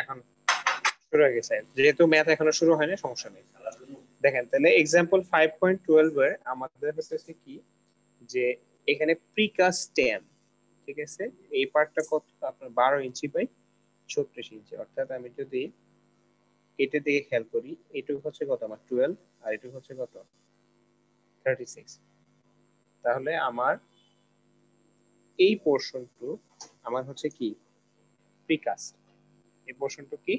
এখন শুরু হয়ে গেছে, যেহেতু ম্যাথ এখনো শুরু হয়নি সমস্যা নেই। দেখেন তাহলে এক্সাম্পল 5.12 এর আমাদের হচ্ছে কি যে এখানে প্রিকাস্ট স্টেম, ঠিক আছে, এই পার্টটা কত আপনার 12 ইঞ্চি বাই 36 ইঞ্চি, অর্থাৎ আমি যদি এটা দিকে খেয়াল করি, এটুকু হচ্ছে কত আমার 12 আর এটুকু হচ্ছে কত 36, তাহলে আমার এই পোর্শনটু আমার হচ্ছে কি প্রিকাস্ট, এই পোর্শনটু কি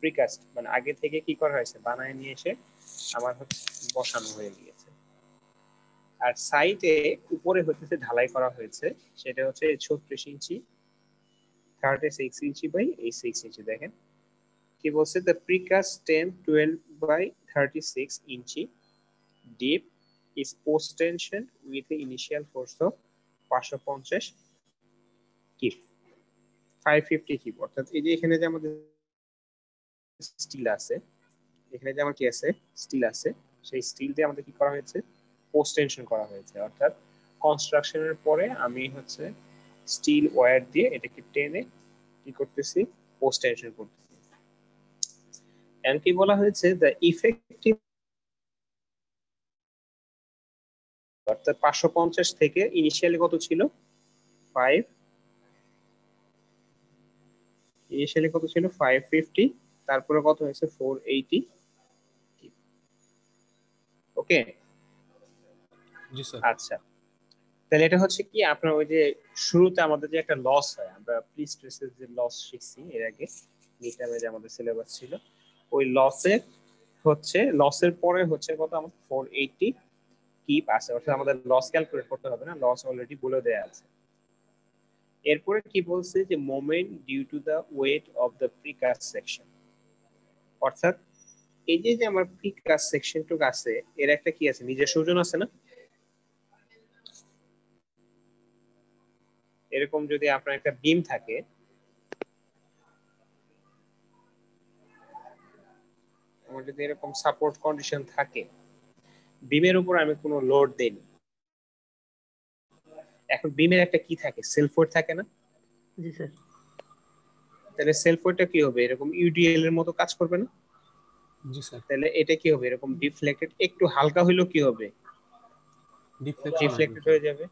প্রিকাস্ট, মানে আগে থেকে কি করা হয়েছে বানায় নিয়ে এসে আমার হচ্ছে বসানো হয়ে গিয়েছে। আর সাইডে উপরে হচ্ছে ঢালাই করা হয়েছে, সেটা হচ্ছে 36 ইঞ্চি 36 ইঞ্চি বাই এই 6 ইঞ্চি। দেখেন কি বলছে, the precast stem 12 by 36 inch deep is post tensioned with the initial force of 550 kip 550 kip, অর্থাৎ এই যে এখানে যে আমাদের স্টিল আছে, এখানে যে আমার কি আছে স্টিল আছে, সেই স্টিল দিয়ে আমাদের কি করা হয়েছে পোস্ট টেনশন করা হয়েছে, অর্থাৎ কনস্ট্রাকশনের পরে আমি হচ্ছে স্টিল ওয়্যার দিয়ে এটাকে টেনে কি করতেছি পোস্ট টেনশন করতেছি। এন্ড কি বলা হয়েছে দ্য ইফেক্টিভ, অর্থাৎ 550 থেকে ইনিশিয়ালি কত ছিল 5, ইনিশিয়ালি কত ছিল 550, তারপরে কত হয়েছে 480। ওকে জি স্যার। আচ্ছা, তাহলে এটা হচ্ছে কি আপনার ওই যে শুরুতে আমাদের যে একটা লস হয়, আমরা প্রি স্ট্রেসের যে লস শিখছি এর আগে মিডটার্মে যে আমাদের সিলেবাস ছিল, ওই লসের হচ্ছে লসের পরে হচ্ছে কত আমাদের 480 কিপ আছে, অর্থাৎ আমাদের লস ক্যালকুলেট করতে হবে না, লস অলরেডি বলে দেয়া আছে। এরপরে কি বলছে যে moment due to the weight of the precast section, অর্থাৎ এই যে যে আমার প্রিকাস্ট সেকশনটুক আছে এর একটা কি আছে নিজস্ব ওজন আছে না, এরকম যদি আপনার একটা বিম থাকে, আমার যদি এরকম সাপোর্ট কন্ডিশন থাকে, বিমের উপর আমি কোনো লোড দেইনি, এখন বিমের একটা কি থাকে সেলফ ওয়েট থাকে না, জি স্যার। তাহলে সেলফ ওয়েটটা কি হবে এরকম ইউডিএল এর মতো কাজ করবে না, জি স্যার। তাহলে এটা কি হবে এরকম ডিফ্লেক্টেড, একটু হালকা হইলেও কি হবে ডিফ্লেক্টেড হয়ে যাবে,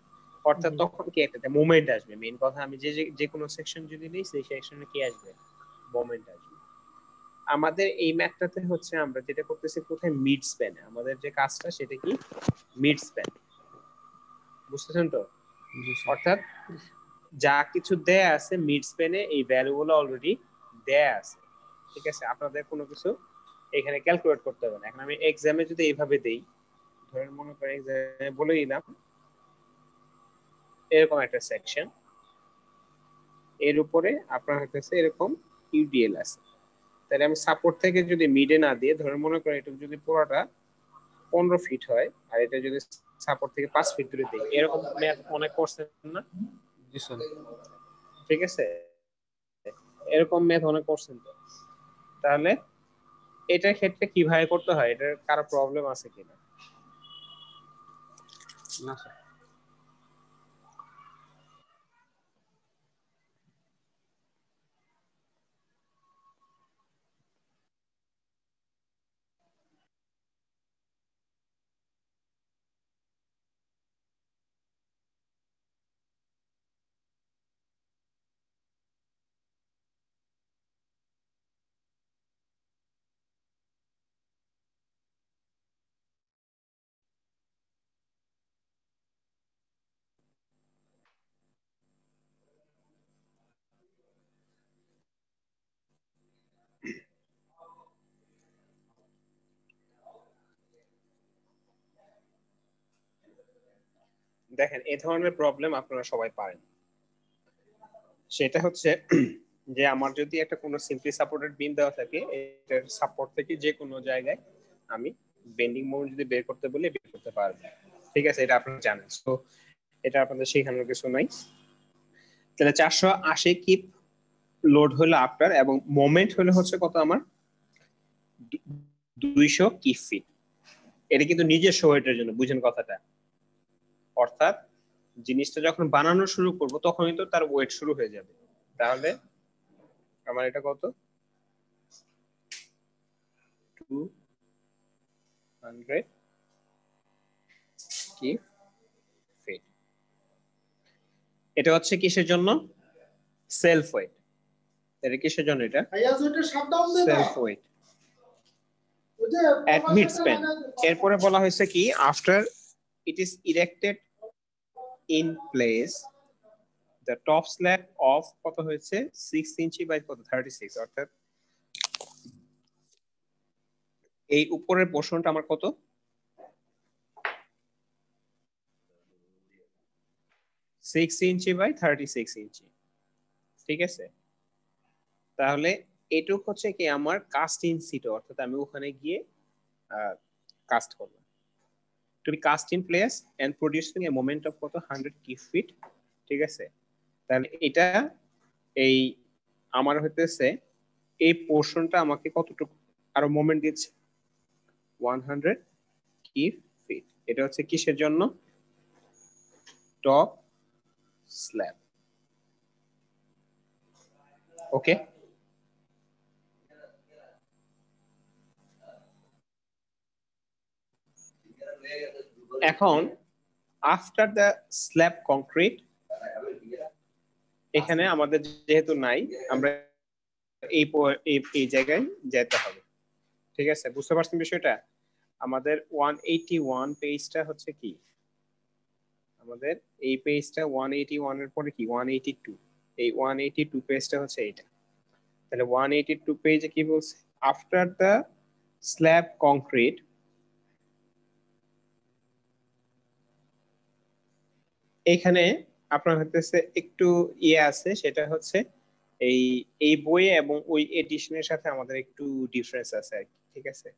অর্থাৎ তখন কি একটা মোমেন্ট আসবে। মেইন কথা আমি যে যে কোনো সেকশন যদি নেই সেই সেকশনে কি আসবে মোমেন্ট আসবে। আমাদের এই ম্যাথটাতে হচ্ছে আমরা যেটা করতেছি কোথায় মিড স্প্যানে, আমাদের যে কাজটা সেটা কি মিড স্প্যান, বুঝতেছেন তো, অর্থাৎ যা কিছু দেয়া আছে মিড স্প্যানে এই ভ্যালুগুলো অলরেডি দেয়া আছে, ঠিক আছে, আপনাদের কোনো কিছু এখানে ক্যালকুলেট করতে হবে না। এখন আমি এক্সামে যদি এইভাবে দেই, ধরেন মনে করেন এক্সামে বলে দিলাম এরকম একটা সেকশন, এর উপরে আপনার হচ্ছে এরকম ইউডিএল আছে, তাহলে আমি সাপোর্ট থেকে যদি মিডে না দিয়ে ধরে মনে করেন এটা যদি পুরোটা 15 ফিট হয় আর এটা যদি সাপোর্ট থেকে 5 ফিট দূরে দিই, এরকম ম্যাথ অনেক করছেন না, জি স্যার। ঠিক আছে, এরকম ম্যাথ অনেক করছেন তো, তাহলে এটার ক্ষেত্রে কিভাবে করতে হয়, এটার কারো প্রবলেম আছে কিনা? না স্যার। দেখেন এই ধরনের প্রবলেম আপনারা সবাই পারেন, সেটা হচ্ছে যে আমার যদি একটা কোনো সিম্পলি সাপোর্টেড বিম দেওয়া থাকে, এটার সাপোর্ট থেকে যে কোনো জায়গায় আমি বেন্ডিং মোমেন্ট যদি বের করতে বলি বের করতে পারবো, ঠিক আছে, এটা আপনারা জানেন, তো এটা আপনাদের শেখানোর কিছু নাই। তাহলে 480 কিপ লোড হলো আপনার এবং মোমেন্ট হলো হচ্ছে কত আমার 200 কিপ ফিট, এটা কিন্তু নিজস্ব ওয়েটের জন্য, বুঝেন কথাটা, অর্থাৎ জিনিসটা যখন বানানো শুরু করব তখনই তো তার ওয়েট শুরু হয়ে যাবে, তাহলে আমার এটা কত 200 কি ফিট। এটা হচ্ছে কিসের জন্য? Self wait. এটা কিসের জন্য? এটা self wait at mid span। এরপরে বলা হয়েছে কি after it is erected in place the top slab of কত হয়েছে 6 ইঞ্চি বাই কত 36, অর্থাৎ এই উপরের পোর্শনটা আমার কত 6 ইঞ্চি বাই 36 ইঞ্চি, ঠিক আছে। তাহলে এটুক হচ্ছে কি আমার কাস্ট ইন সিটো, অর্থাৎ আমি ওখানে গিয়ে কাস্ট করলাম। To be cast in place and producing a moment of কত 100 কিউব ফিট, ঠিক আছে। তাহলে এটা এই আমার হইতেছে এই পোর্শনটা আমাকে কতটুকু আরো মোমেন্ট দিচ্ছে 100 কিউব ফিট। এটা হচ্ছে কিসের জন্য? Top slab. ওকে, এখন আফটার দ্য স্ল্যাব কংক্রিট, এখানে আমাদের যেহেতু নাই আমরা এই জায়গায় যেতে হবে, ঠিক আছে। বুঝতে পারছেন বিষয়টা? আমাদের 181 পেজটা হচ্ছে কি, আমাদের এই পেজটা 181 এর পরে কি 182, এই 182 পেজটা হচ্ছে এইটা। তাহলে 182 পেজে কি বলছে? আফটার দ্য স্ল্যাব কংক্রিট এখানে আপনার হতেছে একটু ইয়ে আছে, সেটা হচ্ছে এই এই বইয়ে এবং ওই এডিশনের সাথে আমাদের একটু ডিফারেন্স আছে আর কি, ঠিক আছে।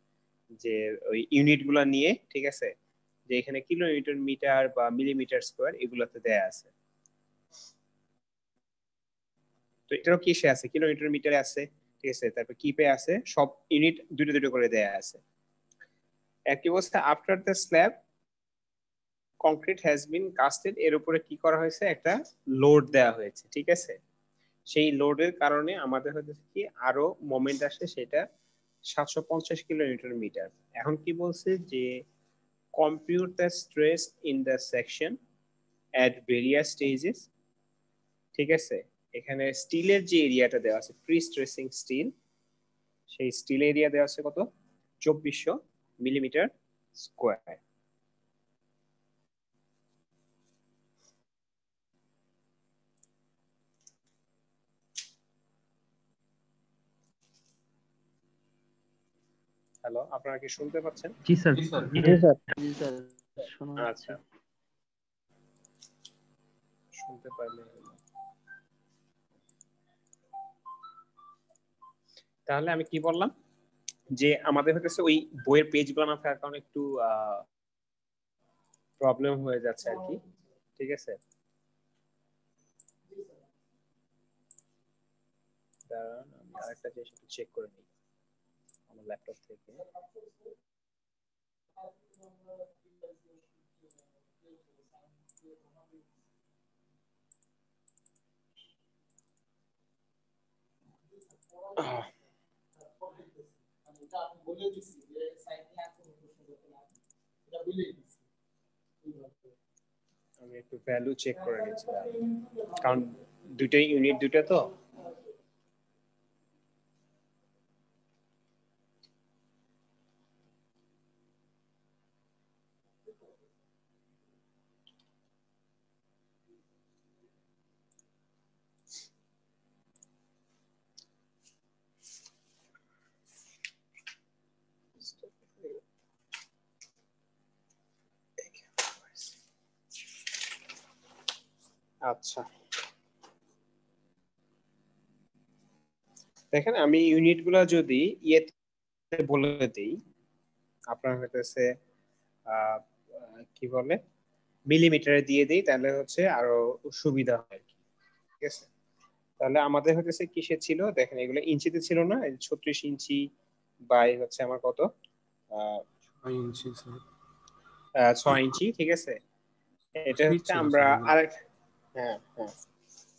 যে ওই ইউনিট গুলা নিয়ে, ঠিক আছে, যে এখানে কিলোমিটার মিটার বা মিলিমিটার স্কয়ার এগুলাতে দেয়া আছে। তো এটারও কিসে আছে? কিলোমিটার মিটারে আছে, ঠিক আছে। তারপর কিপে আছে, সব ইউনিট দুটো দুটো করে দেয়া আছে। একই অবস্থা after the slab concrete has been custard, এর উপরে কি করা হয়েছে? একটা লোড দেয়া হয়েছে, ঠিক আছে। সেই লোডের কারণে আমাদের হচ্ছে কি আরো মোমেন্ট আসে, সেটা 750 কিলোমিটার মিটার। এখন কি বলছে যে compute the stress in the section at various stages, ঠিক আছে। এখানে স্টিলের যে এরিয়াটা দেওয়া আছে প্রি স্ট্রেসিং স্টিল, সেই স্টিল এরিয়া দেওয়া আছে কত 2400 মিলিমিটার স্কয়ার। হ্যালো, আপনারা কি শুনতে পাচ্ছেন? জি স্যার। জি স্যার। জি স্যার শোনা যাচ্ছে। আচ্ছা, শুনতে পারলে তাহলে আমি কি বললাম যে আমাদের হচ্ছে ওই বইয়ের পেজগুলো না থাকার কারণে একটু প্রবলেম হয়ে যাচ্ছে আর কি, ঠিক আছে। দাঁড়ান আমি আরেকটা জিনিস একটু চেক করে নিই আমার ল্যাপটপ থেকে। আমি একটু ভ্যালু চেক করে নিচ্ছি, কারণ দুটোই ইউনিট দুটো তো। আচ্ছা, দেখেন আমি ইউনিট গুলা যদি ইয়েতে বলে দিই, আপনার হইতেছে কি বলে মিলিমিটারে দিয়ে দিই, তাহলে হচ্ছে আরো সুবিধা হয়, ঠিক আছে। তাহলে আমাদের হচ্ছে কিসে ছিল দেখেন, এগুলো ইঞ্চিতে ছিল না, 36 ইঞ্চি বাই হচ্ছে আমার কত 6 ইঞ্চি স্যার। 6 ইঞ্চি, ঠিক আছে। এটা ফিট হচ্ছে ছিল আমরা স্যার এগুলো। আরেক, হ্যাঁ হ্যাঁ,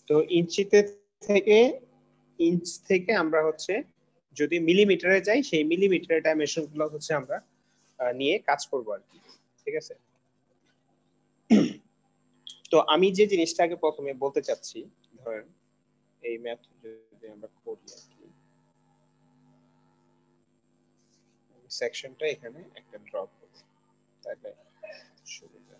তো ইঞ্চিতে থেকে ইঞ্চ থেকে আমরা হচ্ছে যদি মিলিমিটারে যাই সেই মিলিমিটারের ডাইমেনশন গুলো হচ্ছে আমরা নিয়ে কাজ করব আর কি। ঠিক আছে, তো আমি যে জিনিসটাকে প্রথমে বলতে চাচ্ছি, ধরেন এই ম্যাথ যদি আমরা করি আর কি, সেকশনটা এখানে একটা ড্রপ করব তাহলে সুবিধা।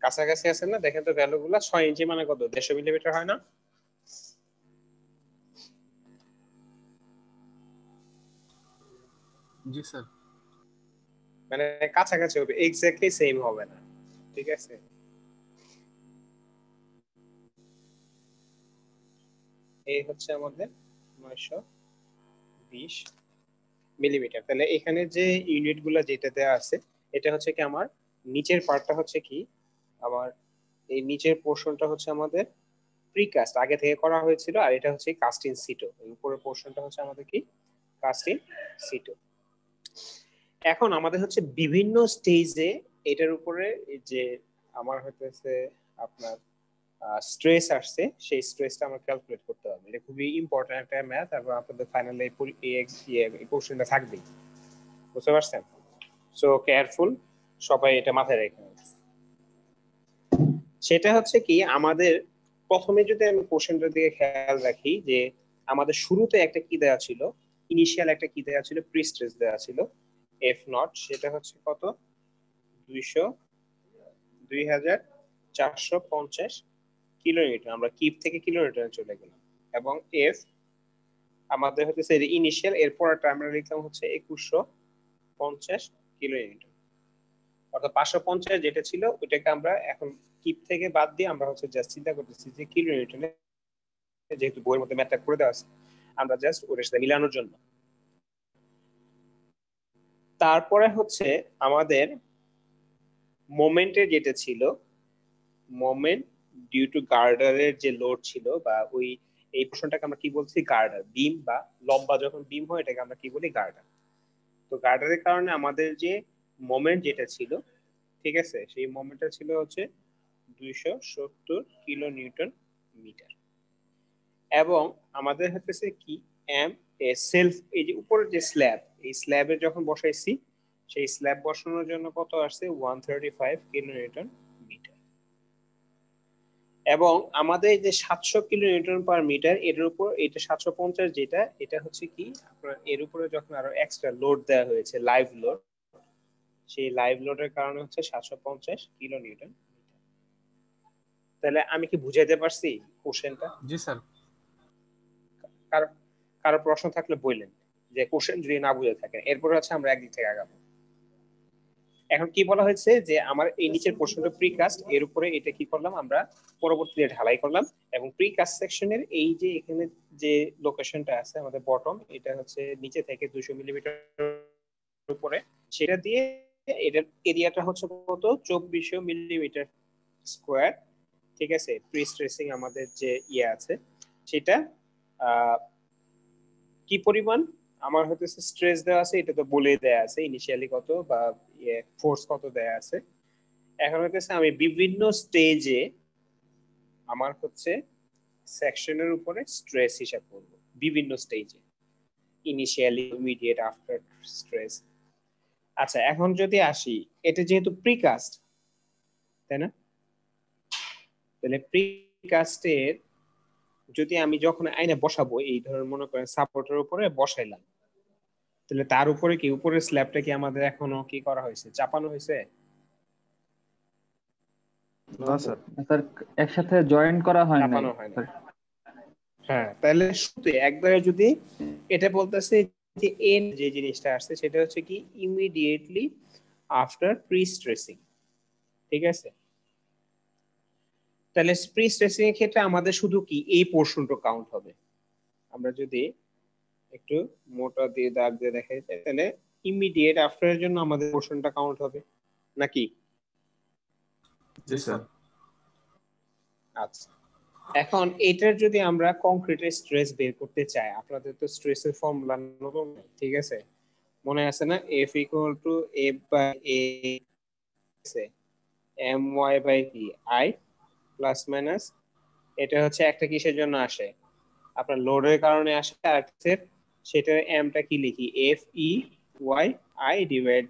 কাছাকাছি আছেন না? দেখেন তো ভ্যালু গুলা 6 ইঞ্চি মানে কত? 150 মিলিমিটার হয় না? জি স্যার। মানে কাছাকাছি হবে, এক্স্যাক্টলি সেম হবে না। ঠিক আছে, এই হচ্ছে আমাদের 920 মিলিমিটার। তাহলে এখানে যে ইউনিট গুলা যেটা দেওয়া আছে এটা হচ্ছে কি আমার নিচের পার্টটা হচ্ছে কি আমার এই নিচের পোর্শনটা হচ্ছে আমাদের প্রিকাস্ট আগে থেকে করা হয়েছিল, আর এটা হচ্ছে কাস্ট ইন সিটো। উপরের পোর্শনটা হচ্ছে আমাদের কি কাস্ট ইন সিটো। এখন আমাদের হচ্ছে বিভিন্ন স্টেজে এটার উপরে যে আমার হচ্ছে আপনার স্ট্রেস আসছে, সেই স্ট্রেসটা আমরা ক্যালকুলেট করতে হবে। এটা খুবই ইম্পর্টেন্ট একটা ম্যাথ, এবং আপনাদের ফাইনালে এই কোশ্চেনটা থাকবেই। বুঝতে পারছেন? সো কেয়ারফুল, সবাই এটা মাথায় রেখে। সেটা হচ্ছে কি আমাদের প্রথমে যদি আমি কোশ্চেনটার দিকে খেয়াল রাখি, যে আমাদের শুরুতে একটা কি দেওয়া ছিল, ইনিশিয়াল একটা কি দেওয়া ছিল, প্রি স্ট্রেস দেওয়া ছিল এফ নট, সেটা হচ্ছে কত 2450 কিলোমিটার। আমরা কিপ থেকে কিলোমিটারে চলে গেলাম, এবং এফ আমাদের হচ্ছে ইনিশিয়াল, এরপর আমরা লিখলাম হচ্ছে 2150 কিলোমিটার, অর্থাৎ 550 যেটা ছিল ওইটাকে আমরা এখন কিপ থেকে বাদ দিয়ে আমরা হচ্ছে জাস্ট চিন্তা করতেছি যে কিলোমিটারে, যেহেতু বইয়ের মধ্যে ম্যাথটা করে দেওয়া আছে আমরা জাস্ট ওটার সাথে মিলানোর জন্য। তারপরে হচ্ছে আমাদের মোমেন্টে যেটা ছিল, মোমেন্ট ডিউ টু গার্ডারের যে লোড ছিল, বা ওই এই পোর্শনটাকে আমরা কি বলছি গার্ডার, বিম বা লম্বা যখন বিম হয় এটাকে আমরা কি বলি গার্ডার। তো গার্ডারের কারণে আমাদের যে মোমেন্ট যেটা ছিল, ঠিক আছে, সেই মোমেন্টটা ছিল হচ্ছে 270 কিলো নিউটন মিটার। এবং আমাদের হচ্ছে কি এম এ সেলফ, এই যে উপরের যে স্ল্যাব, এই স্ল্যাবে যখন বসাইছি সেই স্ল্যাব বসানোর জন্য কত আসছে 135 কিলো নিউটন মিটার। এবং আমাদের যে 700 কিলো নিউটন পার মিটার, এর উপর এটা 750 যেটা, এটা হচ্ছে কি আপনার এর উপরে যখন আরো এক্সট্রা লোড দেওয়া হয়েছে লাইভ লোড, সেই লাইভ লোডের কারণে হচ্ছে 750 কিলো নিউটন। তাহলে আমি কি বুঝাইতে পারছি কোশ্চেনটা? জি স্যার। কারো কারো প্রশ্ন থাকলে বললেন, যে কোশ্চেন যদি না বুঝে থাকেন, এরপরে হচ্ছে আমরা একদিক থেকে আগাবো। এখন কি বলা হয়েছে যে আমার এই নিচের পোর্শনটা প্রিকাস্ট, এর উপরে এটা কি করলাম আমরা পরবর্তীতে ঢালাই করলাম, এবং প্রিকাস্ট সেকশনের এই যে এখানে যে লোকেশনটা আছে আমাদের বটম, এটা হচ্ছে নিচে থেকে 200 মিলিমিটার উপরে, সেটা দিয়ে এটার এরিয়াটা হচ্ছে কত 2400 মিলিমিটার স্কয়ার। ঠিক আছে, প্রি স্ট্রেসিং আমাদের যে ইয়ে আছে সেটা কি পরিমাণ আমার হচ্ছে স্ট্রেস দেওয়া আছে, এটা তো বলে দেয়া আছে ইনিশিয়ালি কত, বা ফোর্স কত দেয়া আছে। এখন হচ্ছে আমি বিভিন্ন স্টেজে আমার হচ্ছে সেকশনের উপরে স্ট্রেস হিসাব করব, বিভিন্ন স্টেজে, ইনিশিয়ালি, ইমিডিয়েট, আফটার স্ট্রেস। আচ্ছা, এখন যদি আসি, এটা যেহেতু প্রিকাস্ট, তাই না? তাহলে প্রিকাস্টের যদি আমি যখন আইনে বসাবো, এই ধরনের মনে করেন সাপোর্টের উপরে বসাইলাম, তাহলে তার উপরে কি উপরের স্ল্যাবটা কি আমাদের এখনো কি করা হয়েছে, চাপানো হয়েছে? না স্যার, স্যার একসাথে জয়েন করা হয় নাই চাপানো হয় না। হ্যাঁ, তাহলে শুধু একবারে যদি এটা বলতেছে যে এন যে জিনিসটা আসছে সেটা হচ্ছে কি ইমিডিয়েটলি আফটার প্রি স্ট্রেসিং। ঠিক আছে, তাহলে প্রি স্ট্রেসিং এর ক্ষেত্রে আমাদের শুধু কি এই পোর্শনটা কাউন্ট হবে। আমরা যদি একটু মোটা দিয়ে দাগ দিয়ে দেখাই তাহলে ইমিডিয়েট আফটার এর জন্য আমাদের পোর্শনটা কাউন্ট হবে নাকি? জি স্যার। আচ্ছা, এখন এটার যদি আমরা কংক্রিট স্ট্রেস বের করতে চাই, আপনাদের তো স্ট্রেসের ফর্মুলা নতুন, ঠিক আছে, মনে আছে না? F equal to F by A my by কি I প্লাস মাইনাস, এটা হচ্ছে একটা কিসের জন্য আসে, আপনার লোডের কারণে আসে, আর সেটার এমটা কি লিখি F E Y I divide,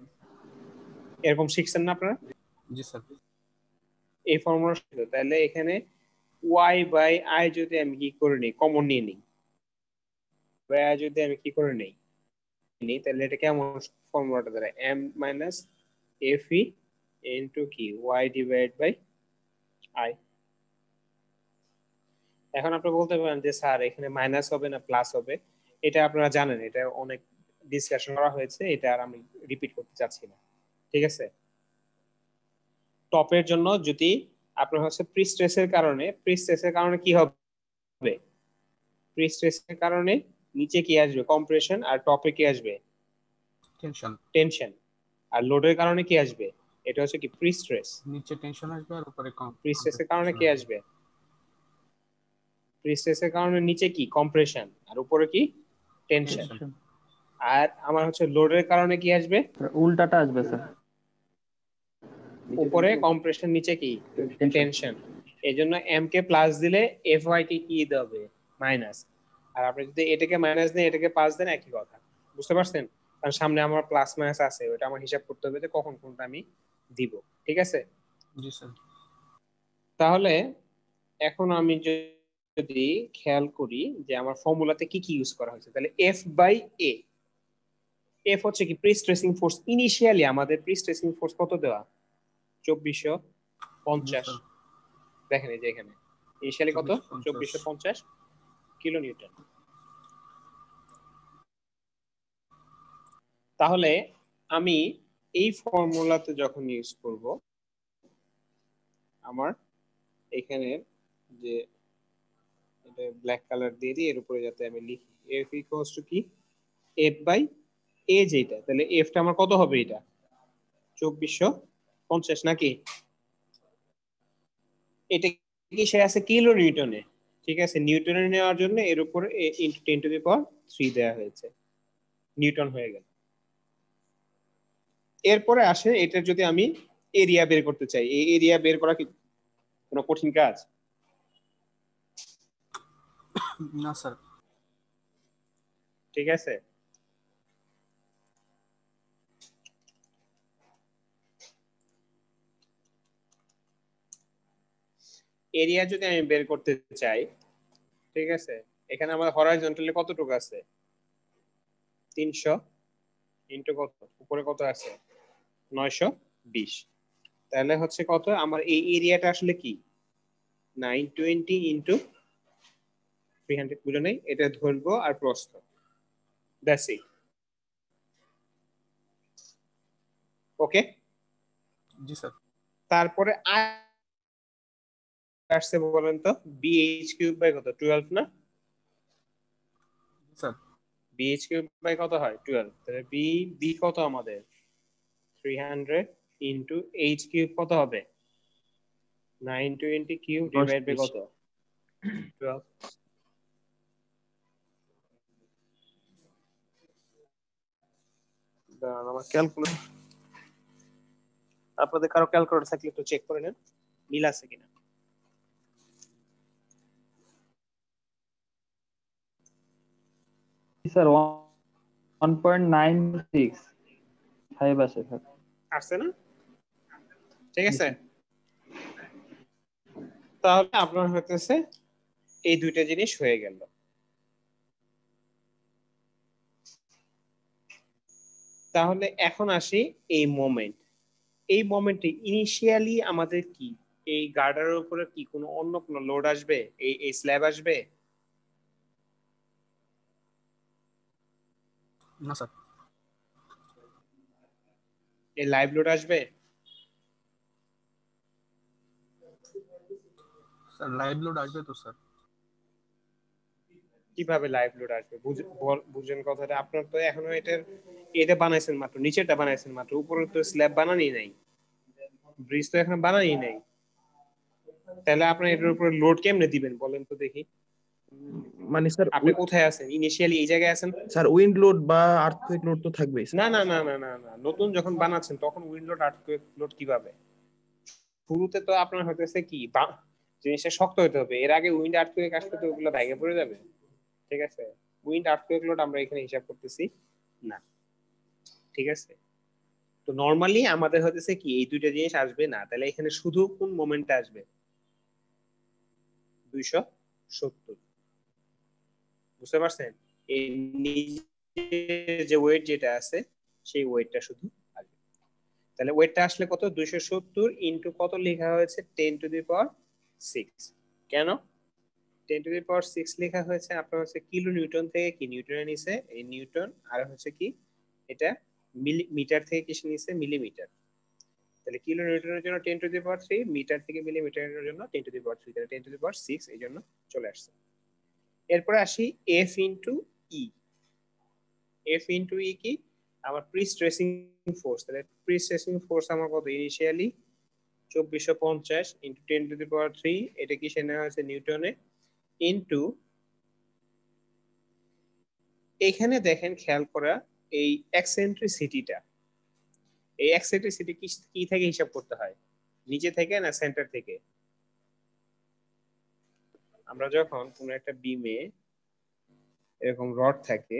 এরকম শিখছেন না আপনারা? জি স্যার। এই ফর্মুলা শিখো। তাহলে এখানে y বাই I যদি আমি কি করে নিই, কমন নিয়ে নিই, বাই I যদি আমি কি করে নিই, তাহলে এটা কেমন ফর্মুলাটা দাঁড়ায় m minus F E into কি y ডিভাইড বাই I। এখন আপনি বলতে পারেন যে স্যার এখানে মাইনাস হবে না প্লাস হবে, এটা আপনারা জানেন, এটা অনেক ডিসকাশন করা হয়েছে, এটা আর আমি রিপিট করতে চাচ্ছি না। ঠিক আছে, টপের জন্য যদি আপনার হচ্ছে প্রি স্ট্রেসের কারণে কি হবে, প্রি স্ট্রেসের কারণে নিচে কি আসবে কম্প্রেশন, আর টপে কি আসবে টেনশন, আর লোডের কারণে কি আসবে, এটা হচ্ছে কি প্রি স্ট্রেস, নিচে টেনশন আসবে আর উপরে প্রি স্ট্রেসের কারণে কি আসবে, প্রি স্ট্রেসের কারণে নিচে কি কম্প্রেশন আর উপরে কি টেনশন, আর আমার হচ্ছে লোডের কারণে কি আসবে, উল্টাটা আসবে স্যার, উপরে কম্প্রেশন নিচে কি টেনশন। এই জন্য এম কে প্লাস দিলে এফ ওয়াই কে কি দিতে হবে মাইনাস, আর আপনি যদি এটাকে মাইনাস দেন এটাকে প্লাস দেন একই কথা, বুঝতে পারছেন? কারণ সামনে আমার প্লাস মাইনাস আছে, ওটা আমার হিসাব করতে হবে যে কখন কোনটা আমি দিব। ঠিক আছে, জি স্যার। তাহলে এখন আমি যদি খেয়াল করি যে আমার ফর্মুলাতে কি কি ইউজ করা হয়েছে, তাহলে এফ বাই এ, এফ হচ্ছে কি প্রি স্ট্রেসিং ফোর্স, ইনিশিয়ালি আমাদের প্রি স্ট্রেসিং ফোর্স কত দেওয়া 2450, দেখেন এই যে এখানে ইনিশিয়ালি কত 2450 কিলো নিউটন। তাহলে আমি এই ফর্মুলাতে যখন ইউজ করব, আমার এখানে যে এটা ব্ল্যাক কালার দিয়ে দিই, এর উপরে যাতে আমি লিখি এফ ইকুয়ালস টু কি এফ বাই এ, যেটা তাহলে এফটা আমার কত হবে, এটা 2450 নাকি, এটা কি সে আছে কিলো নিউটনে, ঠিক আছে, নিউটনে নেওয়ার জন্য এর উপরে ইনটু 10 টু দি পাওয়ার 3 দেওয়া হয়েছে, নিউটন হয়ে গেল। এরপরে আসে এটা যদি আমি এরিয়া বের করতে চাই, এই এরিয়া বের করা কি কোনো কঠিন কাজ? না স্যার। ঠিক আছে, এরিয়া যদি আমি বের করতে চাই, ঠিক আছে, এখানে আমাদের হরাইজন্টালি কতটুকু আছে 300 ইনটু কত, উপরে কত আছে 920, তাহলে হচ্ছে কত আমার এই এরিয়াটা আসলে কি 920 ইনটু 300, বুঝে নেই, এটা দৈর্ঘ্য আর প্রস্থ, that's it. Okay, G sir. তারপরে আসছে বলেন তো বিএইচ কিউব বাই কত 12 না, স্যার বিএইচ কিউব বাই কত হয় 12, তাহলে বি বি কত আমাদের 300 ইনটু এইচ কিউব কত হবে 920 কিউব ডিভাইড বাই কত 12। দাঁড়ান আমার ক্যালকুলেটর, আপনাদের কারো ক্যালকুলেটর থাকলে একটু চেক করে নেন মিল আছে কিনা। স্যার 1.96 আসে স্যার, আসছে না? ঠিক আছে, তাহলে আপনার হইতেছে এই দুইটা জিনিস হয়ে গেল। তাহলে এখন আসি এই মোমেন্ট, এই মোমেন্টে ইনিশিয়ালি আমাদের কি এই গার্ডারের উপরে কি কোনো অন্য কোনো লোড আসবে, এই স্ল্যাব আসবে, না স্যার। এই লাইভ লোড আসবে? স্যার লাইভ লোড আসবে তো স্যার। কিভাবে লাইভ লোড আসবে বুঝেন কথাটা? আপনার তো এখনো এটা বানাইছেন মাত্র, নিচেরটা বানাইছেন মাত্র, উপরে তো স্ল্যাব বানানি নাই, ব্রিজ তো এখন বানানি নাই। তাহলে আপনি এটার উপরে লোড কেমনে দিবেন বলেন তো দেখি। মানে স্যার আপনি কোথায় আছেন? ইনিশিয়ালি এই জায়গায় আছেন? স্যার উইন্ড লোড বা আর্থকুয়েক লোড তো থাকবেই স্যার। না না না না না না, নতুন যখন বানাচ্ছেন তখন উইন্ড লোড আর্থকুয়েক লোড কিভাবে? শুরুতে তো আপনার হতেছে কি জিনিসটা শক্ত হতে হবে, এর আগে উইন্ড আর্থকুয়েক আসলে তো ওগুলো ভেঙে পড়ে যাবে। ঠিক আছে, উইন্ড আর্থকুয়েক লোড আমরা এখানে হিসাব করতেছি না। ঠিক আছে, তো নরমালি আমাদের হতেছে কি এই দুইটা জিনিস আসবে না, তাহলে এখানে শুধু কোন মোমেন্টটা আসবে? 270। বুঝতে পারছেন? এই যে ওয়েট যেটা আছে সেই ওয়েটটা শুধু আসবে। তাহলে ওয়েটটা আসলে কত? 270 ইনটু কত লেখা হয়েছে? 10⁶। কেন 10⁶ লেখা হয়েছে? আপনার হচ্ছে কিলো নিউটন থেকে কি নিউটনে নিছে, এই নিউটন, আর হচ্ছে কি এটা মিটার থেকে কিসে নিছে? মিলিমিটার। তাহলে কিলো নিউটনের জন্য 10⁻3, মিটার থেকে মিলিমিটারের জন্য 10⁻3, তাহলে 10⁶ এই জন্য চলে আসছে। এরপরে আসি এফ ইনটু ই। এফ ইনটু ই কি? আমার প্রি স্ট্রেসিং ফোর্স। তাহলে প্রি স্ট্রেসিং ফোর্স আমার কত? ইনিশিয়ালি 2450 ইনটু 10⁻3, এটা কিসে নেওয়া হয়েছে? নিউটনে, ইনটু এখানে দেখেন খেয়াল করা এই এক্সেন্ট্রিসিটিটা, এই এক্সেন্ট্রিসিটি কি থেকে হিসাব করতে হয়? নিচে থেকে না সেন্টার থেকে? আমরা যখন কোন একটা বিমে এরকম রড থাকে,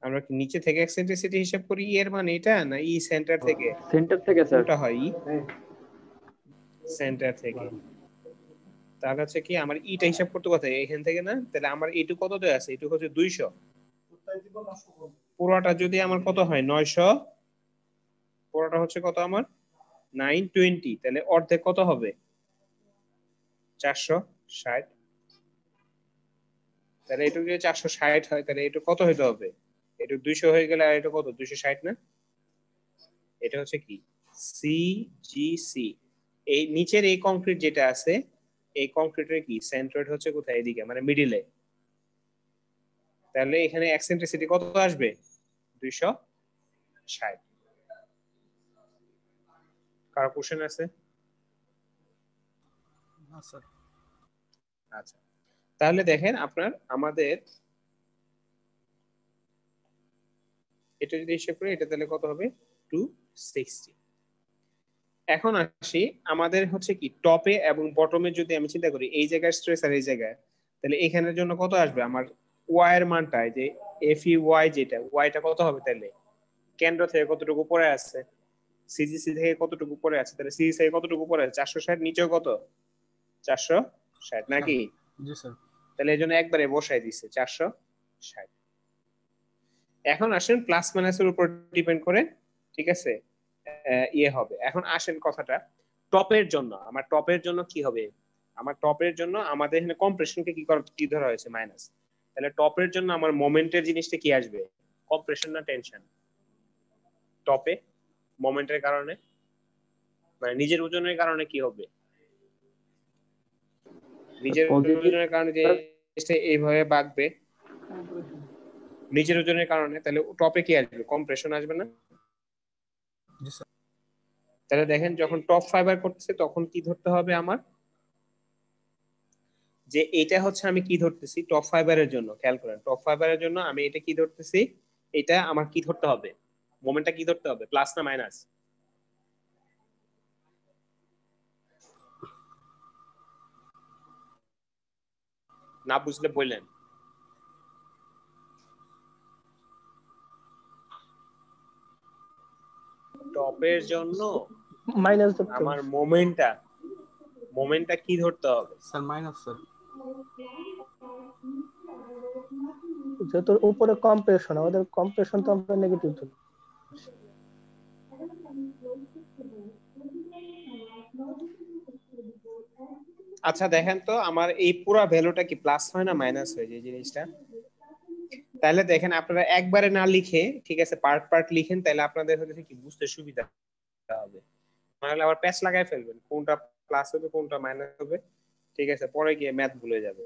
আমরা কি নিচে থেকে এক্সেন্ট্রিসিটি হিসাব করি এর মানে এটা, না ই সেন্টার থেকে? সেন্টার থেকে স্যার। কোনটা হয়? ই সেন্টার থেকে। তাহলে হচ্ছে কি আমার ইটা হিসাব করতে কোথায়? এখান থেকে না? তাহলে আমার এইটু কত দেয়া আছে? এইটু হচ্ছে 200। পুরোটা যদি আমার কত হয়? 900। পুরোটা হচ্ছে কত আমার? 920। তাহলে অর্ধেক কত হবে? 460। তাহলে এটা যদি 460 হয় তাহলে এটা কত হইতে হবে? এটা 200 হয়ে গেলে, আর এটা কত? 260 না? এটা হচ্ছে কি সিজিসি। এই নিচের এই কংক্রিট যেটা আছে, এই কংক্রিটের কি সেন্ট্রয়েড হচ্ছে কোথায়? এদিকে, মানে মিডিলে। তাহলে এখানে এক্সেন্ট্রিসিটি কত আসবে? 260। কার কোশ্চেন আছে? না স্যার। আচ্ছা, তাহলে দেখেন আপনার আমাদের এটা যদি হিসাব করি, এটা তাহলে কত হবে? 260। এখন আসি আমাদের হচ্ছে কি টপে এবং বটমে যদি আমি চিন্তা করি, এই জায়গায় স্ট্রেস আর এই জায়গায়, তাহলে এখানের জন্য কত আসবে? আমার ওয়াই এর মানটা, যে এফ ই ওয়াই, যেটা ওয়াইটা কত হবে? তাহলে কেন্দ্র থেকে কতটুকু পরে আছে? সিজিসি থেকে কতটুকু পরে আছে? তাহলে সিজিসি থেকে কতটুকু পরে আছে? 460। নিচেও কত? 460 নাকি? জি স্যার। তাহলে এই জন্য একবারে বসাই দিচ্ছে 460। এখন আসেন প্লাস মাইনাসের উপর ডিপেন্ড করে, ঠিক আছে, ইয়ে হবে। এখন আসেন কথাটা টপের জন্য, আমার টপের জন্য কি হবে? আমার টপের জন্য আমাদের এখানে কম্প্রেশনকে কি ধরা হয়েছে? মাইনাস। তাহলে টপের জন্য আমার মোমেন্টের জিনিসটা কি আসবে? কম্প্রেশন না টেনশন? টপে মোমেন্টের কারণে, মানে নিজের ওজনের কারণে কি হবে? নিজের পজিটিভ। ওজনের কারণে যে জিনিসটা এইভাবে বাঁকবে, নিজের ওজনের কারণে, তাহলে টপে কি আসবে? কম্প্রেশন আসবে না? জি স্যার। তাহলে দেখেন যখন টপ ফাইবার করতেছে তখন কি ধরতে হবে আমার? যে এটা হচ্ছে আমি কি ধরতেছি টপ ফাইবারের জন্য, খেয়াল করেন টপ ফাইবারের জন্য আমি এটা কি ধরতেছি, এটা আমার কি ধরতে হবে? মোমেন্টটা কি ধরতে হবে? প্লাস না মাইনাস? না বুঝলে বললেন। টপের জন্য মাইনাস ধরতে আমার হবে মোমেন্টটা কি ধরতে হবে? Sir minus sir. যেহেতু উপরে কম্প্রেশন, আমাদের কম্প্রেশন তো আমরা নেগেটিভ ধরি। আচ্ছা দেখেন তো আমার এই পুরো ভ্যালুটা কি প্লাস হয় না মাইনাস হয় যে জিনিসটা? তাহলে দেখেন আপনারা একবারে না লিখে, ঠিক আছে, পার্ট পার্ট লিখেন, তাহলে আপনাদের হচ্ছে কি বুঝতে সুবিধা হবে। নাহলে আবার প্যাচ লাগাই ফেলবেন, কোনটা প্লাস হবে কোনটা মাইনাস হবে, ঠিক আছে, পরে গিয়ে ম্যাথ ভুলে যাবে।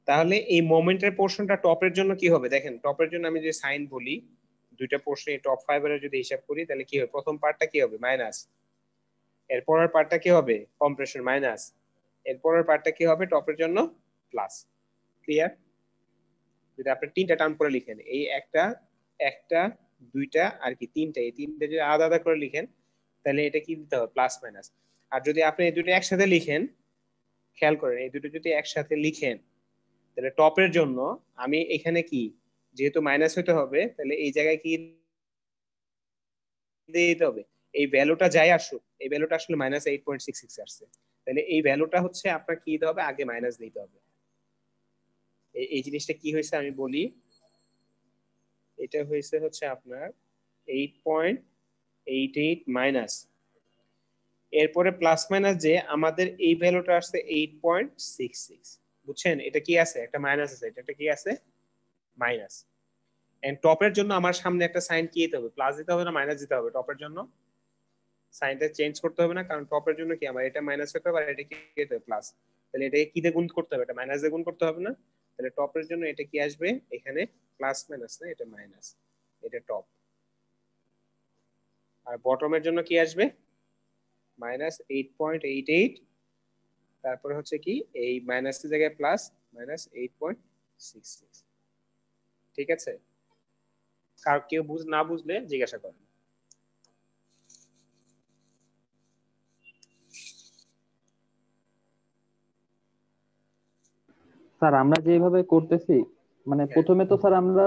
তাহলে এই মোমেন্টের পোর্শনটা টপের জন্য কি হবে দেখেন, টপের জন্য আমি যে সাইন বলি, দুইটা পোর্শন এই টপ ফাইবারের যদি হিসাব করি, তাহলে কি হবে, প্রথম পার্টটা কি হবে মাইনাস, এরপরের পার্টটা কি হবে কম্প্রেশন মাইনাস, এরপরের পার্টটা কি হবে টপের জন্য প্লাস। ক্লিয়ার? যদি আপনি তিনটা টার্ম করে লিখেন, এই একটা একটা দুইটা আর কি তিনটা, এই তিনটা যদি আলাদা আলাদা করে লিখেন, তাহলে এটা কি দিতে হবে প্লাস মাইনাস। আর যদি আপনি এই দুটো একসাথে লিখেন, খেয়াল করেন এই দুটো যদি একসাথে লিখেন, তাহলে টপের জন্য আমি এখানে কি, যেহেতু মাইনাস হতে হবে, তাহলে এই জায়গায় কি দিতে হবে, এই ভ্যালুটা যাই আসুক, এই ভ্যালুটা আসলে -8.66 আসছে, তাহলে এই ভ্যালুটা হচ্ছে আপনার কি দিতে হবে, আগে মাইনাস দিতে হবে। এই জিনিসটা কি হয়েছে আমি বলি, এটা হয়েছে হচ্ছে আপনার 8.88 মাইনাস, এরপরে প্লাস মাইনাস যে আমাদের এই ভ্যালুটা আসছে 8.66, বুঝছেন? এটা কি আছে, একটা মাইনাস আছে, এটা কি আছে মাইনাস। এন্ড টপের জন্য আমার সামনে একটা সাইন কি দিতে হবে, প্লাস দিতে হবে না মাইনাস দিতে হবে, টপের জন্য সাইনটা চেঞ্জ করতে হবে না, কারণ টপের জন্য কি আমার এটা মাইনাস হতে হবে আর এটা কি দিতে হবে প্লাস, তাহলে এটাকে কি দিয়ে গুণ করতে হবে, এটা মাইনাস দিয়ে গুণ করতে হবে না, তাহলে টপের জন্য এটা কি আসবে এখানে প্লাস মাইনাস না, এটা মাইনাস, এটা টপ। আর বটমের জন্য কি আসবে -8.88, তারপরে হচ্ছে কি এই মাইনাসের জায়গায় প্লাস -8.66। ঠিক আছে, কার কেউ না বুঝলে জিজ্ঞাসা করেন। স্যার আমরা যেভাবে করতেছি, মানে প্রথমে তো স্যার আমরা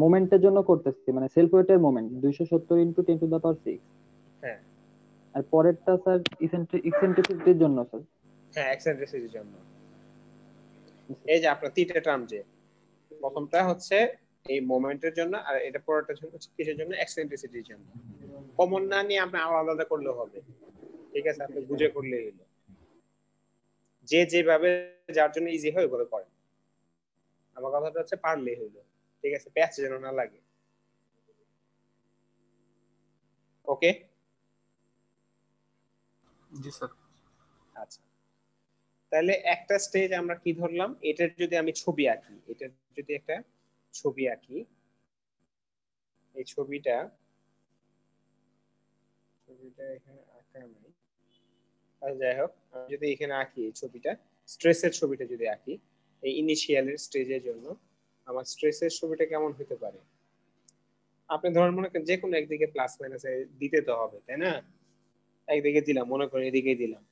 মোমেন্টের জন্য করতেছি, মানে সেলফ ওয়েটের মোমেন্ট 270 × 10⁶। হ্যাঁ আর পরেরটা স্যার ইসেন্ট্রিসিটির জন্য স্যার। হ্যাঁ, এক্সেন্ট্রিসিটির জন্য। এই যে আপনার তিনটা টার্ম, যে প্রথমটা হচ্ছে এই মোমেন্টের জন্য, আর এটা পরেরটা হচ্ছে কিসের জন্য, এক্সেন্ট্রিসিটির জন্য। কমন না নিয়ে আপনি আলাদা আলাদা করলে হবে, ঠিক আছে, আপনি বুঝে করলে হলো, যে যেভাবে যার জন্য ইজি হয় ওইভাবে করেন। আমার কথাটা হচ্ছে পারলেই হইলো, ঠিক আছে, প্যাচ যেন না লাগে। ওকে, জি স্যার। আচ্ছা, তাহলে একটা স্টেজ আমরা কি ধরলাম, এটার যদি আমি ছবি আঁকি, এটার যদি একটা ছবি আঁকি, এই ছবিটা এখানে আঁকা নাই, আর যাই হোক, আমি যদি এখানে আঁকি এই ছবিটা, স্ট্রেসের ছবিটা যদি আঁকি, এই ইনিশিয়ালের স্টেজের জন্য আমার স্ট্রেসের ছবিটা কেমন হতে পারে, আপনি ধরেন মনে করেন যে কোনো একদিকে প্লাস মাইনাস দিতে তো হবে, তাই না? একদিকে দিলাম, মনে করেন এদিকে দিলাম,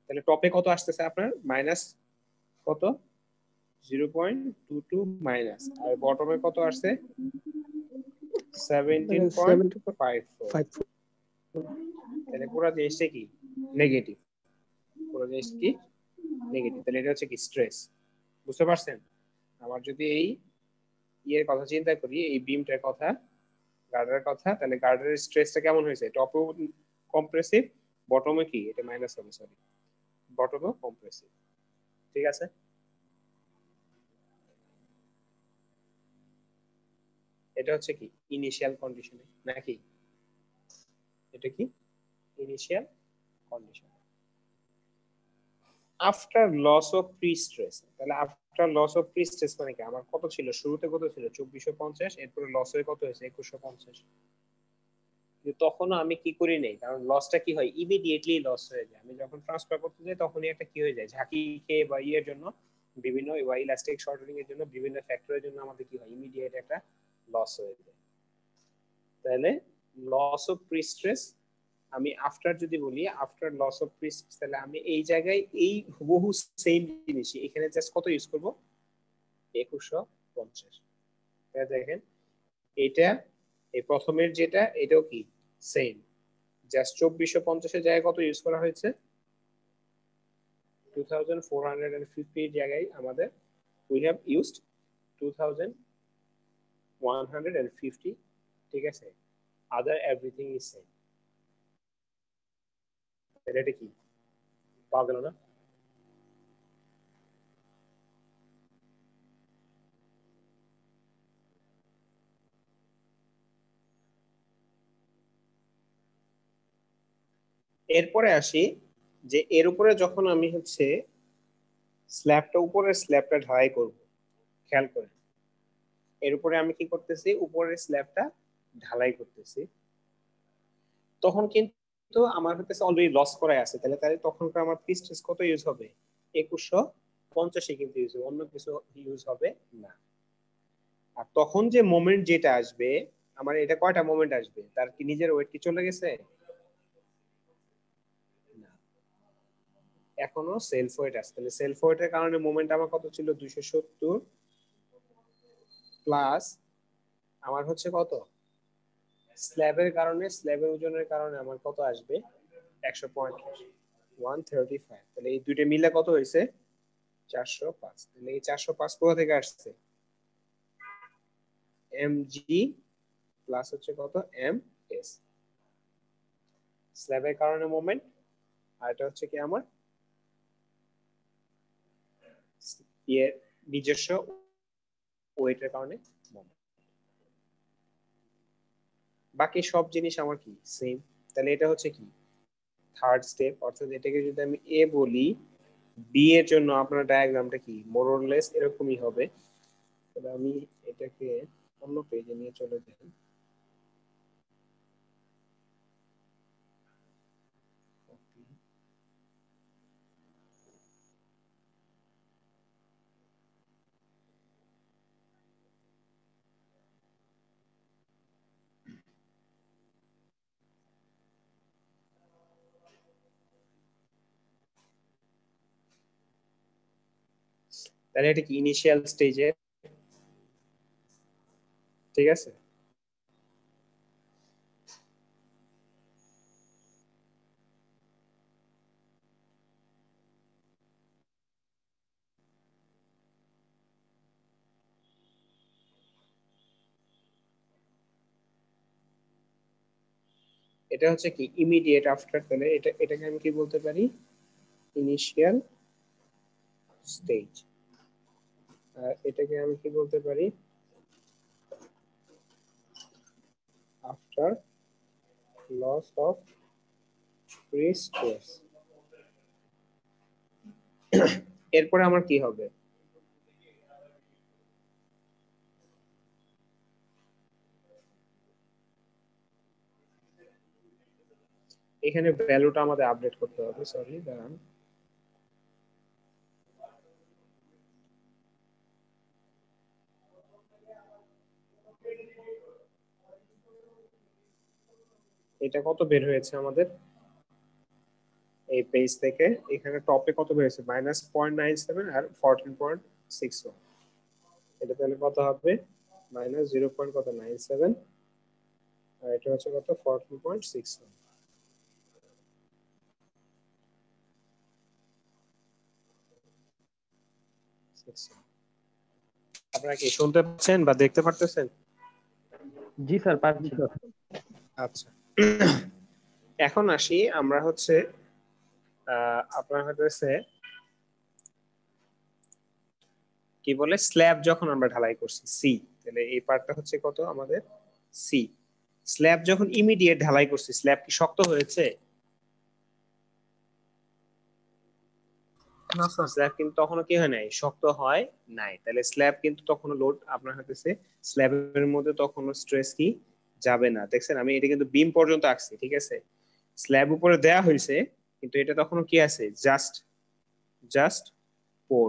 তাহলে টপে কত আসতেছে আপনার মাইনাস কত 0.22 মাইনাস, আর বটমে কত আসছে 17.54, তাহলে পুরো জিনিসটা কি নেগেটিভ, পুরো জিনিস কি নেগেটিভ, তাহলে এটা হচ্ছে কি স্ট্রেস। বুঝতে পারছেন? আমার যদি এই ইয়ের কথা চিন্তা করি, এই বিমটার কথা, গার্ডারের কথা, তাহলে গার্ডারের স্ট্রেসটা কেমন হয়েছে, টপও কম্প্রেসিভ, বটমে কি এটা মাইনাস হবে, সরি বটমও কম্প্রেসিভ। ঠিক আছে, এটা হচ্ছে কি ইনিশিয়াল কন্ডিশনে, নাকি এটা কি initial condition. After loss of prestress, তাহলে after loss of prestress মানে কি, আমার কত ছিল শুরুতে, কত ছিল 2450, এরপরে লস হয়ে কত হয়েছে 2150, কিন্তু তখনও আমি কি করি নাই, কারণ লসটা কি হয় ইমিডিয়েটলি লস হয়ে যায়, আমি যখন ট্রান্সফার করতে যাই তখনই একটা কি হয়ে যায় ঝাঁকি খেয়ে বা ইয়ের জন্য, বিভিন্ন ইলাস্টিক শর্টনিং এর জন্য, বিভিন্ন ফ্যাক্টরের জন্য আমাদের কি হয় ইমিডিয়েট একটা লস হয়ে যায়। তাহলে লস অফ প্রি স্ট্রেস আমি আফটার যদি বলি, after loss of prestress, তাহলে আমি এই জায়গায় এই হুবহু সেম জিনিসই এখানে জাস্ট কত ইউজ করব 2150। দেখেন এটা এই প্রথমের যেটা, এটাও কি সেম, জাস্ট 2450 এর জায়গায় কত ইউজ করা হয়েছে 2450 এর জায়গায় আমাদের উই হ্যাভ ইউজড 2150। ঠিক আছে, আদার এভরিথিং ইজ সেম। এটা কি পাওয়া গেল না? এরপরে আসি যে এর উপরে যখন আমি হচ্ছে উপরের স্ল্যাবটা ঢালাই করব, খেয়াল করে এর উপরে আমি কি করতেছি, উপরের স্ল্যাবটা ঢালাই করতেছি, তখন কিন্তু আমার হচ্ছে অলরেডি লস করাই আছে, তাহলে তাহলে তখনকার আমার ফ্রি স্ট্রেস কত ইউজ হবে, 2150 কিন্তু ইউজ হবে, অন্য কিছু ইউজ হবে না। আর তখন যে মোমেন্ট যেটা আসবে, আমার এটা কয়টা মোমেন্ট আসবে, তার কি নিজের ওয়েট কি চলে গেছে, না, এখনো সেলফ ওয়েট আছে। তাহলে সেলফ ওয়েটের কারণে মোমেন্ট আমার কত ছিল, 270 প্লাস আমার হচ্ছে কত, স্ল্যাবের কারণে, স্ল্যাবের ওজনের কারণে আমার কত আসবে, 135, 135। তাহলে এই দুইটা মিলে কত হয়েছে, 405। তাহলে এই 405 কোথা থেকে আসছে, mg প্লাস হচ্ছে কত, ms, স্ল্যাবের কারণে মোমেন্ট, আর এটা হচ্ছে কি আমার এর নিজস্ব ওয়েটের কারণে মোমেন্ট। বাকি সব জিনিস আমার কি সেম। তাহলে এটা হচ্ছে কি থার্ড স্টেপ, অর্থাৎ এটাকে যদি আমি এ বলি, বি এর জন্য আপনার ডায়াগ্রামটা কি মোরলেস এরকমই হবে। তাহলে আমি এটাকে অন্য পেজে নিয়ে চলে যাই। তাহলে এটা কি ইনিশিয়াল স্টেজে, ঠিক আছে। এটা হচ্ছে কি ইমিডিয়েট আফটার, তাহলে এটাকে আমি কি বলতে পারি, ইনিশিয়াল স্টেজ। আর এটাকে আমি কি বলতে পারি, after loss of free stress. এরপরে আমার কি হবে, এখানে ভ্যালুটা আমাদের আপডেট করতে হবে, সরি দাঁড়ান। এটা কত বের হয়েছে আমাদের এই পেজ থেকে, এখানে টপে কত বের হয়েছে, -0.97 আর 14.61। এটা তাহলে কত হবে, -0. কত 97, আর এটা হচ্ছে কত 14.61। আপনারা কি শুনতে পাচ্ছেন বা দেখতে পারতেছেন? জি স্যার পাচ্ছি। আচ্ছা, এখন আসি আমরা হচ্ছে আপনার হচ্ছে কি বলে, স্ল্যাব যখন আমরা ঢালাই করছি সি, তাহলে এই পার্টটা হচ্ছে কত আমাদের সি। স্ল্যাব যখন ইমিডিয়েট ঢালাই করছি, স্ল্যাব কি শক্ত হয়েছে, না স্যার। স্ল্যাব কিন্তু তখনও কি হয় নাই, শক্ত হয় নাই। তাহলে স্ল্যাব কিন্তু তখনও লোড আপনার হতেছে, স্ল্যাবের মধ্যে তখনও স্ট্রেস কি যাবে না। দেখছেন আমি এটা কিন্তু বিম পর্যন্ত আঁকছি, ঠিক আছে, স্ল্যাব উপরে দেয়া হয়েছে, কিন্তু এটা তখনও কি আছে, জাস্ট জাস্ট পোর,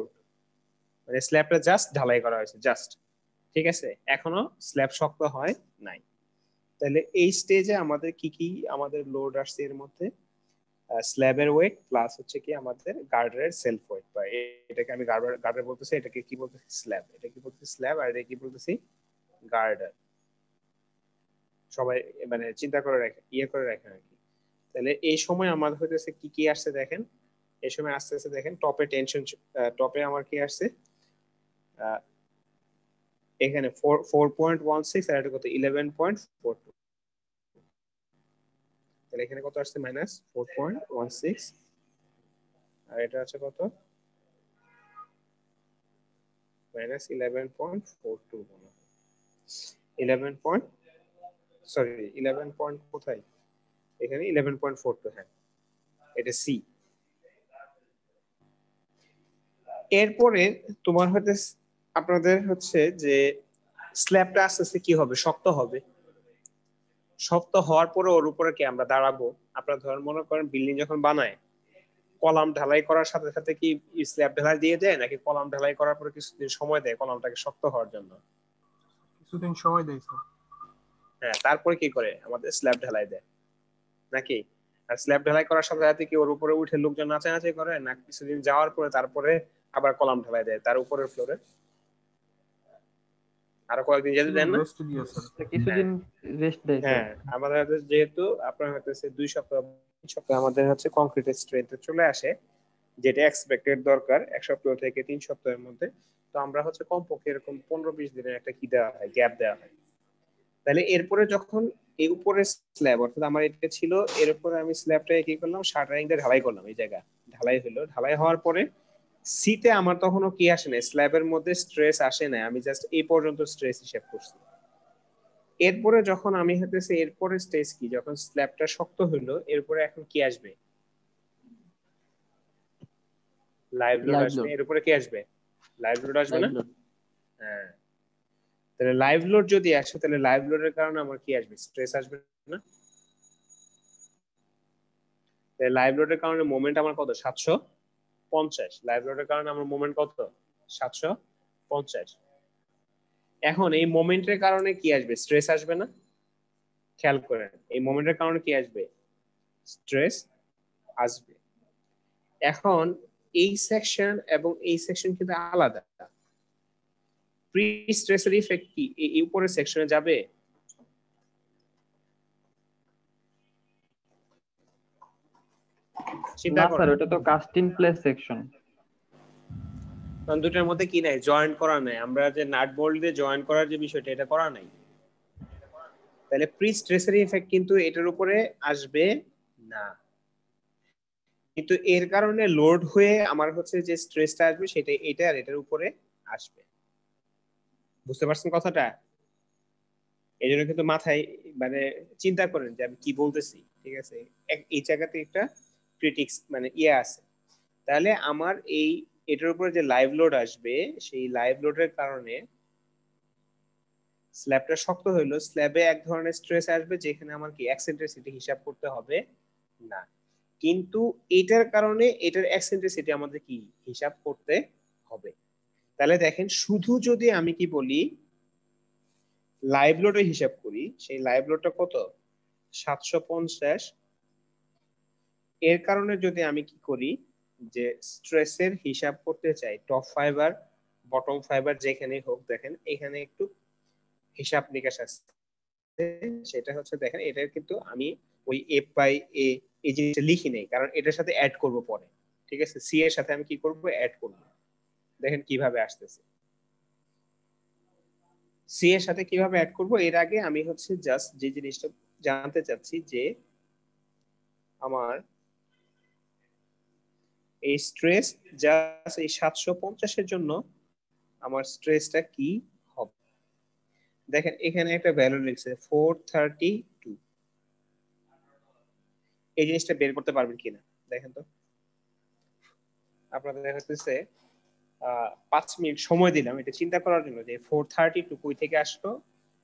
মানে স্ল্যাবটা জাস্ট ঢালাই করা হয়েছে জাস্ট, ঠিক আছে, এখনো স্ল্যাব শক্ত হয় নাই। তাহলে এই স্টেজে আমাদের কি কি আমাদের লোড আসছে, এর মধ্যে স্ল্যাবের ওয়েট প্লাস হচ্ছে কি আমাদের গার্ডারের সেলফ ওয়েট, বা এটাকে আমি গার্ডার বলতেছি, এটাকে কি বলতেছি স্ল্যাব, এটা কি বলতেছি স্ল্যাব, আর এটা কি বলতেছি গার্ডার। সবাই মানে চিন্তা করে রাখেন, ইয়ে করে রাখেন আর কি। তাহলে এই সময় আমাদের হইতেছে কি কি আসছে দেখেন, এই সময় আস্তে আস্তে দেখেন টপে টেনশন, টপে আমার কি আসছে, এখানে 4.16 আর এটা কত 11.42, তাহলে এখানে কত আসছে -4.16, আর এটা আছে কত -11.42, 11 পয়েন্ট, সরি 11 পয়েন্ট কোথায়, এখানে 11.42, হ্যাঁ এটা সি। এরপরে তোমার হচ্ছে আপনাদের হচ্ছে যে স্ল্যাবটা আস্তে আস্তে কি হবে, শক্ত হবে। শক্ত হওয়ার পরে ওর উপরে কি আমরা দাঁড়াবো। আপনারা ধরেন মনে করেন বিল্ডিং যখন বানায় কলাম ঢালাই করার সাথে সাথে কি স্ল্যাব ঢালাই দিয়ে দেয়, নাকি কলাম ঢালাই করার পরে কিছুদিন সময় দেয় কলামটাকে শক্ত হওয়ার জন্য? কিছুদিন সময় দেয় স্যার। হ্যাঁ, তারপরে কি করে আমাদের স্ল্যাব ঢালাই দেয় নাকি? আর স্ল্যাব ঢালাই করার সাথে সাথে কি ওর উপরে উঠে লোকজন নাচানাচি করে, না কিছুদিন যাওয়ার পরে তারপরে আবার কলাম ঢালাই দেয় তার উপরের ফ্লোরে? আরো কয়েকদিন যেতে দেন না? রেস্ট দিয়ে স্যার। কিছুদিন রেস্ট দেয় স্যার। হ্যাঁ, আমাদের যেহেতু আপনার হচ্ছে 2 সপ্তাহ 3 সপ্তাহ আমাদের হচ্ছে কংক্রিটের স্ট্রেংথ চলে আসে, যেটা এক্সপেক্টেড দরকার 1 সপ্তাহ থেকে 3 সপ্তাহের মধ্যে। তো আমরা হচ্ছে কমপক্ষে এরকম 15-20 দিনের একটা কি দেওয়া হয়, গ্যাপ দেওয়া হয়। তাহলে এরপরে যখন এই উপরে স্ল্যাব, অর্থাৎ আমার এটা ছিল, এর উপরে আমি স্ল্যাবটা কি করলাম, শাটারিং দিয়ে ঢালাই করলাম। এই জায়গা ঢালাই হলো, ঢালাই হওয়ার পরে সিতে আমার তখনও কি আসে না, স্ল্যাবের মধ্যে স্ট্রেস আসে না, আমি জাস্ট এই পর্যন্ত স্ট্রেস হিসাব করছি। এরপরে যখন আমি হতেছে এরপরে স্টেজ কি, যখন স্ল্যাবটা শক্ত হলো এরপরে এখন কি আসবে, লাইভ লোড লাইভ আসবে। লোড। এর উপরে কি আসবে, লাইভ লোড আসবে লাইভ না? লোড। হ্যাঁ, তাহলে লাইভ লোড যদি আসে তাহলে লাইভ লোডের কারণে আমার কি আসবে, স্ট্রেস আসবে না? তাহলে লাইভ লোডের কারণে মোমেন্ট আমার কত, 750। লাইভ লোডের কারণে আমার মোমেন্ট কত, 750। এখন এই মোমেন্টের কারণে কি আসবে, স্ট্রেস আসবে না? খেয়াল করেন, এই মোমেন্টের কারণে কি আসবে, স্ট্রেস আসবে। এখন এই সেকশন এবং এই সেকশন কিন্তু আলাদা। প্রি স্ট্রেসের ইফেক্ট কি এই উপরের সেকশনে যাবে? চিন্তা না করেন, স্যার, ওটা তো কাস্ট ইন প্লেস সেকশন। কারণ দুটার মধ্যে কি নাই, জয়েন্ট করা নাই। আমরা যে নাট বোল্ট দিয়ে জয়েন্ট করার যে বিষয়টা, এটা করা নাই। তাহলে প্রি স্ট্রেসের ইফেক্ট কিন্তু এটার উপরে আসবে না, কিন্তু এর কারণে লোড হয়ে আমার হচ্ছে যে স্ট্রেসটা আসবে সেটা এটা আর এটার উপরে আসবে। বুঝতে পারছেন কথাটা? এই জন্য কিন্তু মাথায় মানে চিন্তা করেন যে আমি কি বলতেছি, ঠিক আছে? এই জায়গাতে একটা ক্রিটিক্স মানে ইয়ে আছে। তাহলে আমার এই এটার উপরে যে লাইভ লোড আসবে, সেই লাইভ লোডের কারণে স্ল্যাবটা শক্ত হইলো, স্ল্যাবে এক ধরনের স্ট্রেস আসবে যেখানে আমার কি এক্সেন্ট্রিসিটি হিসাব করতে হবে না, কিন্তু এটার কারণে এটার এক্সেন্ট্রিসিটি আমাদের কি হিসাব করতে হবে। তাহলে দেখেন, শুধু যদি আমি কি বলি লাইভ লোডের হিসাব করি, সেই লাইভ লোডটা কত, 750। এর কারণে যদি আমি কি করি যে স্ট্রেসের হিসাব করতে চাই, টপ ফাইবার বটম ফাইবার যেখানে হোক, দেখেন এখানে একটু হিসাব নিকাশ আছে। সেটা হচ্ছে দেখেন, এটা কিন্তু আমি ওই এফ বাই এ এই জিনিসটা লিখি নেই, কারণ এটার সাথে অ্যাড করব পরে। ঠিক আছে, সি এর সাথে আমি কি করব, অ্যাড করব। দেখেন কিভাবে আসতেছে, সি এর সাথে কিভাবে অ্যাড করব। এর আগে আমি হচ্ছে জাস্ট যে জিনিসটা জানতে চাচ্ছি যে আমার এই স্ট্রেস জাস্ট এই 750-এর জন্য আমার স্ট্রেসটা কি হবে। দেখেন এখানে একটা ভ্যালু লিখছে 432। এই জিনিসটা বের করতে পারবেন কিনা দেখেন তো। আপনাদের হচ্ছে 5 মিনিট সময় দিলাম এটা চিন্তা করার জন্য যে 432 কই থেকে আসলো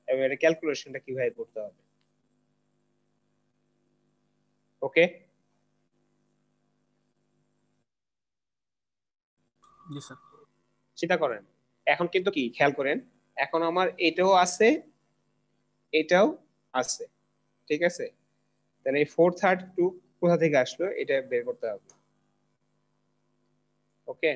এবং এটা ক্যালকুলেশনটা কিভাবে করতে হবে। ওকে, জি স্যার। চিন্তা করেন। এখন কিন্তু কি খেয়াল করেন, এখন আমার এটাও আছে এটাও আছে, ঠিক আছে? তাহলে এই 432 কোথা থেকে আসলো এটা বের করতে হবে। ওকে,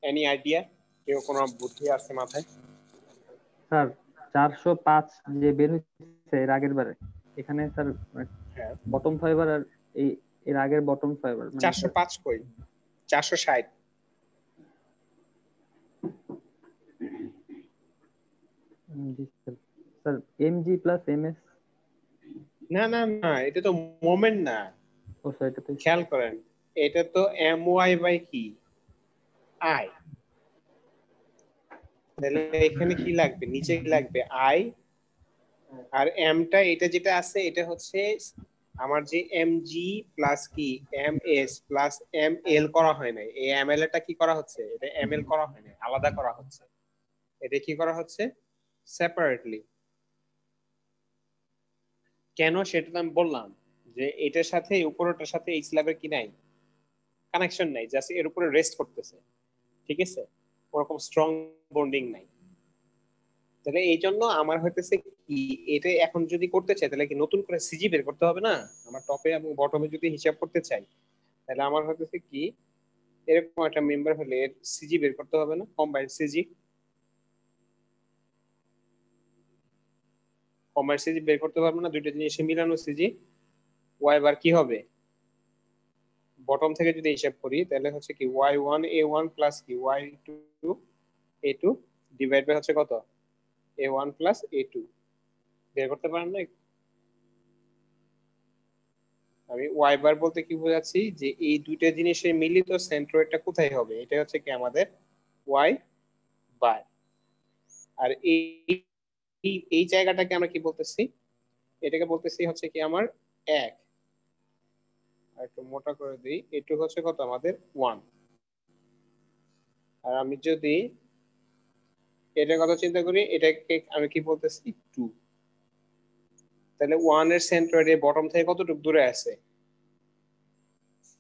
এনি আইডিয়া? কেউ কোনো বুদ্ধি আছে মাথায়? স্যার 405 যে বের হচ্ছে এর আগের বারে, এখানে স্যার হ্যাঁ, বটম ফাইবার আর এই এর আগের বটম ফাইবার মানে স্যার 405 কই? 460। জি sir. Sir MG plus MS. না না না, এটা তো মোমেন্ট না। ও স্যার এটা তো খেয়াল করেন, এটা তো এম ওয়াই বাই কি আই। তাহলে এখানে কি লাগবে, নিচে কি লাগবে আই, আর এমটা এটা যেটা আছে এটা হচ্ছে আমার যে এম জি প্লাস কি M S plus M L করা হয় নাই, এই এম এল এটা কি করা হচ্ছে, এটা এম এল করা হয় নাই, আলাদা করা হচ্ছে। এটা কি করা হচ্ছে, সেপারেটলি। কেন সেটা তো আমি বললাম, যে এটার সাথে উপরটার সাথে এই স্ল্যাবের কি নাই, কানেকশন নাই, জাস্ট এর উপরে রেস্ট করতেছে, ঠিক আছে, ওরকম স্ট্রং বন্ডিং নাই। তাহলে এই জন্য আমার হইতেছে কি, এটা এখন যদি করতে চাই তাহলে কি নতুন করে সিজি বের করতে হবে না? আমার টপে এবং বটমে যদি হিসাব করতে চাই তাহলে আমার হইতেছে কি, এরকম একটা মেম্বার হলে এর সিজি বের করতে হবে না, কম্বাইন্ড সিজি। কম্বাইন্ড সিজি বের করতে পারবো না, দুইটা জিনিস মিলানো সিজি। ওয়াই বার কি হবে, বটম থেকে যদি হিসাব করি তাহলে হচ্ছে কি Y one A one plus কি Y two A two divide by হচ্ছে কত A one plus A two. বের করতে পারেন না? আমি ওয়াই বার বলতে কি বোঝাচ্ছি, যে এই দুইটা জিনিসের মিলিত সেন্ট্রয়েডটা কোথায় হবে, এটা হচ্ছে কি আমাদের ওয়াই বার। আর এই এই এই জায়গাটাকে আমরা কি বলতেছি, এটাকে বলতেছি হচ্ছে কি আমার এক। আর একটু মোটা করে দিই, এটুকু হচ্ছে কত আমাদের ওয়ান। আর আমি যদি এটার কথা চিন্তা করি, এটাকে আমি কি বলতেছি টু। তাহলে ওয়ান এর সেন্ট্রয়েড এর বটম থেকে কতটুকু দূরে আছে,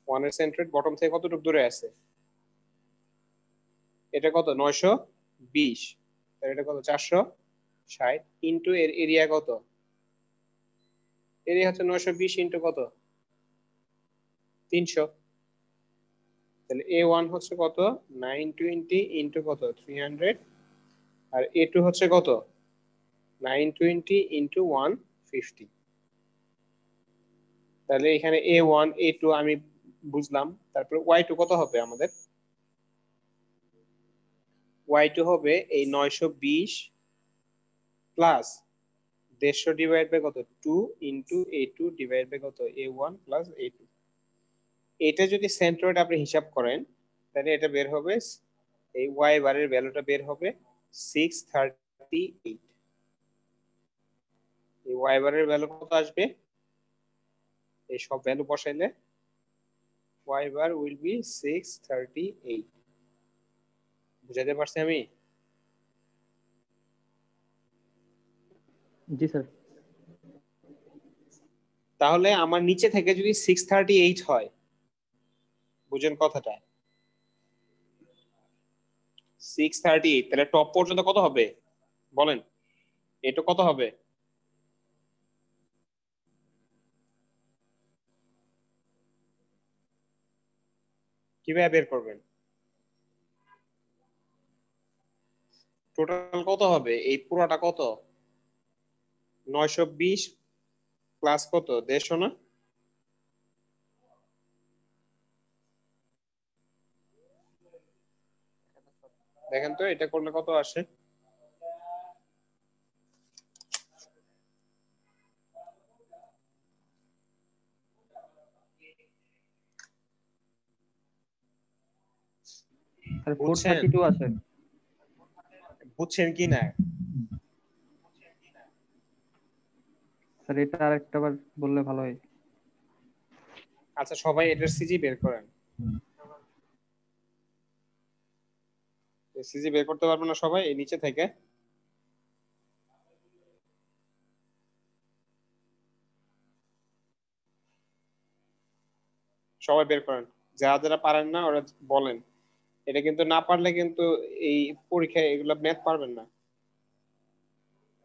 ওয়ান এর সেন্ট্রয়েড বটম থেকে কতটুকু দূরে আছে, এটা কত 920, তাহলে এটা কত 460 ইন্টু এর এরিয়া কত, এরিয়া হচ্ছে 920 ইন্টু কত 300। তাহলে এ ওয়ান হচ্ছে কত 920 ইন্টু কত 300, আর এ টু হচ্ছে কত 920 ইন্টু 150। তাহলে এখানে এ ওয়ান এ টু আমি বুঝলাম, তারপরে ওয়াই টু কত হবে আমাদের, ওয়াই টু হবে এই 920 প্লাস 150 ডিভাইড বাই কত 2 into A two divide by কত A one plus A two. এটা যদি সেন্ট্রয়েড আপনি হিসাব করেন তাহলে এটা বের হবে, এই ওয়াই বারের ভ্যালুটা বের হবে 638। এই ওয়াই বারের ভ্যালু কত আসবে, এই সব ভ্যালু বসাইলে ওয়াই বার উইল বি 638। বুঝাতে পারছি আমি? জি স্যার। তাহলে আমার নিচে থেকে যদি 638 হয়, বুঝেন কথাটা, 638, তাহলে টপ পর্যন্ত কত হবে বলেন, এটা কত হবে, কিভাবে বের করবেন, টোটাল কত হবে, এই পুরোটা কত 920 প্লাস কত 150 না, দেখেন তো এটা করলে কত আসে। স্যার বুঝছেন, 432 আছে। বুঝছেন কি না? স্যার এটা আরেকটা বার বললে ভালো হয়। আচ্ছা সবাই এটার সিজি বের করেন। সিজি বের করতে পারবে না সবাই এই নিচে থেকে? সবাই বের করেন, যারা যারা পারেন না ওরা বলেন। এটা কিন্তু না পারলে কিন্তু এই পরীক্ষায় এগুলো ম্যাথ পারবেন না।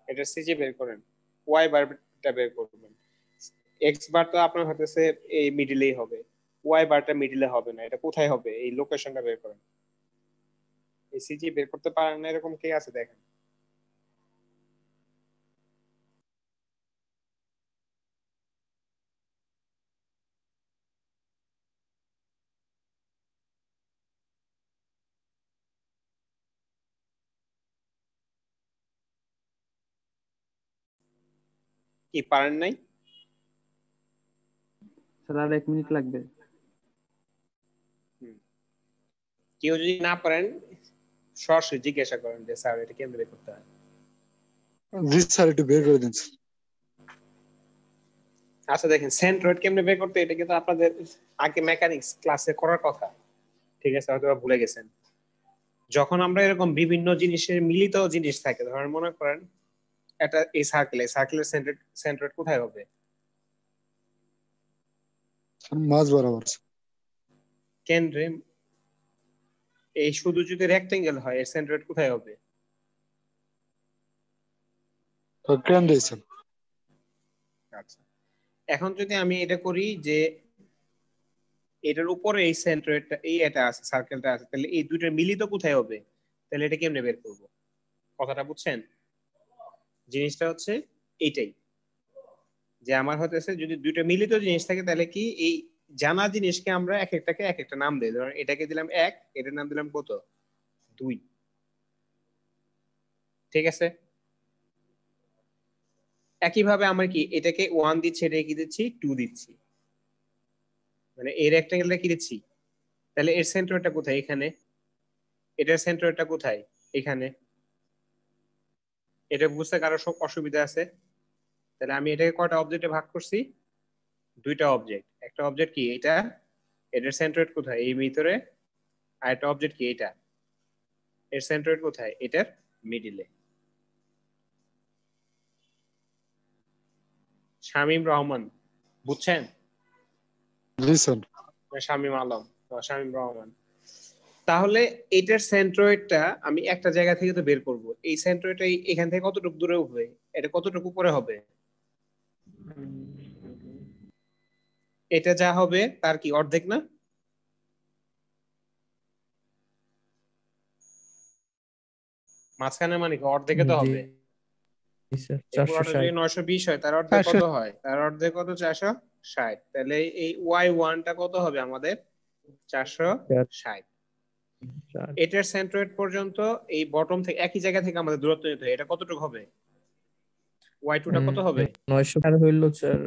এটা সিজি বের করেন, ওয়াই বারটা বের করবেন। এক্স বার তো আপনার হতেছে এই মিডিলেই হবে, ওয়াই বারটা মিডিলে হবে না, এটা কোথায় হবে এই লোকেশনটা বের করেন। সিজি বের করতে পারেন না এরকম কে আছে দেখেন। কি পারেন নাই? স্যার আর 1 মিনিট লাগবে। কেউ যদি না পারেন সরাসরি জিজ্ঞাসা করেন যে স্যার এটা কেমনে বের করতে হয়। জি স্যার একটু বের করে দিন। আচ্ছা দেখেন সেন্ট্রয়েড কেমনে বের করতে, এটা কিন্তু আপনাদের আগে মেকানিক্স ক্লাসে করার কথা, ঠিক আছে, হয়তো ভুলে গেছেন। যখন আমরা এরকম বিভিন্ন জিনিসের মিলিত জিনিস থাকে, ধরেন মনে করেন এটা এই সার্কেলের সেন্ট্রয়েড কোথায় হবে? মাঝ বরাবর। কেন্দ্রে। এই শুধু যদি রেক্টেঙ্গেল হয় এর সেন্ট্রয়েড কোথায় হবে? কেন্দ্রে স্যার। আচ্ছা, এখন যদি আমি এটা করি যে এটার উপরে এই সেন্ট্রয়েডটা এই এটা আছে, সার্কেলটা আছে, তাহলে এই দুইটার মিলিত কোথায় হবে? তাহলে এটা কেমনে বের করব? কথাটা বুঝছেন? জিনিসটা হচ্ছে এইটাই, যে আমার হতেছে যদি দুইটা মিলিত জিনিস থাকে তাহলে কি এই জানা জিনিসকে আমরা এক একটাকে এক একটা নাম দেই। ধরুন এটাকে দিলাম 1, এটার নাম দিলাম কত? 2। ঠিক আছে, একইভাবে আমরা কি এটাকে 1 দিচ্ছি, এটাকে কি দিচ্ছি? 2 দিচ্ছি, মানে এই রেক্টেঙ্গেলটা কি দিচ্ছি? তাহলে এর সেন্টারটা কোথায়? এখানে। এটার সেন্টারটা কোথায়? এখানে। এটা বুঝতে কারো সব অসুবিধা আছে? তাহলে আমি এটাকে কয়টা অবজেক্টে ভাগ করছি? দুইটা অবজেক্ট। একটা অবজেক্ট কি এটা, এটার সেন্টারড কোথায়? এই ভিতরে। আর একটা অবজেক্ট কি এটা, এর সেন্টারড কোথায়? এটার মিডিলে। শামীম রহমান, বুঝছেন? জি স্যার। শামীম আলম, শামীম রহমান। তাহলে এটার সেন্ট্রয়েডটা আমি একটা জায়গা থেকে তো বের করব, এই সেন্ট্রয়েডটা এখান থেকে কতটুকু দূরে হবে? এটা কতটুকু উপরে হবে? এটা যা হবে তার কি অর্ধেক না? মাঝখানে মানে কি অর্ধেকে তো হবে। পুরোটা যদি 920 হয় তার অর্ধেক কত হয়? তার অর্ধেক কত? 460। তাহলে এই y1 টা কত হবে আমাদের? 460। এটার সেন্ট্রয়েড পর্যন্ত এই বটম থেকে একই জায়গা থেকে আমাদের দূরত্ব নিতে হয়, এটা কতটুকু হবে? y2 টা কত হবে? 900 আর হইল স্যার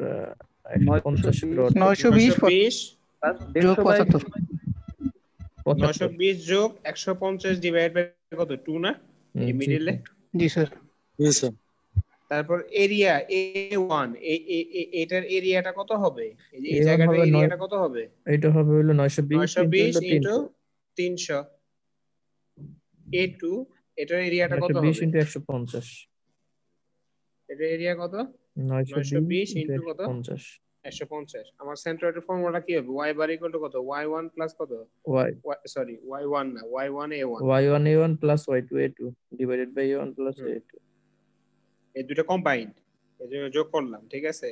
150 920 যোগ 75। 920 যোগ 150 ডিভাইড বাই কত? 2 না? এই মিডলে। জি স্যার। জি স্যার। তারপর এরিয়া A1, এটার এরিয়াটা কত হবে? এই জায়গাটার এরিয়াটা কত হবে? এটা হবে হলো 920 ইনটু 300। A2 এটার এরিয়াটা কত হবে? 920 * 150। এটার এরিয়া কত? 920 ইনটু কত? 150। আমার সেন্ট্রয়েডের ফর্মুলা কি হবে? y বার ইকুয়াল টু কত? y1 প্লাস কত? সরি y1 না, y1 a1। y1 a1 plus y2 a2 divided by a1 plus a2। এই দুটো কম্বাইন্ড, এজন্য যোগ করলাম, ঠিক আছে?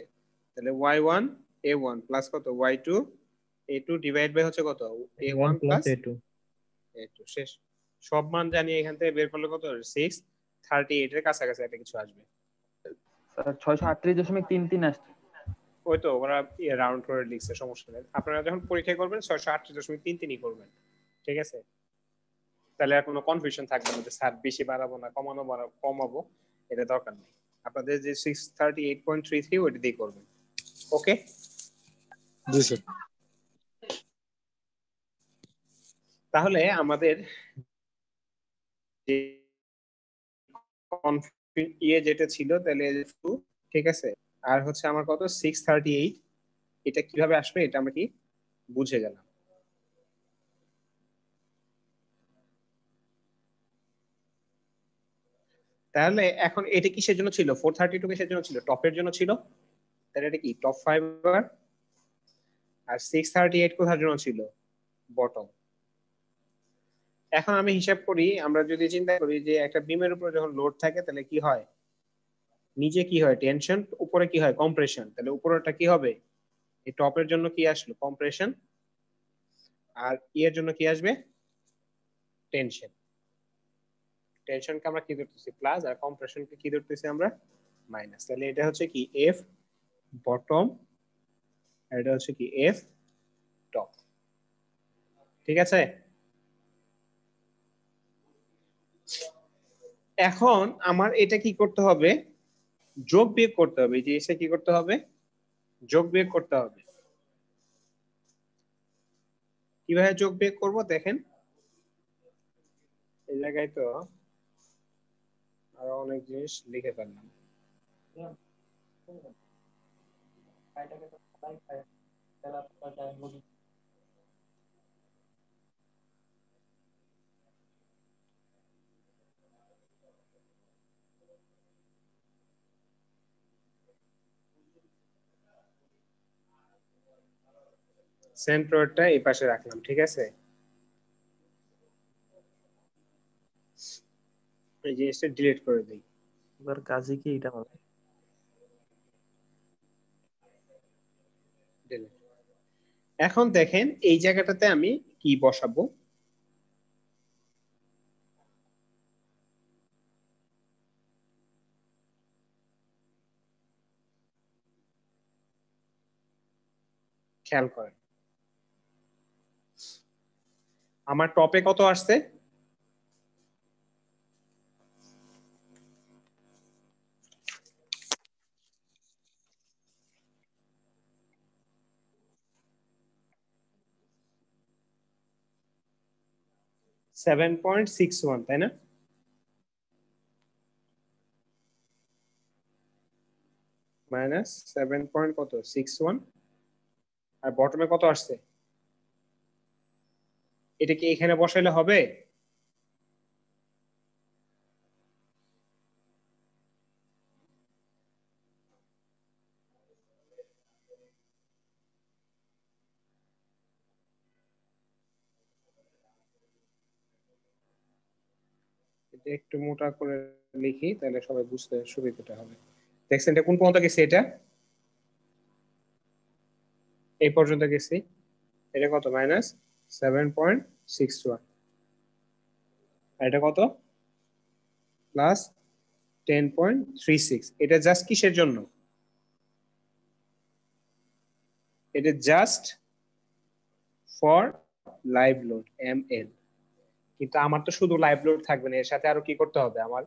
তাহলে y1 a1 প্লাস কত? y2 a2 ডিভাইড বাই হচ্ছে কত? a1 plus a2। শেষ। সব মান জানি এখান থেকে বের করলে কত? 638 এর কাছাকাছি একটা কিছু আসবে। স্যার 638.33 আসছে। ওই তো ওরা রাউন্ড করে লিখছে, সমস্যা নেই। আপনারা যখন পরীক্ষা করবেন 638.33 করবেন, ঠিক আছে? তাহলে আর কোনো কনফিউশন থাকবে না যে স্যার বেশি বাড়াবো না কমাবো, এটা দরকার নেই। আপনাদের যে 638.33 ওইটা দিয়ে করবেন। ওকে? জি স্যার। তাহলে আমাদের যে যেটা ছিল তাহলে 2, ঠিক আছে, আর হচ্ছে আমার কত? 638। এটা কিভাবে আসবে এটা আমরা কি বুঝে গেলাম। তাহলে এখন এটা কিসের জন্য ছিল? 432 কিসের জন্য ছিল? টপের জন্য ছিল। তাহলে এটা কি টপ ফাইবার? আর 638 কোথার জন্য ছিল? বটম। এখন আমি হিসাব করি, আমরা যদি চিন্তা করি যে একটা বিমের উপর যখন লোড থাকে তাহলে কি হয়? নিচে কি হয়? টেনশন, উপরে কি হয়? কম্প্রেশন। তাহলে উপরেরটা কি হবে? এই টপের জন্য কি আসলো? কম্প্রেশন। আর এর জন্য কি আসবে? টেনশন। টেনশনকে আমরা কি ধরতেছি প্লাস, আর কম্প্রেশনকে কি ধরতেছি আমরা মাইনাস। তাহলে এটা হচ্ছে কি এফ বটম, আর এটা হচ্ছে কি এফ টপ। ঠিক আছে, এখন আমার এটা কি করতে হবে, যোগ বিয়োগ করতে হবে। এই জিনিসটা কি করতে হবে, যোগ বিয়োগ করতে হবে। কিভাবে যোগ বিয়োগ করব দেখেন, এই জায়গায় তো আরো অনেক জিনিস লিখে ফেললাম। সেন্টারটা এই পাশে রাখলাম, ঠিক আছে। এই জিনিসটা ডিলিট করে দিই। এবার কাজে কি এটা হবে? delete। এখন দেখেন এই জায়গাটাতে আমি কি বসাবো, খেয়াল করেন আমার টপে কত আসছে, $7.61, তাই না? মাইনাস 7.61, আর বটমে কত আসছে, এটা কি এখানে বসাইলে হবে? এটা একটু মোটা করে লিখি, তাহলে সবাই বুঝতে সুবিধাটা হবে। দেখছেন এটা কোন পর্যন্ত গেছে, এটা এই পর্যন্ত গেছি। এটা কত, মাইনাস 7.61, আর এটা কত, প্লাস 10.36। এটা জাস্ট কিসের জন্য, এটা just for live load ml। কিন্তু আমার তো শুধু লাইভ লোড থাকবে না, এর সাথে আরো কি করতে হবে, আমার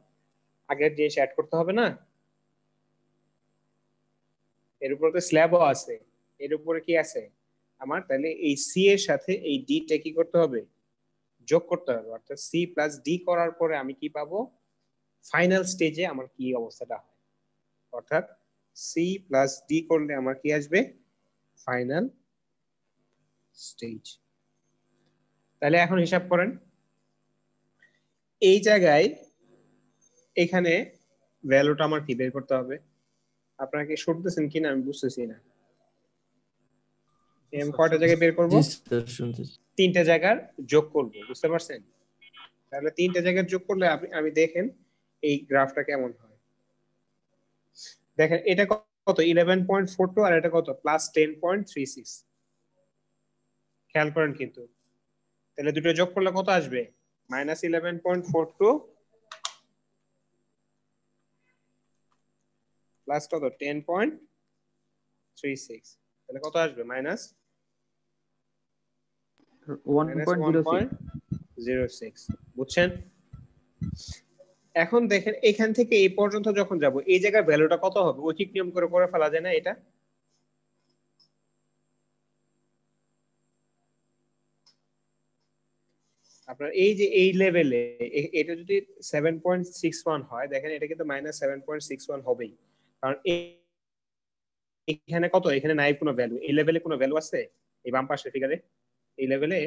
আগের জিনিস অ্যাড করতে হবে না। এর উপরে তো স্ল্যাবও আছে, এর উপরে কি আছে আমার, তাহলে এই সি এর সাথে এই ডি টা কি করতে হবে, যোগ করতে হবে। অর্থাৎ সি প্লাস ডি করার পরে আমি কি পাবো, ফাইনাল স্টেজে আমার কি অবস্থাটা হয়। অর্থাৎ সি প্লাস ডি করলে আমার কি আসবে, ফাইনাল স্টেজ। তাহলে এখন হিসাব করেন এই জায়গায়, এখানে ভ্যালুটা আমার কি বের করতে হবে। আপনারা কি শুনতেছেন কিনা আমি বুঝতেছি না। আমি কয়টা জায়গায় বের করব, জি স্যার শুনতেছি। তিনটা জায়গার যোগ করব, বুঝতে পারছেন? তাহলে তিনটা জায়গার যোগ করলে আমি দেখেন এই গ্রাফটা কেমন হয়। দেখেন এটা কত 11.42, আর এটা কত প্লাস 10.36। খেয়াল করেন কিন্তু, তাহলে দুটো যোগ করলে কত আসবে, মাইনাস 11.42 প্লাস কত 10.36, তাহলে কত আসবে, মাইনাস 1.06। বুঝছেন? এখন দেখেন এখান থেকে এই পর্যন্ত যখন যাব, এই জায়গার ভ্যালুটা কত হবে, ঐকিক নিয়ম করে করে ফেলা যায় না এটা? আপনার এই যে এই লেভেলে এটা যদি 7.61 হয়, দেখেন এটা কিন্তু মাইনাস 7.61 হবেই, কারণ এখানে কত, এখানে নাই কোনো ভ্যালু। এই লেভেলে কোনো ভ্যালু আছে এই বাম পাশের ফিগারে, এই লেভেলে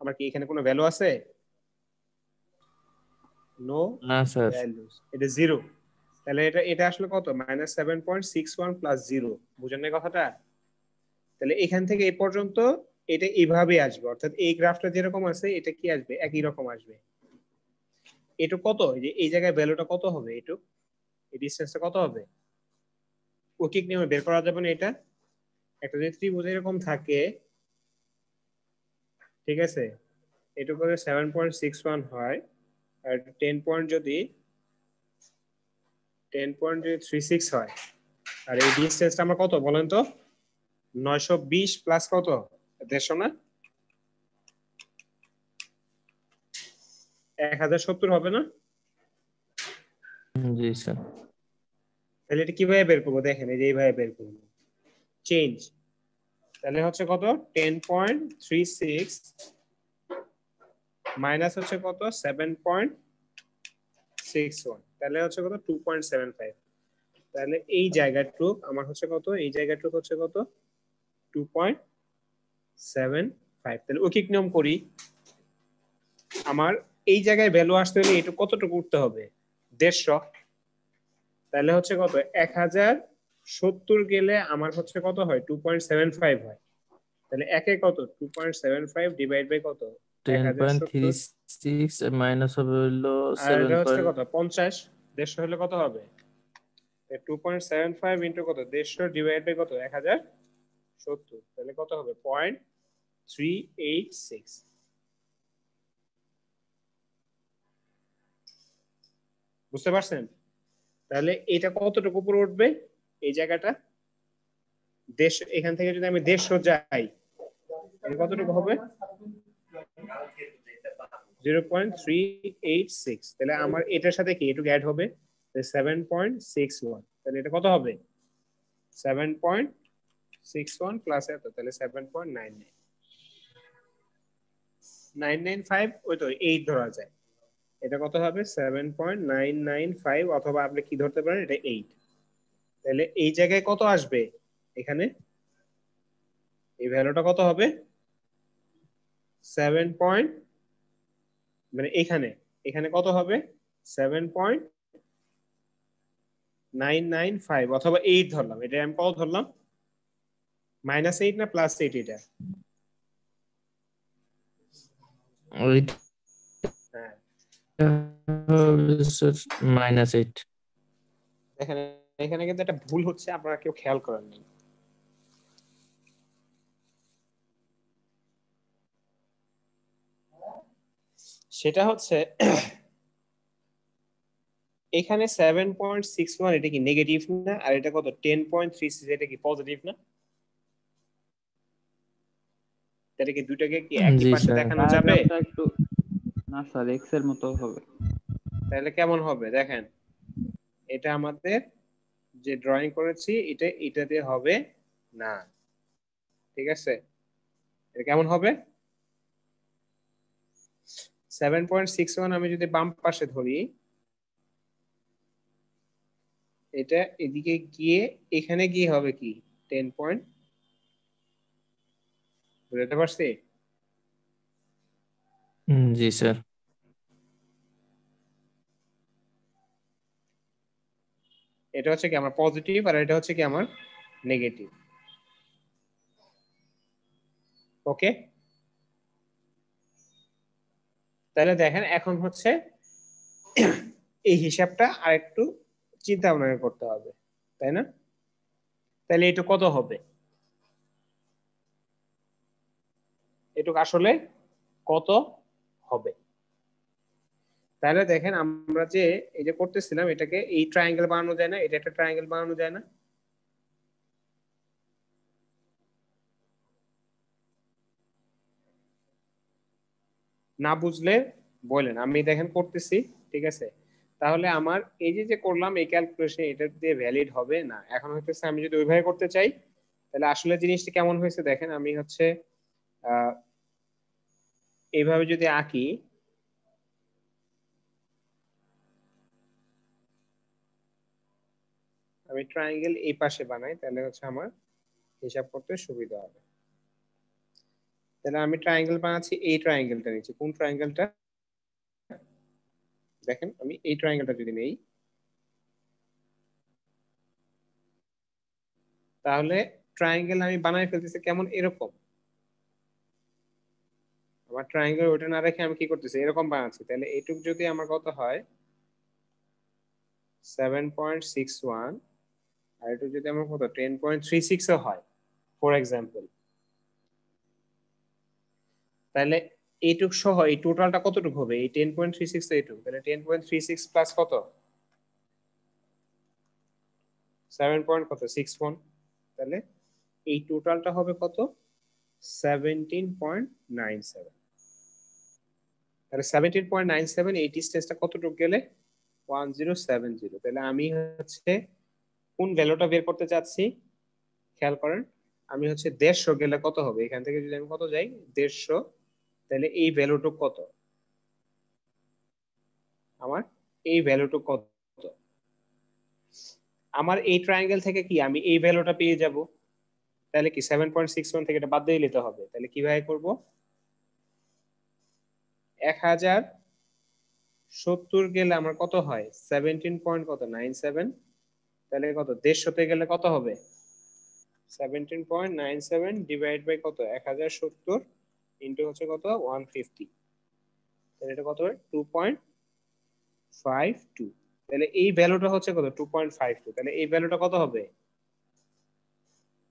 আমার কি এখানে কোনো ভ্যালু আছে, নো না স্যার। ভ্যালুস, এটা জিরো। তাহলে এটা এটা আসলে কত, মাইনাস 7.61 প্লাস জিরো। বুঝেন না কথাটা? তাহলে এখান থেকে এই পর্যন্ত এটা এইভাবে আসবে, অর্থাৎ এই গ্রাফটা যেরকম আছে এটা কি আসবে, একই রকম আসবে। এটা কত, যে এই জায়গায় ভ্যালুটা কত হবে, এটু এই ডিসটেন্সটা কত হবে, ঐকিক নিয়মে বের করা যাবে না এটা। একটা যদি ত্রিভুজ এরকম থাকে, ঠিক আছে, এটু করে 7.61 হয়, আর 10.36 হয়, আর এই ডিসটেন্সটা আমরা কত বলেন তো? 920 প্লাস কত? 150 না? 1070 হবে না? জি স্যার। তাহলে এটা কিভাবে বের করবো? দেখেন এই যে এইভাবে বের করবো, চেঞ্জ। তাহলে হচ্ছে কত? 10.36 মাইনাস হচ্ছে কত? 7.61, তাহলে হচ্ছে কত? 2.75। তাহলে এই জায়গাটুক আমার হচ্ছে কত? এই জায়গাটুক হচ্ছে কত? 2.75। তাহলে ঐকিক নিয়ম করি, আমার এই জায়গায় ভ্যালু আসতে হলে এটা কতটুকু উঠতে হবে? 150। তাহলে হচ্ছে কত? 1070 গেলে আমার হচ্ছে কত হয়? 2.75 হয়। তাহলে একে কত? 2.75 ডিভাইড বাই কত? 1070, 10.36 মাইনাস হবে হলো আর এটা হচ্ছে কত? 50। 150 হলে কত হবে? 2.75 ইন্টু কত? 150 ডিভাইড বাই কত? 1070, তাহলে কত হবে? 0.386। বুঝতে পারছেন? তাহলে এটা কতটুকু উপরে উঠবে? এই জায়গাটা এখান থেকে যদি আমি 150 যাই, কতটুকু হবে? 0.386। তাহলে আমার এটার সাথে কি এটুকু অ্যাড হবে? 7.61। তাহলে এটা কত হবে? 7.61 প্লাস এত, তাহলে 7.9995। ওই তো 8 ধরা যায়। এটা কত হবে? 7.995, অথবা আপনি কি ধরতে পারেন? এটা 8। তাহলে এই জায়গায় কত আসবে? এখানে এই ভ্যালুটা কত হবে? 7 মানে এখানে এখানে কত হবে? 7.995 অথবা 8 ধরলাম। এটা আমি কত ধরলাম? -8 না +8? এটা ওইটা হ্যাঁ, -8। এখানে এখানে কিন্তু একটা ভুল হচ্ছে, আপনারা কেউ খেয়াল করেননি। সেটা হচ্ছে এখানে 7.61 এটা কি নেগেটিভ না? আর এটা কত? 10.36 এটা কি পজিটিভ না? তাহলে কি দুটাকে কি একই জি পাশে স্যার। দেখানো যাবে? ডায়াগ্রামটা একটু না স্যার এক্স এর মতো হবে। তাহলে কেমন হবে দেখেন, এটা আমাদের যে ড্রয়িং করেছি এটা দিয়ে হবে না। ঠিক আছে, এটা কেমন হবে? 7.61 আমি যদি বাম পাশে ধরি, এটা এদিকে গিয়ে এখানে গিয়ে হবে কি 10 পয়েন্ট। বুঝতে পারছি? জি স্যার। এটা হচ্ছে কি আমার পজিটিভ, আর এটা হচ্ছে কি আমার নেগেটিভ। ওকে, তাহলে দেখেন এখন হচ্ছে এই হিসাবটা আরেকটু চিন্তা ভাবনা করতে হবে, তাই না? তাহলে এটা কত হবে? এটুকু আসলে কত হবে? তাহলে দেখেন আমরা যে এই যে করতেছিলাম, এটাকে এই ট্রায়াঙ্গেল বানানো যায় না? এটা একটা ট্রায়াঙ্গেল বানানো যায় না? না বুঝলে বলেন, আমি দেখেন করতেছি। ঠিক আছে, তাহলে আমার এই যে যে করলাম এই ক্যালকুলেশন, এটা দিয়ে ভ্যালিড হবে না। এখন হচ্ছে আমি যদি ওইভাবে করতে চাই, তাহলে আসলে জিনিসটা কেমন হয়েছে দেখেন। আমি হচ্ছে এইভাবে যদি আঁকি, আমি ট্রায়াঙ্গেল এই পাশে বানাই, তাহলে হচ্ছে আমার হিসাব করতে সুবিধা হবে। তাহলে আমি ট্রায়াঙ্গেল বানাচ্ছি, এই ট্রায়াঙ্গেলটা নিচ্ছি। কোন ট্রায়াঙ্গেলটা? দেখেন আমি এই ট্রায়াঙ্গেলটা যদি নেই, তাহলে ট্রায়াঙ্গেল আমি বানাই ফেলতেছি কেমন? এরকম। আমার ট্রায়াঙ্গেল ওটা না রেখে আমি কি করতেছি? এরকম বানাচ্ছি। তাহলে এইটুক যদি আমার কত হয়? 7.61, আর এটা যদি আমার কত? 10.36 হয় ফর এক্সাম্পল। তাহলে এইটুক সহ এই টোটালটা কতটুকু হবে? এই 10.36 এইটুক, তাহলে 10.36 প্লাস কত 7 পয়েন্ট কত 61, তাহলে এই টোটালটা হবে কত 17.97। তাহলে 17.97 এই ডিসটেন্সটা কতটুকু গেলে 1070। তাহলে আমি হচ্ছে কোন ভ্যালুটা বের করতে চাচ্ছি, খেয়াল করেন, আমি হচ্ছে 150 গেলে কত হবে, এখান থেকে যদি আমি কত যাই 150, তাহলে এই ভ্যালুটুক কত, আমার এই ভ্যালুটুক কত, আমার এই ট্রায়াঙ্গেল থেকে কি আমি এই ভ্যালুটা পেয়ে যাব, তাহলে কি 7.61 থেকে এটা বাদ দিয়ে নিতে হবে। তাহলে কিভাবে করব, 1070 গেলে আমার কত হয় 17.97, তাহলে কত 150 তে গেলে কত হবে 17.97 ডিভাইড বাই কত 1070 ইনটু হচ্ছে কত 150, তাহলে এটা কত হবে 2.52। তাহলে এই ভ্যালুটা হচ্ছে কত 2.52, তাহলে এই ভ্যালুটা কত হবে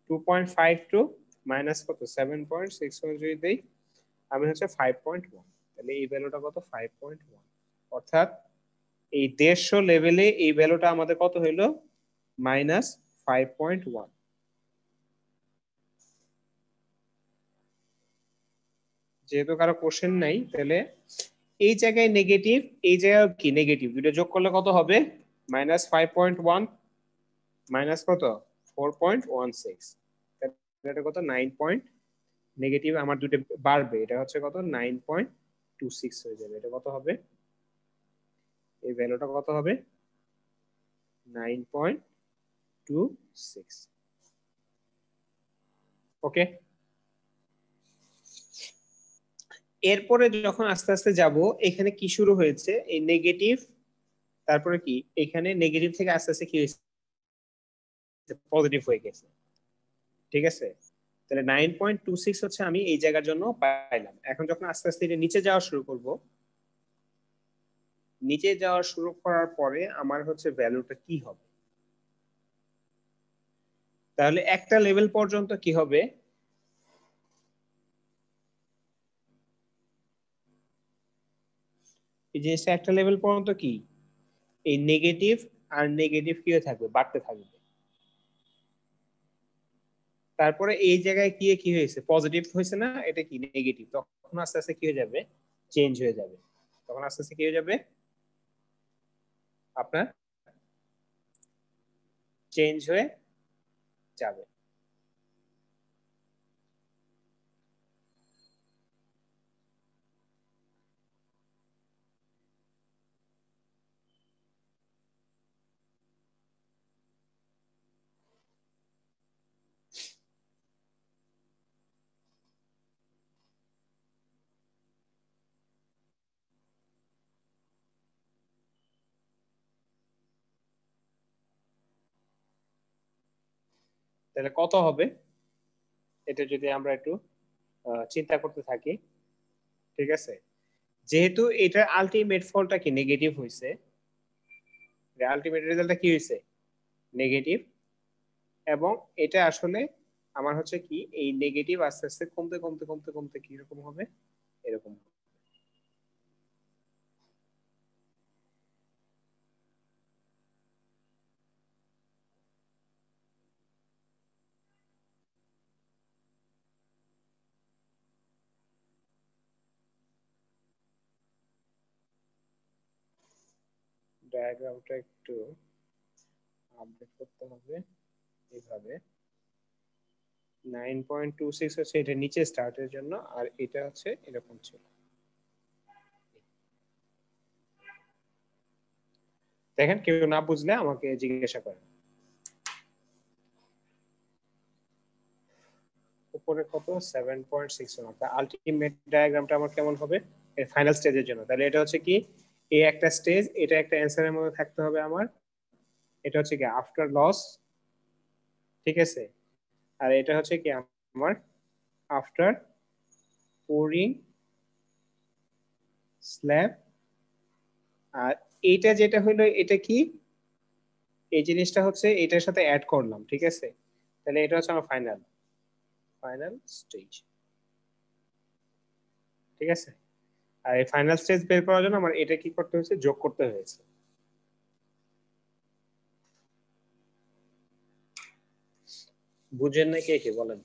2.52 মাইনাস কত 7.61 যদি দেই আমি হচ্ছে 5.1, তাহলে এই ভ্যালুটা কত 5.1, অর্থাৎ এই 150 লেভেলে এই ভ্যালুটা আমাদের কত হইলো মাইনাস 5.1। যেহেতু কারো কোশ্চেন নাই, তাহলে এই জায়গায় নেগেটিভ, এই জায়গায় কি নেগেটিভ, দুটো যোগ করলে কত হবে মাইনাস 5.1 মাইনাস কত 4.16, এটা কত 9 পয়েন্ট নেগেটিভ, আমার দুটো বাড়বে, এটা হচ্ছে কত 9.26 হয়ে যাবে, এটা কত হবে এই ভ্যালুটা কত হবে 9.26। ওকে, এরপরে যখন আস্তে আস্তে যাব এখানে কি শুরু হয়েছে এই নেগেটিভ, তারপরে কি এখানে নেগেটিভ থেকে আস্তে আস্তে কি হয়েছে পজিটিভ হয়ে গেছে, ঠিক আছে। তাহলে 9.26 হচ্ছে আমি এই জায়গার জন্য পাইলাম। এখন যখন আস্তে আস্তে এটা নিচে যাওয়া শুরু করব, নিচে যাওয়া শুরু করার পরে আমার হচ্ছে ভ্যালুটা কি হবে, তাহলে একটা লেভেল পর্যন্ত কি হবে এই জিনিসটা, একটা লেভেল পর্যন্ত কি এই নেগেটিভ আর নেগেটিভ কি হয়ে থাকবে বাড়তে থাকবে, তারপরে এই জায়গায় কি কি হয়েছে পজিটিভ হয়েছে না, এটা কি নেগেটিভ, তখন আস্তে আস্তে কি হয়ে যাবে চেঞ্জ হয়ে যাবে, তখন আস্তে আস্তে কি হয়ে যাবে আপনার চেঞ্জ হয়ে যাবে। তাহলে কত হবে এটা যদি আমরা একটু চিন্তা করতে থাকি, ঠিক আছে, যেহেতু এটার আলটিমেট ফলটা কি নেগেটিভ হয়েছে, আলটিমেট রেজাল্টটা কি হয়েছে নেগেটিভ, এবং এটা আসলে আমার হচ্ছে কি এই নেগেটিভ আস্তে আস্তে কমতে কমতে কমতে কমতে কি রকম হবে এরকম হবে। ডায়াগ্রামটা একটু আপডেট করতে হবে, এইভাবে 9.26 হচ্ছে এটা নিচে স্টার্টের জন্য, আর এটা হচ্ছে এরকম ছিল। দেখেন কেউ না বুঝলে আমাকে জিজ্ঞাসা করেন। উপরে কত 7.61, অর্থাৎ আলটিমেট ডায়াগ্রামটা আমার কেমন হবে এর ফাইনাল স্টেজের জন্য, তাহলে এটা হচ্ছে কি এই একটা স্টেজ, এটা একটা অ্যানসারের মধ্যে থাকতে হবে আমার, এটা হচ্ছে কি আফটার লস, ঠিক আছে, আর এটা হচ্ছে কি আমার আফটার পোরিং স্ল্যাব, আর এইটা যেটা হলো এটা কি এই জিনিসটা হচ্ছে এটার সাথে অ্যাড করলাম, ঠিক আছে, তাহলে এটা হচ্ছে আমার ফাইনাল স্টেজ। ঠিক আছে। আর এই ফাইনাল স্টেজ বের করার জন্য আমার এটা কি করতে হয়েছে, যোগ করতে হয়েছে। বুঝেন না কে কে বলেন?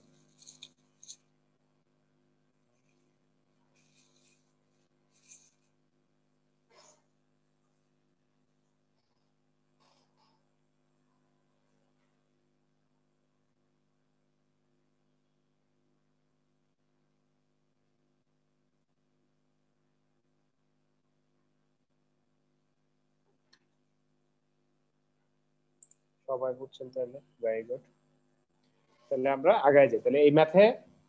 সবাই বুঝছেন তাহলে, ভেরি গুড। তাহলে আমরা আগায় যাই। তাহলে এই ম্যাথে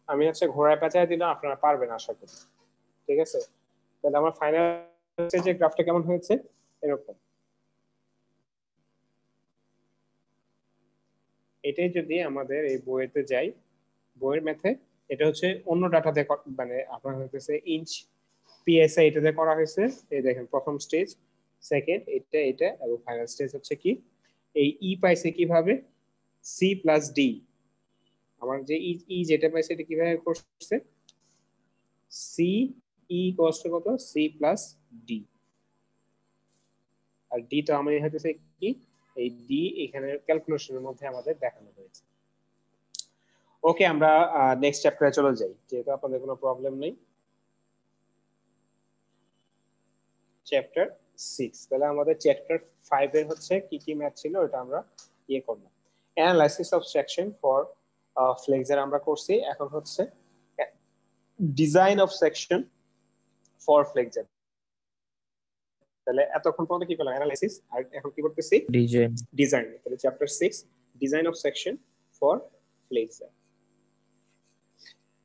আমি হচ্ছে ঘোড়ায় পেঁচায় দিলাম, আপনারা পারবেন আশা করি। ঠিক আছে, তাহলে আমার ফাইনাল যে গ্রাফটা কেমন হয়েছে এরকম। এটাই যদি আমাদের এই বইয়েতে যাই, বইয়ের ম্যাথে এটা হচ্ছে অন্য ডাটাতে, মানে আপনার হচ্ছে ইঞ্চ পিএসআই এটাতে করা হয়েছে। এই দেখেন প্রথম স্টেজ, সেকেন্ড এটা এটা, এবং ফাইনাল স্টেজ হচ্ছে কি এই ই পাইছে কিভাবে, সি প্লাস ডি। আমার যে ই যেটা পাইছে এটা কিভাবে করছে, সি ই কষ্ট কত, সি প্লাস ডি। আর ডি তো আমি হইতেছে কি এই ডি এখানে ক্যালকুলেশনের মধ্যে আমাদের দেখানো হয়েছে। ওকে, আমরা নেক্সট চ্যাপ্টারে চলে যাই, যেহেতু আপনাদের কোনো প্রবলেম নেই। চ্যাপ্টার 6, তাহলে আমাদের চ্যাপ্টার 5 এর হচ্ছে কি কি ম্যাথ ছিল ওটা আমরা ইয়ে করলাম। Analysis of section for flexor আমরা করছি। এখন হচ্ছে design of section for flexor. তাহলে এতক্ষণ পর্যন্ত কি করলাম, অ্যানালাইসিস, আর এখন কি করতেছি, ডিজাইন। তাহলে chapter 6 design of section for flexor.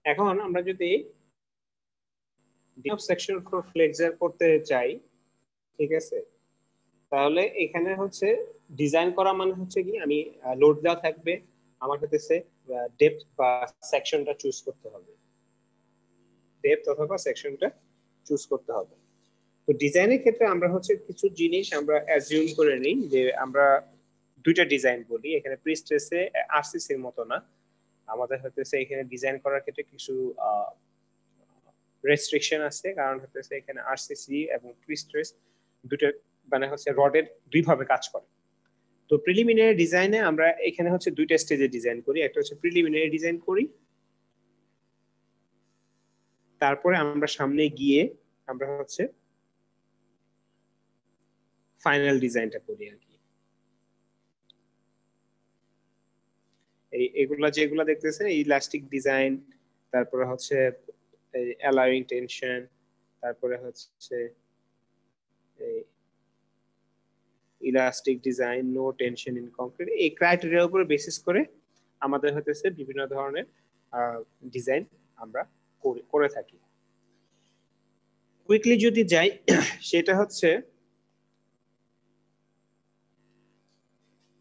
এখন আমরা যদি design of section for flexor করতে চাই, ঠিক আছে, তাহলে এখানে হচ্ছে ডিজাইন করা মানে হচ্ছে কি আমি লোড দেওয়া থাকবে, আমার হচ্ছে ডেপথ বা সেকশনটা চুজ করতে হবে, ডেপথ অথবা সেকশনটা চুজ করতে হবে। তো ডিজাইনের ক্ষেত্রে আমরা হচ্ছে কিছু জিনিস আমরা অ্যাজিউম করে নিই, যে আমরা দুইটা ডিজাইন বলি এখানে, প্রিস্ট্রেসে আরসিসি এর মতো না, আমাদের হচ্ছে এখানে ডিজাইন করার ক্ষেত্রে কিছু রেস্ট্রিকশন আছে, কারণ হচ্ছে এখানে আরসিসি এবং প্রিস্ট্রেস দুটো মানে হচ্ছে রডের দুই ভাবে কাজ করে। তো প্রিলিমিনারি ডিজাইনে আমরা এখানে হচ্ছে দুইটা স্টেজে ডিজাইন করি, একটা হচ্ছে প্রিলিমিনারি ডিজাইন করি, তারপরে আমরা সামনে গিয়ে আমরা হচ্ছে ফাইনাল ডিজাইনটা করি আর কি। এগুলা যেগুলা দেখতেছেন ইলাস্টিক ডিজাইন, তারপরে হচ্ছে অ্যালাউইং টেনশন, তারপরে হচ্ছে elastic design, no tension in concrete, এই ক্রাইটেরিয়ার উপর বেসিস করে আমাদের হতেছে বিভিন্ন ধরনের ডিজাইন আমরা করে থাকি। কুইকলি যদি যাই, সেটা হচ্ছে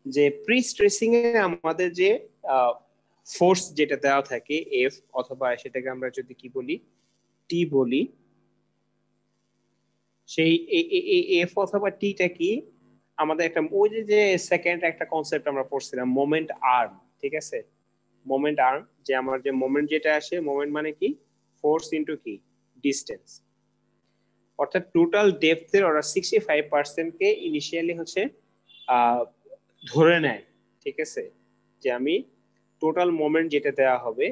যে প্রি স্ট্রেসিং এ আমাদের যে ফোর্স যেটা দেওয়া থাকে এফ, অথবা সেটাকে আমরা যদি কি বলি টি বলি, সেই এফ অথবা টিটা কি আমাদের একটা ওই যে সেকেন্ড একটা কনসেপ্ট আমরা পড়ছিলাম মোমেন্ট আর্ম, ঠিক আছে, মোমেন্ট আর্ম, যে আমার যে মোমেন্ট যেটা আসে, মোমেন্ট মানে কি ফোর্স ইনটু কি ডিসটেন্স, অর্থাৎ টোটাল ডেপথের ওরা 65% কে ইনিশিয়ালি হচ্ছে ধরে নেয়, ঠিক আছে, যে আমি টোটাল মোমেন্ট যেটা দেওয়া হবে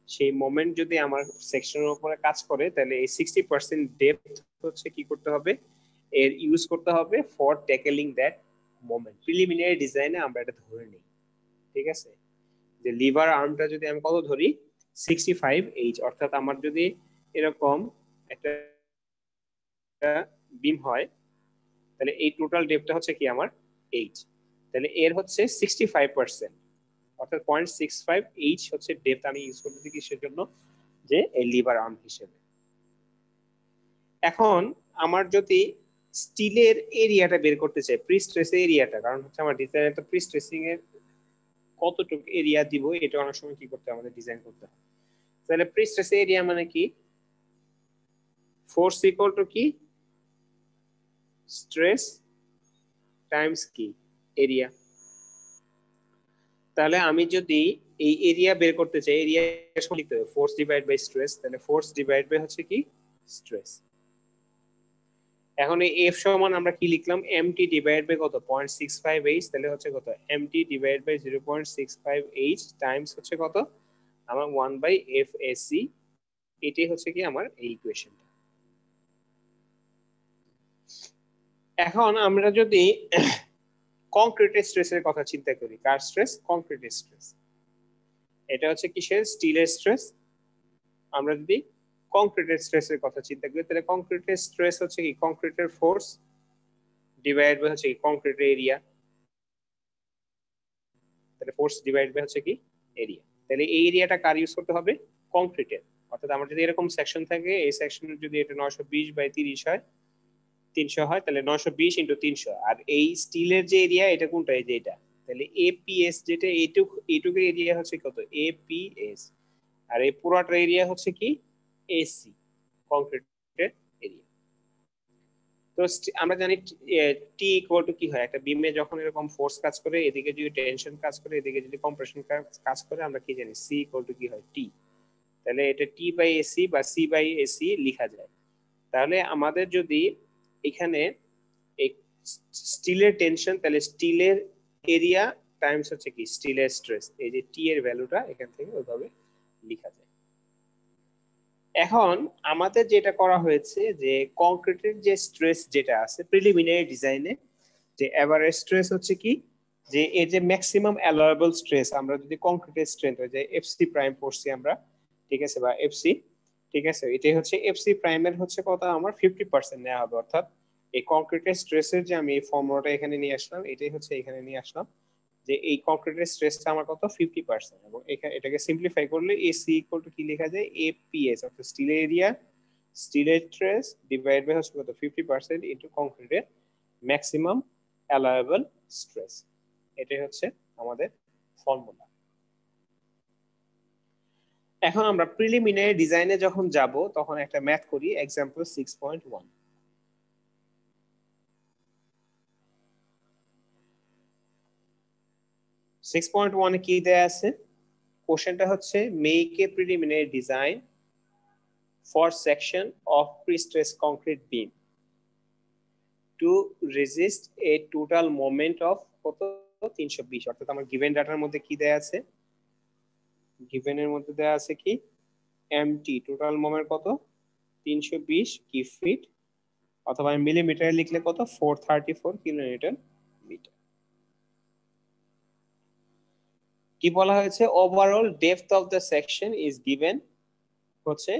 সেই মোমেন্ট যদি আমার সেকশনের উপরে কাজ করে, তাহলে এই 60% ডেপথ হচ্ছে কি করতে হবে, এর ইউজ করতে হবে for tackling that moment. Preliminary ডিজাইনে আমরা এটা ধরে নিই, ঠিক আছে, যে লিভার আর্মটা যদি আমি কত ধরি 65H, অর্থাৎ আমার যদি এরকম একটা বিম হয়, তাহলে এই টোটাল ডেপথটা হচ্ছে কি আমার 8, তাহলে এর হচ্ছে 65%, অর্থাৎ 0.65H হচ্ছে ডেপথ আমি ইউজ করতেছি কিসের জন্য, যে এই লিভার আর্ম হিসেবে। এখন আমার যদি স্টিলের এরিয়াটা বের করতে চাই, প্রি স্ট্রেস এরিয়াটা, কারণ হচ্ছে আমার ডিজাইনে তো প্রি স্ট্রেসিং এর কতটুকু এরিয়া দিব এটা অনেক সময় কি করতে হবে, আমাদের ডিজাইন করতে হবে। তাহলে প্রি স্ট্রেস এরিয়া মানে কি, ফোর্স ইকুয়াল টু কি স্ট্রেস টাইমস কি এরিয়া। তাহলে আমি যদি এই এরিয়া বের করতে চাই, এরিয়া লিখতে হবে ফোর্স ডিভাইড বাই স্ট্রেস, তাহলে ফোর্স ডিভাইড বাই হচ্ছে কি স্ট্রেস। এখন এই এফ সমান আমরা কি লিখলাম, এমটি ডিভাইড বাই কত 0.65h, তাহলে হচ্ছে কত MT divide by 0.65h Times হচ্ছে কত আমার 1/FAC। এটাই হচ্ছে কি আমার এই ইকুয়েশনটা। এখন আমরা যদি কংক্রিটের স্ট্রেসের কথা চিন্তা করি, কার স্ট্রেস, কংক্রিটের স্ট্রেস, এটা হচ্ছে কিসের, স্টিলের স্ট্রেস। আমরা যদি কংক্রিটের স্ট্রেসের কথা চিন্তা করি তাহলে কংক্রিটের স্ট্রেস হচ্ছে কি কংক্রিটের ফোর্স ডিভাইড বাই হচ্ছে কি কংক্রিটের এরিয়া, তাহলে ফোর্স ডিভাইড বাই হচ্ছে কি এরিয়া। তাহলে এই এরিয়াটা কার ইউজ করতে হবে, কংক্রিটের। অর্থাৎ আমার যদি এরকম সেকশন থাকে, এই সেকশনের যদি এটা 920/30 হয়, 300 হয়, তাহলে 920 × 300। আর এই স্টিলের যে এরিয়া এটা কোনটা, এই যে এটা, তাহলে এপিএস যেটা এইটুকুর এরিয়া হচ্ছে কত এপিএস, আর এই পুরোটার এরিয়া হচ্ছে কি এসি, কংক্রিটের এরিয়া। তো আমরা জানি টি ইকুয়াল টু কি হয়, একটা বিমে যখন এরকম ফোর্স কাজ করে, এদিকে যদি টেনশন কাজ করে, এদিকে যদি কম্প্রেশন কাজ করে, আমরা কি জানি সি ইকুয়াল টু কি হয় টি। তাহলে এটা টি বাই এসি বা সি বাই এসি লেখা যায়। তাহলে আমাদের যদি এখানে এই স্টিলের টেনশন, তাহলে স্টিলের এরিয়া টাইমস হচ্ছে কি স্টিলের স্ট্রেস, এই যে টি এর ভ্যালুটা এখান থেকে ওইভাবে লেখা যায়। এখন আমাদের যেটা করা হয়েছে যে কংক্রিটের যে স্ট্রেস যেটা আছে প্রিলিমিনারি ডিজাইনে, যে এভারেজ স্ট্রেস হচ্ছে কি, যে এই যে ম্যাক্সিমাম অ্যালাউয়েবল স্ট্রেস, আমরা যদি কংক্রিটের স্ট্রেংথ হয় যে এফসি প্রাইম পড়ছি আমরা, ঠিক আছে, বা এফসি, ঠিক আছে, এটাই হচ্ছে এফসি প্রাইমের হচ্ছে কত আমার 50% নেওয়া হবে। অর্থাৎ এই কংক্রিটের স্ট্রেসের যে আমি এই ফর্মুলাটা এখানে নিয়ে আসলাম, এটাই হচ্ছে এখানে নিয়ে আসলাম, যে এই কংক্রিটের স্ট্রেসটা আমার কত 50%, এবং এটাকে সিম্পলিফাই করলে এসি ইকুয়াল টু কি লেখা যায় এপিএস, অর্থাৎ স্টিলের এরিয়া, স্টিলের স্ট্রেস ডিভাইড বাই হচ্ছে কত 50% ইনটু কংক্রিটের ম্যাক্সিমাম অ্যালাউয়েবল স্ট্রেস। এটাই হচ্ছে আমাদের ফর্মুলা। এখন আমরা প্রিলিমিনারি ডিজাইনে যখন যাব তখন একটা ম্যাথ করি, एग्जांपल 6.1। 6.1 এ কি দেয়া আছে, কোশ্চেনটা হচ্ছে make a preliminary design for section of pre-stress concrete beam two resist A total moment of কত 320। অর্থাৎ আমার গিভেন ডাটার মধ্যে কি দেয়া আছে, গিভেনের মধ্যে দেয়া আছে কি এমটি, টোটাল মোমেন্ট কত 320 কি ফিট, অথবা মিলিমিটারে লিখলে কত 434 কিলোনিউটন মিটার। কি বলা হয়েছে, overall depth of the section is given হচ্ছে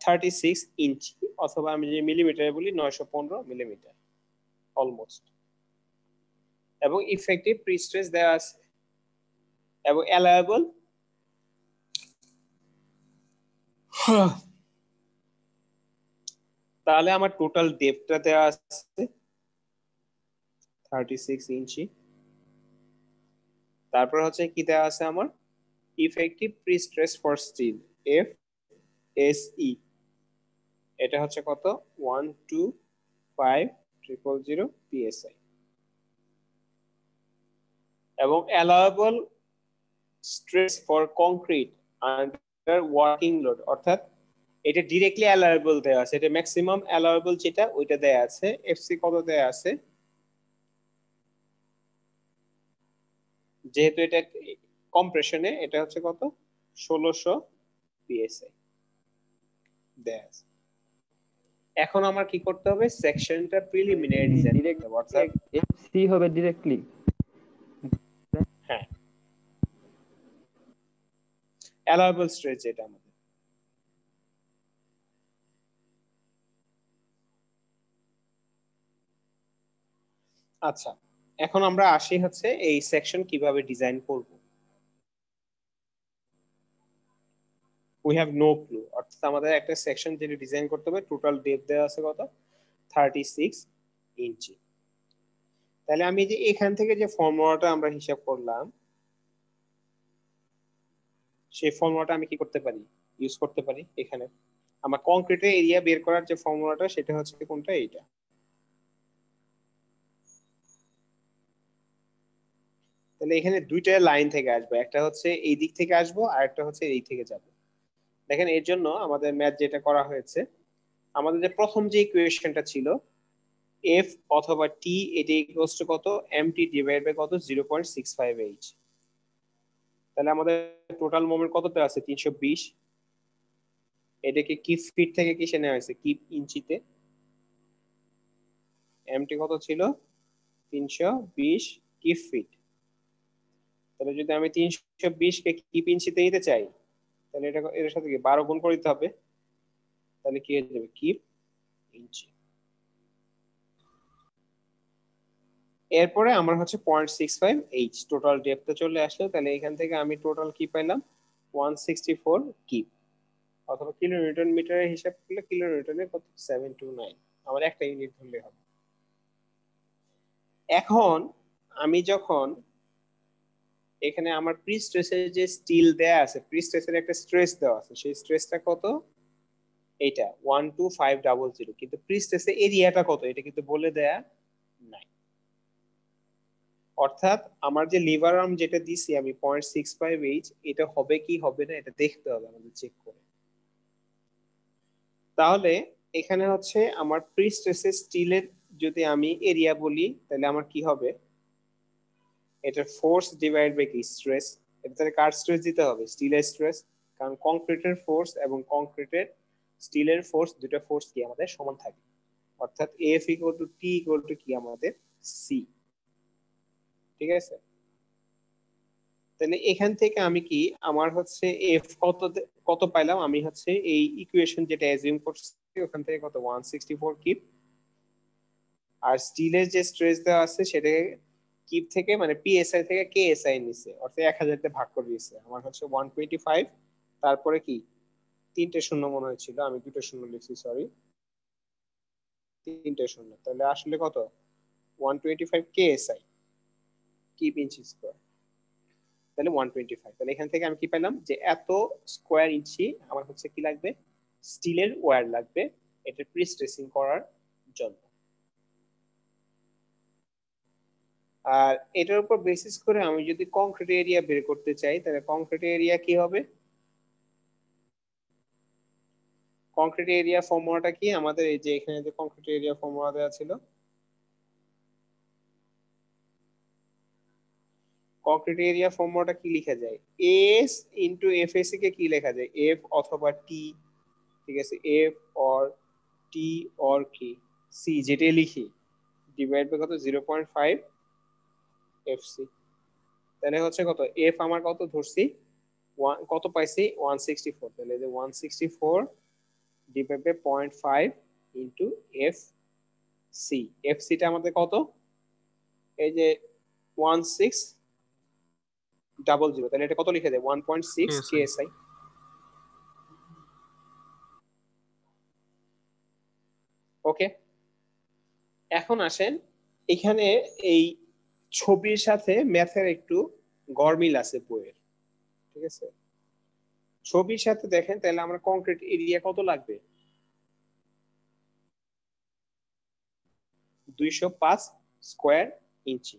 36 ইঞ্চি, অথবা আমি যে মিলিমিটারে বলি 915 মিলিমিটার অলমোস্ট, এবং ইফেক্টিভ প্রি-স্ট্রেস দেওয়া আছে, এবং অ্যালাউয়েবল তাহলে আমার টোটাল ডেপথটা দেওয়া আছে 36 ইঞ্চি। তারপর হচ্ছে কি দেওয়া আছে আমার effective prestress for steel F S E, এটা হচ্ছে কত 12500 psi, এবং allowable stress for concrete under working load, অর্থাৎ এটা ডিরেক্টলি অ্যালাউয়েবল দেয়া আছে, এটা ম্যাক্সিমাম অ্যালাউয়েবল যেটা ওইটা দেয়া আছে, এফসি কত দেয়া আছে, যেহেতু এটা কম্প্রেশনে এটা হচ্ছে কত 1600 psi দেয়া আছে। এখন আমার কি করতে হবে, সেকশনটা প্রিলিমিনারি ডিজাইন করতে হবে, অর্থাৎ এফসি হবে ডাইরেক্টলি, হ্যাঁ অ্যালাউয়েবল স্ট্রেস যেটা আমাদের। আচ্ছা, এখন আমরা আসি হচ্ছে এই সেকশন কিভাবে ডিজাইন করব। উই হ্যাভ নো ক্লু, অর্থাৎ আমাদের একটা সেকশন যেটা ডিজাইন করতে হবে, টোটাল ডেপথ দেওয়া আছে কত 36 ইঞ্চি। তাহলে আমি যে এখান থেকে যে ফর্মুলাটা আমরা হিসাব করলাম, সেই ফর্মুলাটা আমি কি করতে পারি, ইউজ করতে পারি। এখানে আমার কংক্রিটের এরিয়া বের করার যে ফর্মুলাটা সেটা হচ্ছে কোনটা, এইটা। তাহলে এখানে দুইটা লাইন থেকে আসবে, একটা হচ্ছে এই দিক থেকে আসবো আর একটা হচ্ছে এই থেকে যাবে। দেখেন এর জন্য আমাদের ম্যাথ যেটা করা হয়েছে, আমাদের যে প্রথম যে ইকুয়েশনটা ছিল এফ অথবা টি, এটা ইকুয়ালস টু কত, এমটি ডিভাইড বাই কত, 0.65 তাহলে আমাদের টোটাল মোমেন্ট কততে আছে, 320। এটাকে কিপ ফিট থেকে কিসে নেওয়া হয়েছে, কিপ ইঞ্চিতে। এমটি কত ছিল, 320 কিপ ফিট। তাহলে যদি আমি 320 কে কিপ ইঞ্চিতে নিতে চাই, তাহলে এটা এর সাথে কি 12 গুণ করে দিতে হবে, তাহলে কি হয়ে যাবে, কিপ ইঞ্চি। এরপরে আমার হচ্ছে 0.65 টোটাল ডেপথে চলে আসলো। তাহলে এখান থেকে আমি টোটাল কি পাইলাম, 164 কিপ, অথবা কিলোনিউটন মিটারের হিসাব করলে কিলোনিউটনে কত, 729। আমার একটা ইউনিট ধরলে হবে। এখন আমি যখন এখানে আমার প্রি স্ট্রেসের যে স্টিল দেয়া আছে, প্রি স্ট্রেসের একটা স্ট্রেস দেওয়া আছে, সেই স্ট্রেসটা কত, এটা 12500, কিন্তু প্রি স্ট্রেসের এরিয়াটা কত এটা কিন্তু বলে দেয়া নাই। অর্থাৎ আমার যে লিভার আর্ম যেটা দিছি আমি 0.65 এটা হবে কি হবে না এটা দেখতে হবে আমাদের চেক করে। তাহলে এখানে হচ্ছে আমার প্রি স্ট্রেসের স্টিলের যদি আমি এরিয়া বলি, তাহলে আমার কি হবে, এটা ফোর্স ডিভাইড বাই কি, স্ট্রেস। এটা তাহলে কার স্ট্রেস দিতে হবে, স্টিলের স্ট্রেস, কারণ কংক্রিটের ফোর্স এবং কংক্রিটের স্টিলের ফোর্স, দুটো ফোর্স কি আমাদের সমান থাকে। অর্থাৎ F equal to T equal to কি আমাদের সি। ঠিক আছে, তাহলে এখান থেকে আমি কি, আমার হচ্ছে এফ কত কত পাইলাম, আমি হচ্ছে এই ইকুয়েশন যেটা অ্যাজিউম করছি ওখান থেকে কত, 164 কিপ। আর স্টিলের যে স্ট্রেস দেওয়া আছে সেটা কিপ থেকে মানে পিএসআই থেকে কেএসআই নিছে, অর্থাৎ 1000 তে ভাগ করে দিয়েছে। আমার হচ্ছে 125, তারপরে কি তিনটে শূন্য মনে হয়েছিল, আমি দুটো শূন্য লিখছি, সরি, তিনটে শূন্য। তাহলে আসলে কত, 125 কেএসআই, কিপ ইঞ্চি স্কয়ার। তাহলে 125। তাহলে এখান থেকে আমি কি পেলাম, যে এত স্কোয়ার ইঞ্চি আমার হচ্ছে কি লাগবে, স্টিলের ওয়্যার লাগবে এটা প্রি স্ট্রেসিং করার জন্য। আর এটার উপর বেসিস করে আমি যদি কংক্রিট এরিয়া বের করতে চাই, তাহলে কংক্রিট এরিয়া কি হবে, কংক্রিট এরিয়া ফর্মুলাটা কি আমাদের, এই যে এখানে যে কংক্রিট এরিয়া ফর্মুলা দেওয়া ছিল, কংক্রিট এরিয়া ফর্মুলাটা কি লেখা যায়, এস ইনটু এফএসি কে কি লেখা যায়, এফ অথবা টি। ঠিক আছে, এফ অর টি অর কি সি, যেটাই লিখি ডিভাইড বাই কত, 0.5 এফসি। তাহলে হচ্ছে কত, এফ আমার কত ধরছি, কত পাইছি, 164। তাহলে যে 164 divide by 0.5 into F C. F সিটা আমাদের কত, এই যে 1600, তাহলে এটা কত লিখে যায়, 1.6 কেএসআই। ওকে, এখন আসেন এখানে এই ছবির সাথে ম্যাথের একটু গরমিল আছে বইয়ের। ঠিক আছে, ছবির সাথে দেখেন, তাহলে আমরা কংক্রিট এরিয়া কত লাগবে, 205 স্কোয়ার ইঞ্চি।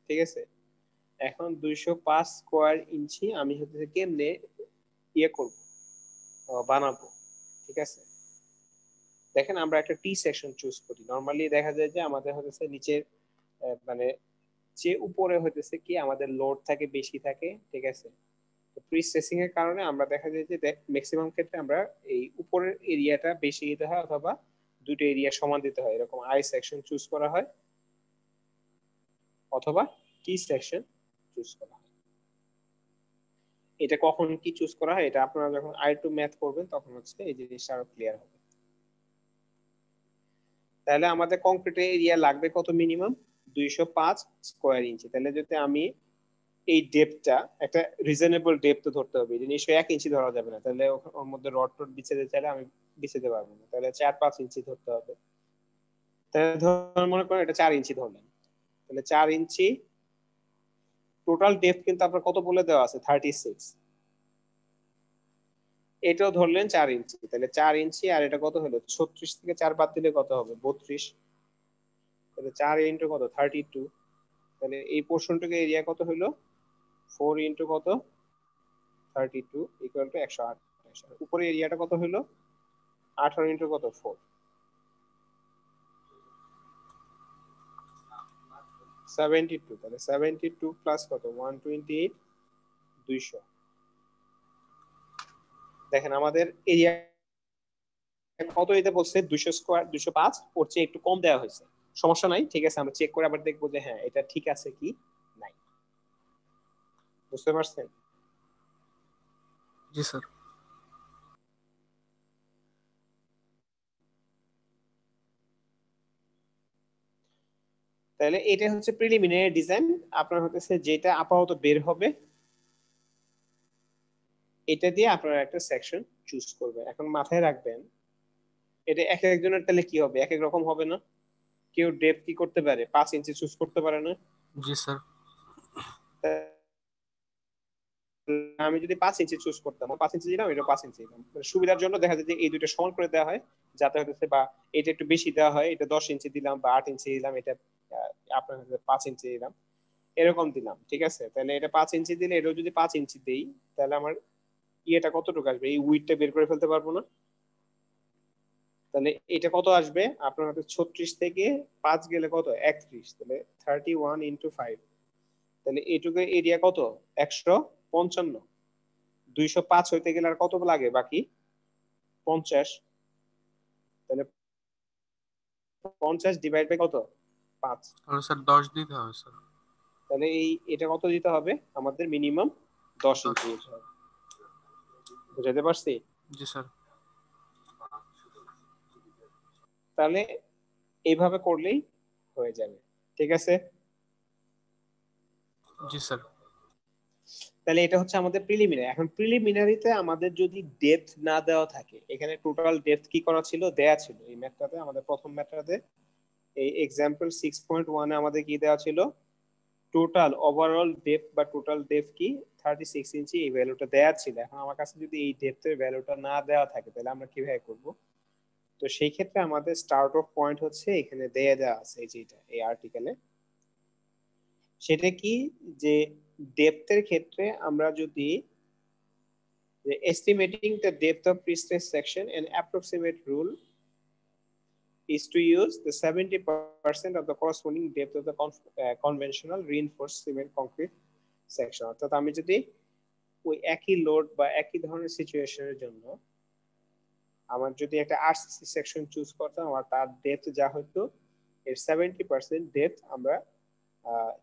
ঠিক আছে, এখন 205 স্কোয়ার ইঞ্চি আমি হচ্ছে কেমনে ইয়ে করব, বানাবো। ঠিক আছে, দেখেন আমরা একটা টি সেকশন চুজ করি। নরমালি দেখা যায় যে আমাদের হচ্ছে নিচের মানে যে উপরে হইতেছে কি আমাদের লোড থাকে বেশি থাকে। ঠিক আছে, তো প্রি স্ট্রেসিং এর কারণে আমরা দেখা যায় যে ম্যাক্সিমাম ক্ষেত্রে আমরা এই উপরের এরিয়াটা বেশি দিতে হয়, অথবা দুটো এরিয়া সমান দিতে হয়, এরকম আই সেকশন চুজ করা হয় অথবা টি সেকশন চুজ করা হয়। এটা কখন কি চুজ করা হয় এটা আপনারা যখন I2 ম্যাথ করবেন তখন হচ্ছে এই জিনিসটা আরো ক্লিয়ার হবে। তাহলে আমাদের কংক্রিটের এরিয়া লাগবে কত, মিনিমাম 205 স্কোয়ার ইঞ্চি। তাহলে যদি আমি এই ডেপথটা একটা রিজনেবল ডেপথ ধরতে হবে, যে নিশ্চয়ই 1 ইঞ্চি ধরা যাবে না, তাহলে ওর মধ্যে রড টড বিছে দিতে চাইলে আমি বিছে দিতে পারবো না, তাহলে 4-5 ইঞ্চি ধরতে হবে। তাহলে ধর মনে করেন এটা 4 ইঞ্চি ধরলেন, তাহলে 4 ইঞ্চি টোটাল ডেপথ কিন্তু আপনার কত বলে দেওয়া আছে, 36। এটাও ধরলেন 4 ইঞ্চি, তাহলে 4 ইঞ্চি আর এটা কত হলো, 36 থেকে 4 বাদ দিলে কত হবে, 32। তাহলে 4 ইনটু কত, 32। তাহলে এই পোর্শনটুকু এরিয়া কত হলো, 4 ইনটু কত, 32 ইকুয়াল টু 128। উপরে এরিয়াটা কত হলো, 18 ইন্টু কত 4 72 তাহলে 72 প্লাস কত 128 200 দেখেন আমাদের এরিয়া কত দিতে বলছে 200 স্কয়ার 205 ওর চেয়ে একটু কম দেওয়া হয়েছে সমস্যা নাই ঠিক আছে আমরা চেক করে আবার দেখবো যে হ্যাঁ এটা ঠিক আছে কি নাই বুঝতে পারছেন জি স্যার। তাহলে এটা হচ্ছে প্রিলিমিনারি ডিজাইন আপনার হতেছে যেটা আপাতত বের হবে এটা দিয়ে আপনারা একটা সেকশন চুজ করবেন এখন মাথায় রাখবেন এটা এক একজনের তাহলে কি হবে এক এক রকম হবে না কেউ ডেপথ কি করতে পারে 5 ইঞ্চি চুজ করতে পারে না জি স্যার। আমি যদি 5 ইঞ্চি চুজ করতাম 5 ইঞ্চি দিলাম এটা 5 ইঞ্চি দিলাম সুবিধার জন্য দেখা যায় যে এই দুটো সমান করে দেওয়া হয় যাতে হচ্ছে বা এটা একটু বেশি দেওয়া হয় এটা 10 ইঞ্চি দিলাম বা 8 ইঞ্চি দিলাম এটা আপনার হচ্ছে 5 ইঞ্চি দিলাম এরকম দিলাম ঠিক আছে তাহলে এটা 5 ইঞ্চি দিলে এটাও যদি 5 ইঞ্চি দেই তাহলে আমার ইয়েটা কতটুকু আসবে এই উইডটা বের করে ফেলতে পারবো না তাহলে এটা কত আসবে আপনার হচ্ছে 36 থেকে 5 গেলে কত 31 তাহলে 31 ইনটু 5 তাহলে এইটুকু এরিয়া কত 155 205 হইতে গেলে আর কত লাগে বাকি 50 তাহলে 50 ডিভাইড বাই কত 5 তাহলে স্যার 10 দিতে হবে স্যার। তাহলে এটা কত দিতে হবে আমাদের মিনিমাম 10 ইঞ্চি দিতে হবে বুঝাতে পারছি জি স্যার। তাহলে এইভাবে করলেই হয়ে যাবে ঠিক আছে জি স্যার। তাহলে এটা হচ্ছে আমাদের প্রিলিমিনারি এখন প্রিলিমিনারিতে আমাদের যদি ডেপথ না দেওয়া থাকে এখানে টোটাল ডেপথ কি করা ছিল দেয়া ছিল এই ম্যাথটাতে আমাদের প্রথম ম্যাথটাতে এই एग्जांपल 6.1 এ আমাদের কি দেওয়া ছিল টোটাল ওভারঅল ডেপথ বা টোটাল ডেপথ কি 36 ইঞ্চি এই ভ্যালুটা দেয়া ছিল এখন আমার কাছে যদি এই ডেপথের ভ্যালুটা না দেওয়া থাকে তাহলে আমরা কিভাবে করব তো সেই ক্ষেত্রে আমাদের স্টার্ট অফ পয়েন্ট হচ্ছে এখানে দেয়া আছে এই যেটা এই আর্টিকেলে সেটা কি যে ডেপথের ক্ষেত্রে আমরা যদি estimating the depth of pre-stress section an approximate rule is to use the 70% of the corresponding depth of the conventional reinforced cement concrete section অর্থাৎ আমি যদি ওই একই লোড বা একই ধরনের সিচুয়েশনের জন্য আমার যদি একটা আরসিসি সেকশন চুজ করতাম আর তার ডেপথ যা হতো এর 70% ডেপথ আমরা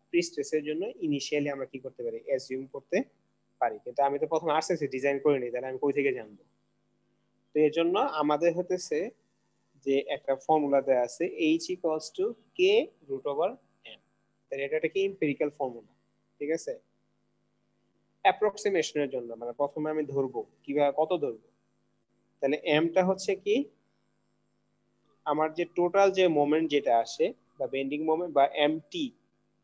প্রি-স্ট্রেসের জন্য ইনিশিয়ালি আমরা কি করতে পারি অ্যাজিউম করতে পারি কিন্তু আমি তো প্রথমে আরসিসি ডিজাইন করিনি তাহলে আমি কই থেকে জানবো তো এর জন্য আমাদের হতেছে যে একটা ফর্মুলা দেয়া আছে h equals to k root over m তাহলে এটা কি এমপিরিক্যাল ফর্মুলা ঠিক আছে অ্যাপ্রক্সিমেশনের জন্য মানে প্রথমে আমি ধরবো কিভাবে কত ধরবো তাহলে m টা হচ্ছে কি আমার যে টোটাল যে মোমেন্ট যেটা আসে বা বেন্ডিং মোমেন্ট বা mt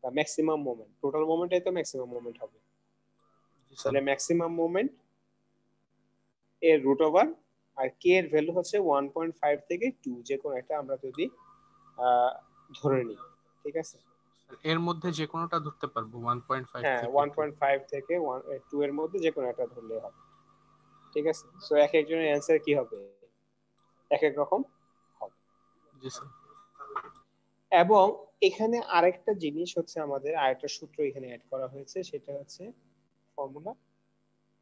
বা ম্যাক্সিমাম মোমেন্ট টোটাল মোমেন্টই তো ম্যাক্সিমাম মোমেন্ট হবে তাহলে ম্যাক্সিমাম মোমেন্ট এর রুট ওভার আর k এর ভ্যালু হচ্ছে 1.5 থেকে 2 যে কোনো একটা আমরা যদি ধরে নিই ঠিক আছে এর মধ্যে যে কোনোটা ধরতে পারবো 1.5 হ্যাঁ থেকে 1.5 থেকে 2 এর মধ্যে যে কোনো একটা ধরলে হবে ঠিক আছে সো এক একজনের অ্যানসার কি হবে এক এক রকম হবে জি স্যার। এবং এখানে আরেকটা জিনিস হচ্ছে আমাদের আরেকটা সূত্র এখানে অ্যাড করা হয়েছে সেটা হচ্ছে ফর্মুলা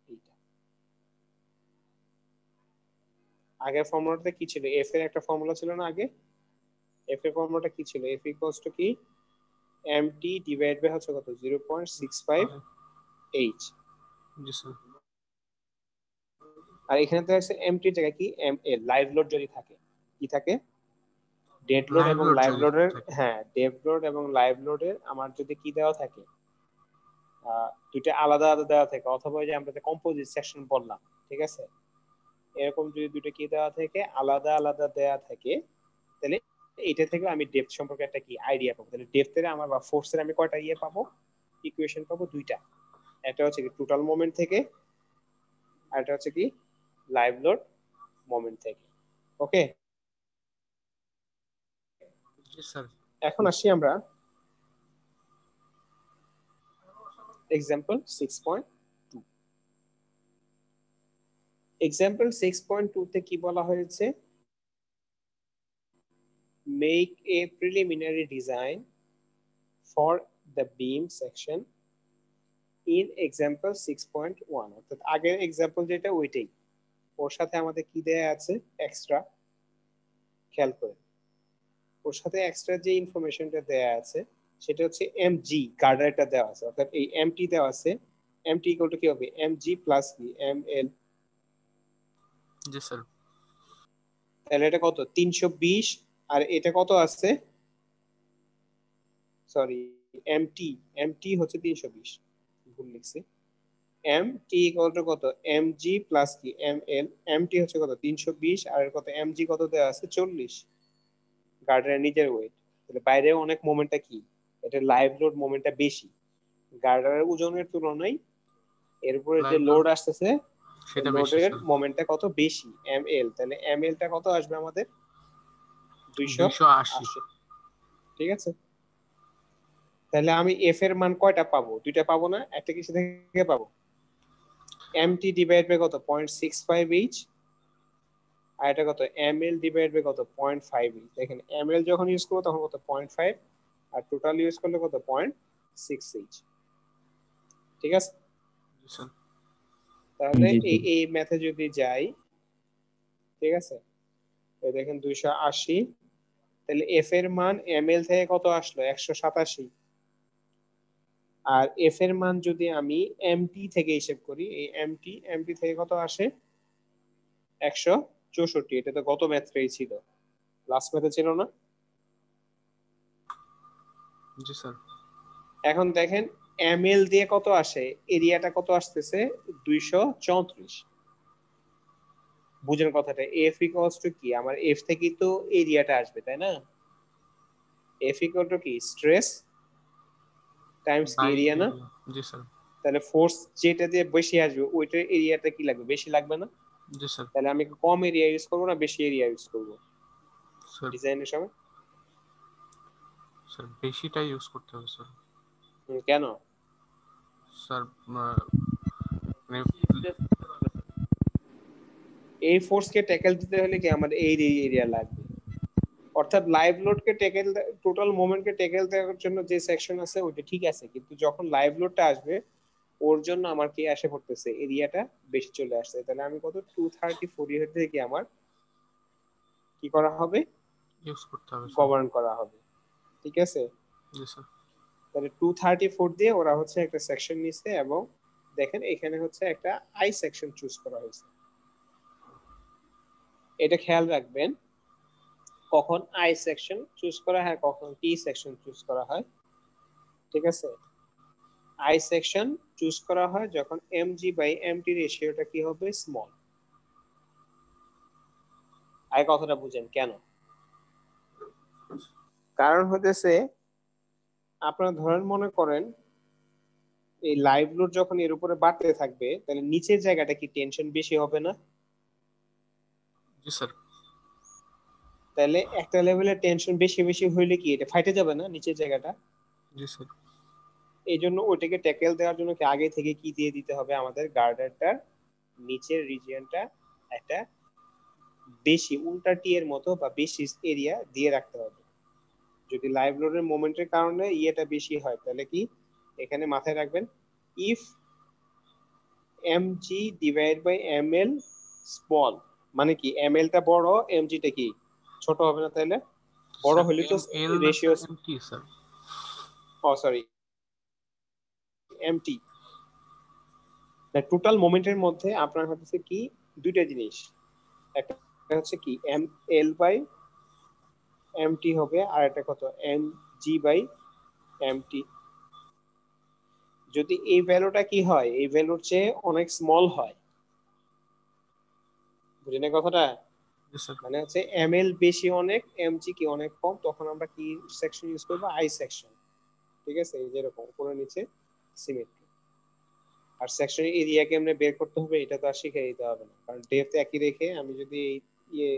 এইটা আগের ফর্মুলাতে কি ছিল এফ এর একটা ফর্মুলা ছিল না আগে এফ এর ফর্মুলাটা কি ছিল এফ ইকুয়ালস টু কি mt ডিভাইড বাই হচ্ছে কত 0.65 h জি স্যার। আর এখানে তো আছে mt জায়গায় কি এম এ লাইভ লোড যদি থাকে কি থাকে ডেড লোড এবং লাইভ লোডের হ্যাঁ ডেড লোড এবং লাইভ লোডের আমার যদি কি দেওয়া থাকে দুইটা আলাদা আলাদা দেওয়া থাকে অথবা যে আমরা কম্পোজিট সেকশন বললাম ঠিক আছে এরকম যদি দুটো কি দেওয়া থাকে আলাদা আলাদা দেওয়া থাকে তাহলে এটা থেকে আমি ডেপথ সম্পর্কে একটা কি আইডিয়া পাবো তাহলে ডেপথের আমার বা ফোর্সের আমি কয়টা ইয়ে পাবো ইকুয়েশন পাবো দুইটা একটা হচ্ছে কি টোটাল মোমেন্ট থেকে আর একটা হচ্ছে কি লাইভ লোড মোমেন্ট থেকে ওকে জি স্যার। এখন আসি আমরা এক্সাম্পল 6.2 এক্সাম্পল 6.2 তে কি বলা হয়েছে make a preliminary design for the beam section in example 6.1 অর্থাৎ আগের এক্সাম্পল যেটা ওইটাই ওর সাথে আমাদের কি দেয়া আছে এক্সট্রা খেয়াল করে ওর সাথে এক্সট্রা যে ইনফরমেশনটা দেয়া আছে সেটা হচ্ছে এমজি গার্ডারটা দেওয়া আছে অর্থাৎ এই এমটি দেওয়া আছে এমটি ইকুয়াল টু কি হবে এমজি প্লাস কি এমএল জি স্যার তাহলে এটা কত 320 আর এটা কত আছে সরি এমটি এমটি হচ্ছে 320 ভুল লিখছি এমটি ইকুয়াল টু কত এমজি প্লাস কি এমএল এমটি হচ্ছে কত 320 আর এর কত এমজি কত দেওয়া আছে 40 গার্ডারের নিজের ওয়েট তাহলে বাইরে অনেক মোমেন্টটা কি এটা লাইভ লোড মোমেন্টটা বেশি গার্ডারের ওজনের তুলনায় এর উপরে যে Live লোড load আসতেছে সেটা বেশি লোডের স্যার মোমেন্টটা কত বেশি এমএল তাহলে এমএল টা কত আসবে আমাদের 280 ঠিক আছে তাহলে আমি এফ এর মান কয়টা পাবো দুইটা পাবো না একটা কিছু থেকে পাবো এমটি ডিভাইড বাই কত 0.65 এইচ আর এটা কত এমএল ডিভাইড বাই কত 0.5 এইচ দেখেন এমএল যখন ইউজ করব তখন কত 0.5 আর টোটাল ইউজ করলে কত 0.6 এইচ ঠিক আছে জি স্যার তাহলে জি, জি। এই ম্যাথে যদি যাই ঠিক আছে এই দেখেন 280 তাহলে এফ এর মান এমএল থেকে কত আসলো 187 আর এফ এর মান যদি আমি এমটি থেকে হিসেব করি এই এমটি থেকে কত আসে 164 এটা তো গত ম্যাথেই ছিল লাস্ট ম্যাথে ছিল না জি স্যার এখন দেখেন এমএল দিয়ে কত আসে এরিয়াটা কত আসতেছে 234 বুঝেন কথাটা এফ ইকুয়ালস টু কি আমার এফ থেকে তো এরিয়াটা আসবে তাই না এফ ইকুয়াল টু কি স্ট্রেস টাইমস বাই এরিয়া না জি স্যার তাহলে ফোর্স যেটা দিয়ে বেশি আসবে ওইটার এরিয়াটা কি লাগবে বেশি লাগবে না জি স্যার তাহলে আমি কম এরিয়া ইউজ করবো না বেশি এরিয়া ইউজ করবো স্যার ডিজাইনের সময় স্যার বেশিটা ইউজ করতে হবে স্যার কেন স্যার মানে এই ফোর্সকে ট্যাকেল দিতে হলে কি আমার এই এরিয়া লাগবে অর্থাৎ লাইভ লোডকে ট্যাকেল টোটাল মোমেন্টকে ট্যাকেল দেওয়ার জন্য যে সেকশন আছে ওইটা ঠিক আছে কিন্তু যখন লাইভ লোডটা আসবে ওর জন্য আমার কি আসে পড়তেছে এরিয়াটা বেশি চলে আসছে তাহলে আমি কত 234 এর থেকে আমার কি করা হবে ইউজ করতে হবে স্যার গভর্ন করা হবে ঠিক আছে জি স্যার তাহলে 234 দিয়ে ওরা হচ্ছে একটা সেকশন নিছে এবং দেখেন এখানে হচ্ছে একটা আই সেকশন চুজ করা হয়েছে এটা খেয়াল রাখবেন কখন আই সেকশন চুজ করা হয় কখন টি সেকশন চুজ করা হয় ঠিক আছে আই সেকশন চুজ করা হয় যখন এমজি বাই এমটি রেশিওটা কি হবে স্মল আই কথাটা বুঝেন কেন কারণ হতেছে আপনারা ধরেন মনে করেন এই লাইভ লোড যখন এর উপরে বাড়তে থাকবে তাহলে নিচের জায়গাটা কি টেনশন বেশি হবে না জি স্যার তাহলে একটা লেভেলে টেনশন বেশি বেশি হইলে কি এটা ফাইটে যাবে না নিচের জায়গাটা জি স্যার এই জন্য ওইটাকে ট্যাকেল দেওয়ার জন্য কি আগে থেকে কি দিয়ে দিতে হবে আমাদের গার্ডারটার নিচের রিজিয়নটা একটা বেশি উল্টা টি এর মতো বা বেশি এরিয়া দিয়ে রাখতে হবে যদি লাইভ লোডের মোমেন্টের কারণে ইয়েটা বেশি হয় তাহলে কি এখানে মাথায় রাখবেন if mg divide by ml small মানে কি ml টা বড় mg টা কি ছোট হবে না তাহলে বড় হলে তো রেশিও এমটি স্যার ও সরি mt না টোটাল মোমেন্টের মধ্যে আপনার হচ্ছে কি দুইটা জিনিস একটা হচ্ছে কি ml বাই mt হবে আর একটা কত mg বাই mt যদি এই ভ্যালুটা কি হয় এই ভ্যালুর চেয়ে অনেক স্মল হয় বুঝলেন কথাটা জি স্যার মানে হচ্ছে ml বেশি অনেক mg কি অনেক কম তখন আমরা কি সেকশন ইউজ করব আই সেকশন ঠিক আছে এই যেরকম উপরে নিচে সিমেট্রি আর সেকশনের এরিয়া কেমনে বের করতে হবে এটা তো আর শিখিয়ে দিতে হবে না কারণ ডেপথ একই রেখে আমি যদি এই ইয়ে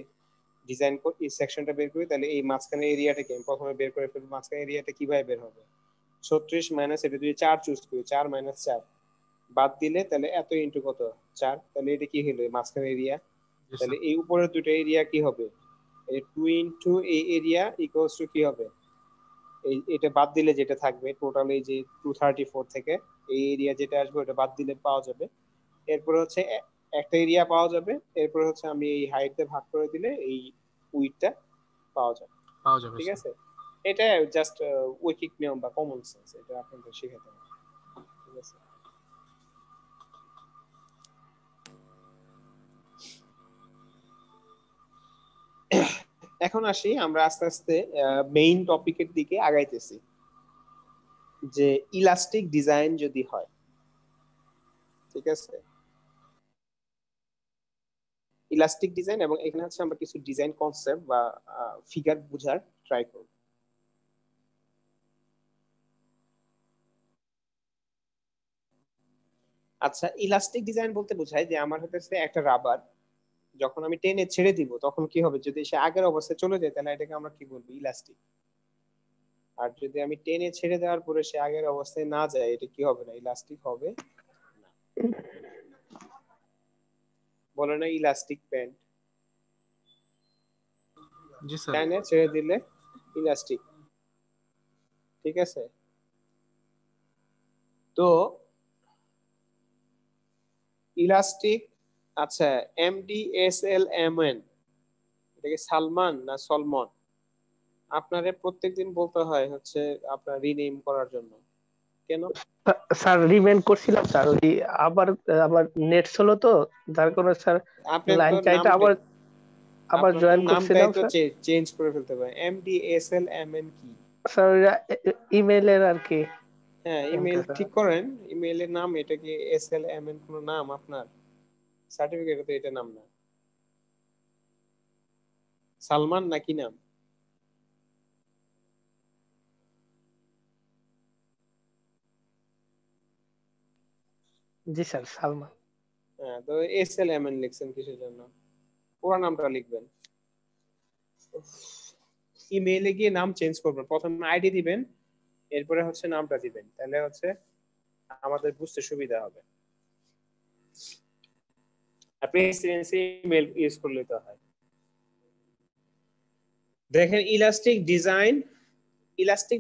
ডিজাইন করি এই সেকশনটা বের করি তাহলে এই মাঝখানে এরিয়াটাকে আমি প্রথমে বের করে ফেলবো মাঝখানে এরিয়াটা কিভাবে বের হবে 36 মাইনাস এটা যদি 4 চুজ করি 4 মাইনাস 4 বাদ দিলে তাহলে এত ইনটু কত 4 তাহলে এটা কি হলো মাঝখানে এরিয়া জি তাহলে স্যার এই উপরের দুটো এরিয়া কি হবে এই 2 ইনটু এই এরিয়া ইকুয়ালস টু কি হবে, এই এটা বাদ দিলে যেটা থাকবে টোটাল এই যে 234 থেকে এই এরিয়া যেটা আসবে ওটা বাদ দিলে পাওয়া যাবে। এরপর হচ্ছে একটা এরিয়া পাওয়া যাবে, এরপর হচ্ছে আমি এই হাইট দিয়ে ভাগ করে দিলে এই উইডটা পাওয়া যাবে। ঠিক স্যার। আছে, এটা জাস্ট ঐকিক নিয়ম বা কমন সেন্স, এটা আপনাদের শেখাতে হবে। ঠিক আছে, এখন আসি আমরা আস্তে আস্তে মেইন টপিকের দিকে আগাইতেছি, যে ইলাস্টিক ডিজাইন যদি হয়। ঠিক আছে, ইলাস্টিক ডিজাইন, এবং এখানে হচ্ছে আমরা কিছু ডিজাইন কনসেপ্ট বা ফিগার বোঝার ট্রাই করব। আচ্ছা, ইলাস্টিক ডিজাইন বলতে বোঝায় যে আমার হচ্ছে একটা রাবার, যখন আমি টেনে ছেড়ে দিব তখন কি হবে, যদি সে আগের অবস্থায় চলে যায় তাহলে এটাকে আমরা কি বলবো, ইলাস্টিক। আর যদি আমি টেনে ছেড়ে দেওয়ার পরে সে আগের অবস্থায় না যায়, এটা কি হবে না, ইলাস্টিক হবে না। বলে না ইলাস্টিক প্যান্ট, জি স্যার। টেনে ছেড়ে দিলে ইলাস্টিক। ঠিক আছে, তো ইলাস্টিক, আচ্ছা MDSLMN, এটা কি সালমান না সলমন? আপনারে প্রত্যেকদিন বলতে হয় হচ্ছে আপনার রিনেম করার জন্য, কেন? স্যার রিমেন্ড করছিলাম স্যার, ওই আবার আমার নেট স্লো তো, যার কারণে স্যার আপনার লাইন তো চাইতে আবার আবার আপনার তো জয়েন নামটাই করছিলাম তো স্যার। চেঞ্জ করে ফেলতে পারেন। MDSLMN কি? স্যার ইমেইলের আর কি। হ্যাঁ, এমটা ইমেল স্যার। ঠিক করেন, ইমেইলের নাম এটা কি SLMN কোনো নাম আপনার? সার্টিফিকেটে তো এটা নাম না। সালমান নাকি নাম? জি স্যার, সালমান। হ্যাঁ, তো SLMN লিখছেন কিসের জন্য? পুরো নামটা লিখবেন। ইমেইলে গিয়ে নাম চেঞ্জ করবেন, প্রথমে আইডি দিবেন, এরপরে হচ্ছে নামটা দিবেন, তাহলে হচ্ছে আমাদের বুঝতে সুবিধা হবে। আপনি প্রেসিডেন্সি ইমেল ইউজ করলে তো হয়। দেখেন ইলাস্টিক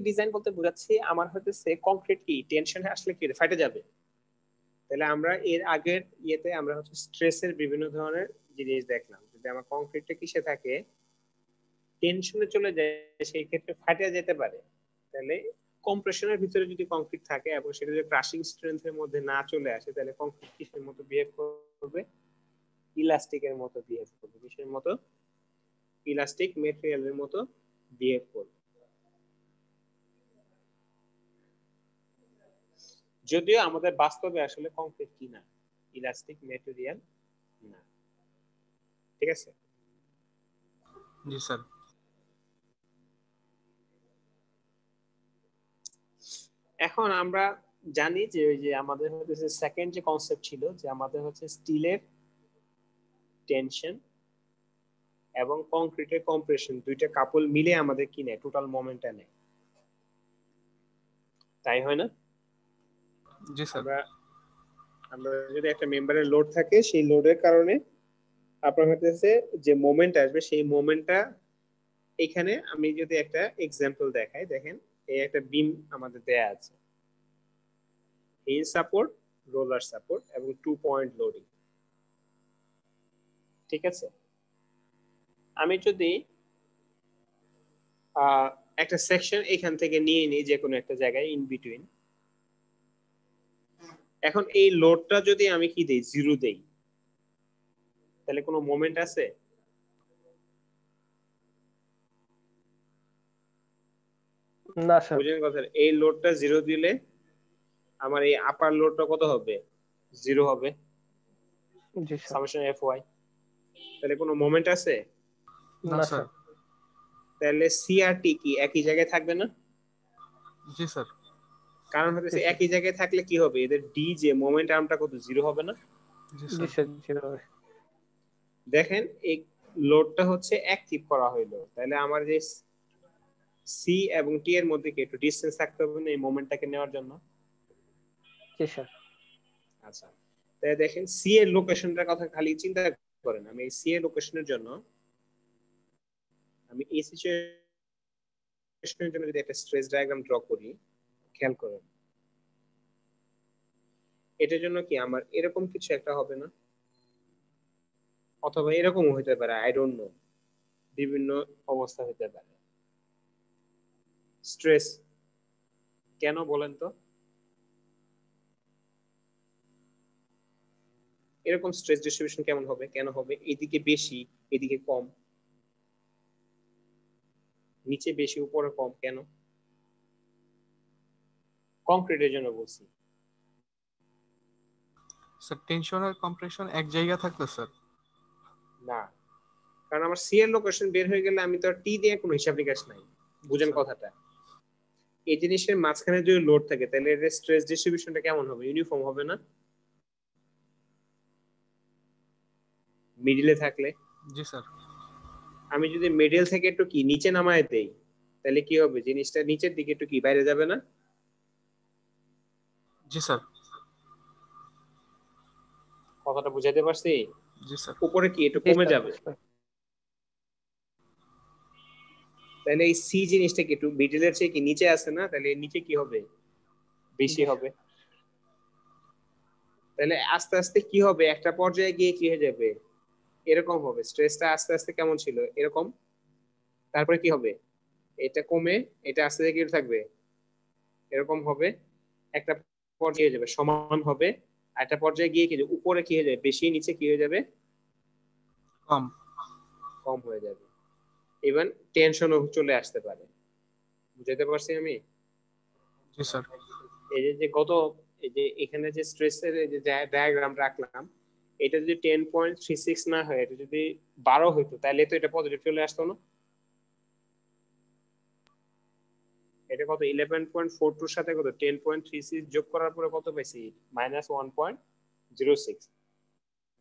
ডিজাইন বলতে বোঝাচ্ছি আমার হচ্ছে কংক্রিট কি টেনশনে আসলে কি ফাটে যাবে। তাহলে আমরা এর আগের ইয়েতে আমরা হচ্ছে স্ট্রেসের বিভিন্ন ধরনের জিনিস দেখলাম, যদি আমার কংক্রিটটা কিসে থাকে, টেনশনে চলে যায়, সেই ক্ষেত্রে ফাটে যেতে পারে। তাহলে কম্প্রেশনের ভিতরে যদি কংক্রিট থাকে এবং সেটা যদি ক্রাশিং স্ট্রেংথের মধ্যে না চলে আসে, তাহলে কংক্রিট কিসের মতো বিহেভ করবে, ইলাস্টিকের মতো বিহেভ করবে। কিসের মতো? ইলাস্টিক মেটেরিয়ালের মতো বিহেভ করবে। যদিও আমাদের বাস্তবে আসলে কংক্রিট কি না, ইলাস্টিক মেটেরিয়াল না। ঠিক আছে, জি স্যার। এখন আমরা জানি যে ওই যে আমাদের হচ্ছে সেকেন্ড যে কনসেপ্ট ছিল, যে আমাদের হচ্ছে স্টিলের টেনশন এবং কংক্রিটের কম্প্রেশন দুইটা কাপল মিলে আমাদের কি নেয়, টোটাল মোমেন্টটা নেয়, তাই হয় না? জি স্যার। আমরা আমরা যদি একটা মেম্বারের লোড থাকে, সেই লোডের কারণে আপনার হচ্ছে যে মোমেন্ট আসবে, সেই মোমেন্টটা এখানে আমি যদি একটা এক্সাম্পল দেখাই, দেখেন এই একটা বিম আমাদের দেয়া আছে, হিঞ্জ সাপোর্ট, রোলার সাপোর্ট এবং 2 পয়েন্ট লোডিং। ঠিক আছে, আমি যদি একটা সেকশন এখান থেকে নিয়ে নিই যে কোনো একটা জায়গায় ইন বিটুইন, এখন এই লোডটা যদি আমি কি দেই, জিরো দেই, তাহলে কোনো মোমেন্ট আছে? না স্যার। বুঝেন কথা, এই লোডটা জিরো দিলে আমার এই আপার লোডটা কত হবে, জিরো হবে, জি স্যার। Summation FY। তাহলে কোনো মোমেন্ট আছে? না না স্যার। স্যার। তাহলে সিআরটি কি একই জায়গায় থাকবে না? জি স্যার। কারণ জি হচ্ছে স্যার। একই জায়গায় থাকলে কি হবে, এদের ডি যে মোমেন্ট আর্মটা কত, জিরো হবে না? জি জি স্যার। স্যার, যেভাবে দেখেন এই লোডটা হচ্ছে অ্যাক্টিভ করা হইলো, তাহলে আমার যে সি এবং টি এর মধ্যে কি একটু ডিসটেন্স থাকতে হবে না এই মোমেন্টটাকে নেওয়ার জন্য? জি স্যার। আচ্ছা, তাহলে দেখেন সি এর লোকেশনটার কথা খালি চিন্তা করেন, আমি এই সি এর লোকেশনের জন্য আমি এই সিচুয়েশনের জন্য যদি একটা স্ট্রেস ডায়াগ্রাম ড্র করি, খেয়াল করুন এটার জন্য কি আমার এরকম কিছু একটা হবে না, অথবা এরকমও হতে পারে, আই ডোন্ট নো, বিভিন্ন অবস্থা হতে পারে। স্ট্রেস কেন বলেন তো? এরকম স্ট্রেস ডিস্ট্রিবিউশন কেমন হবে, কেন হবে? এদিকে বেশি এদিকে কম, নিচে বেশি উপরে কম, কেন? কংক্রিটের জন্য বলছি। স্যার টেনশন আর কম্প্রেশন এক জায়গা থাকলে স্যার। না, কারণ আমার সি এর লোকেশন বের হয়ে গেলে আমি তো আর টি দিয়ে কোনো হিসাব নিকাশ নাই, বুঝেন কথাটা? এই জিনিসের মাঝখানে যদি লোড থাকে তাহলে এর স্ট্রেস ডিস্ট্রিবিউশনটা কেমন হবে? ইউনিফর্ম হবে না? মিডলে থাকলে, জি স্যার। আমি যদি মিডল থেকে একটু কি নিচে নামায় দেই তাহলে কি হবে? জিনিসটা নিচের দিকে একটু কি বাইরে যাবে না? জি স্যার। কথাটা বুঝাতে পারছি? জি স্যার। উপরে কি একটু জি কমে স্যার, যাবে, তাহলে এই সি জিনিসটা কি একটু মিডলের চেয়ে কি নিচে আছে না? তাহলে নিচে কি হবে? বেশি জি হবে। তাহলে আস্তে আস্তে কি হবে? একটা পর্যায়ে গিয়ে কি হয়ে যাবে? এরকম হবে। স্ট্রেসটা আস্তে আস্তে কেমন ছিল? এরকম। তারপরে কি হবে? এটা কমে এটা আস্তে আস্তে কি থাকবে? এরকম হবে। একটা পর্যায়ে হয়ে যাবে সমান হবে, আর একটা পর্যায়ে গিয়ে কি উপরে কি হয়ে যাবে? বেশি, নিচে কি হয়ে যাবে? কম। কম হয়ে যাবে। ইভেন টেনশনও চলে আসতে পারে। বুঝাতে পারছি আমি? জি স্যার। এই যে গত এই যে এখানে যে স্ট্রেসের এই যে ডায়াগ্রাম রাখলাম, এটা যদি 10.36 না হয়, এটা যদি 12 হইতো তাহলে তো এটা পজিটিভ চলে আসতো না? এটা কত? 11.42 সাথে কত 10.36 যোগ করার পরে কত পাইছি? -1.06।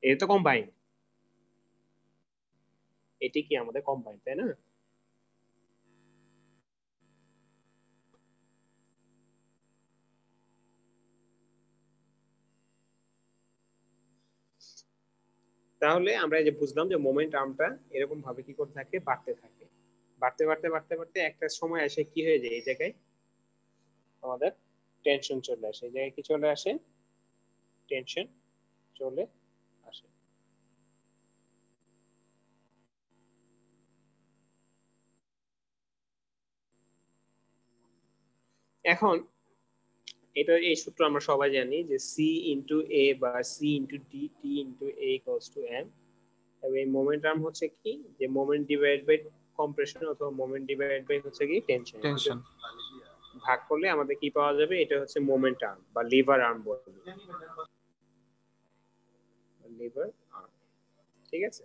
এটা তো কম্বাইন, এটি কি আমাদের কম্বাইন, তাই না? তাহলে আমরা এই যে বুঝলাম যে মোমেন্ট আর্মটা এরকম ভাবে কি করতে থাকে? বাড়তে থাকে, বাড়তে বাড়তে বাড়তে বাড়তে একটা সময় এসে কি হয়ে যায়? এই জায়গায় আমাদের টেনশন চলে আসে। এই জায়গায় কি চলে আসে? টেনশন চলে আসে। এখন এটা এই সূত্র আমরা সবাই জানি যে সি ইন্টু এ বা C into T, T into A equals to M. এবং এই মোমেন্ট আর্ম হচ্ছে কি? যে মোমেন্ট ডিভাইড বাই কম্প্রেশন অথবা মোমেন্ট ডিভাইড বাই হচ্ছে কি টেনশন, টেনশন। ভাগ করলে আমাদের কি পাওয়া যাবে? এটা হচ্ছে মোমেন্ট আর্ম বা লিভার আর্ম বলবো, লিভার আর্ম। ঠিক আছে,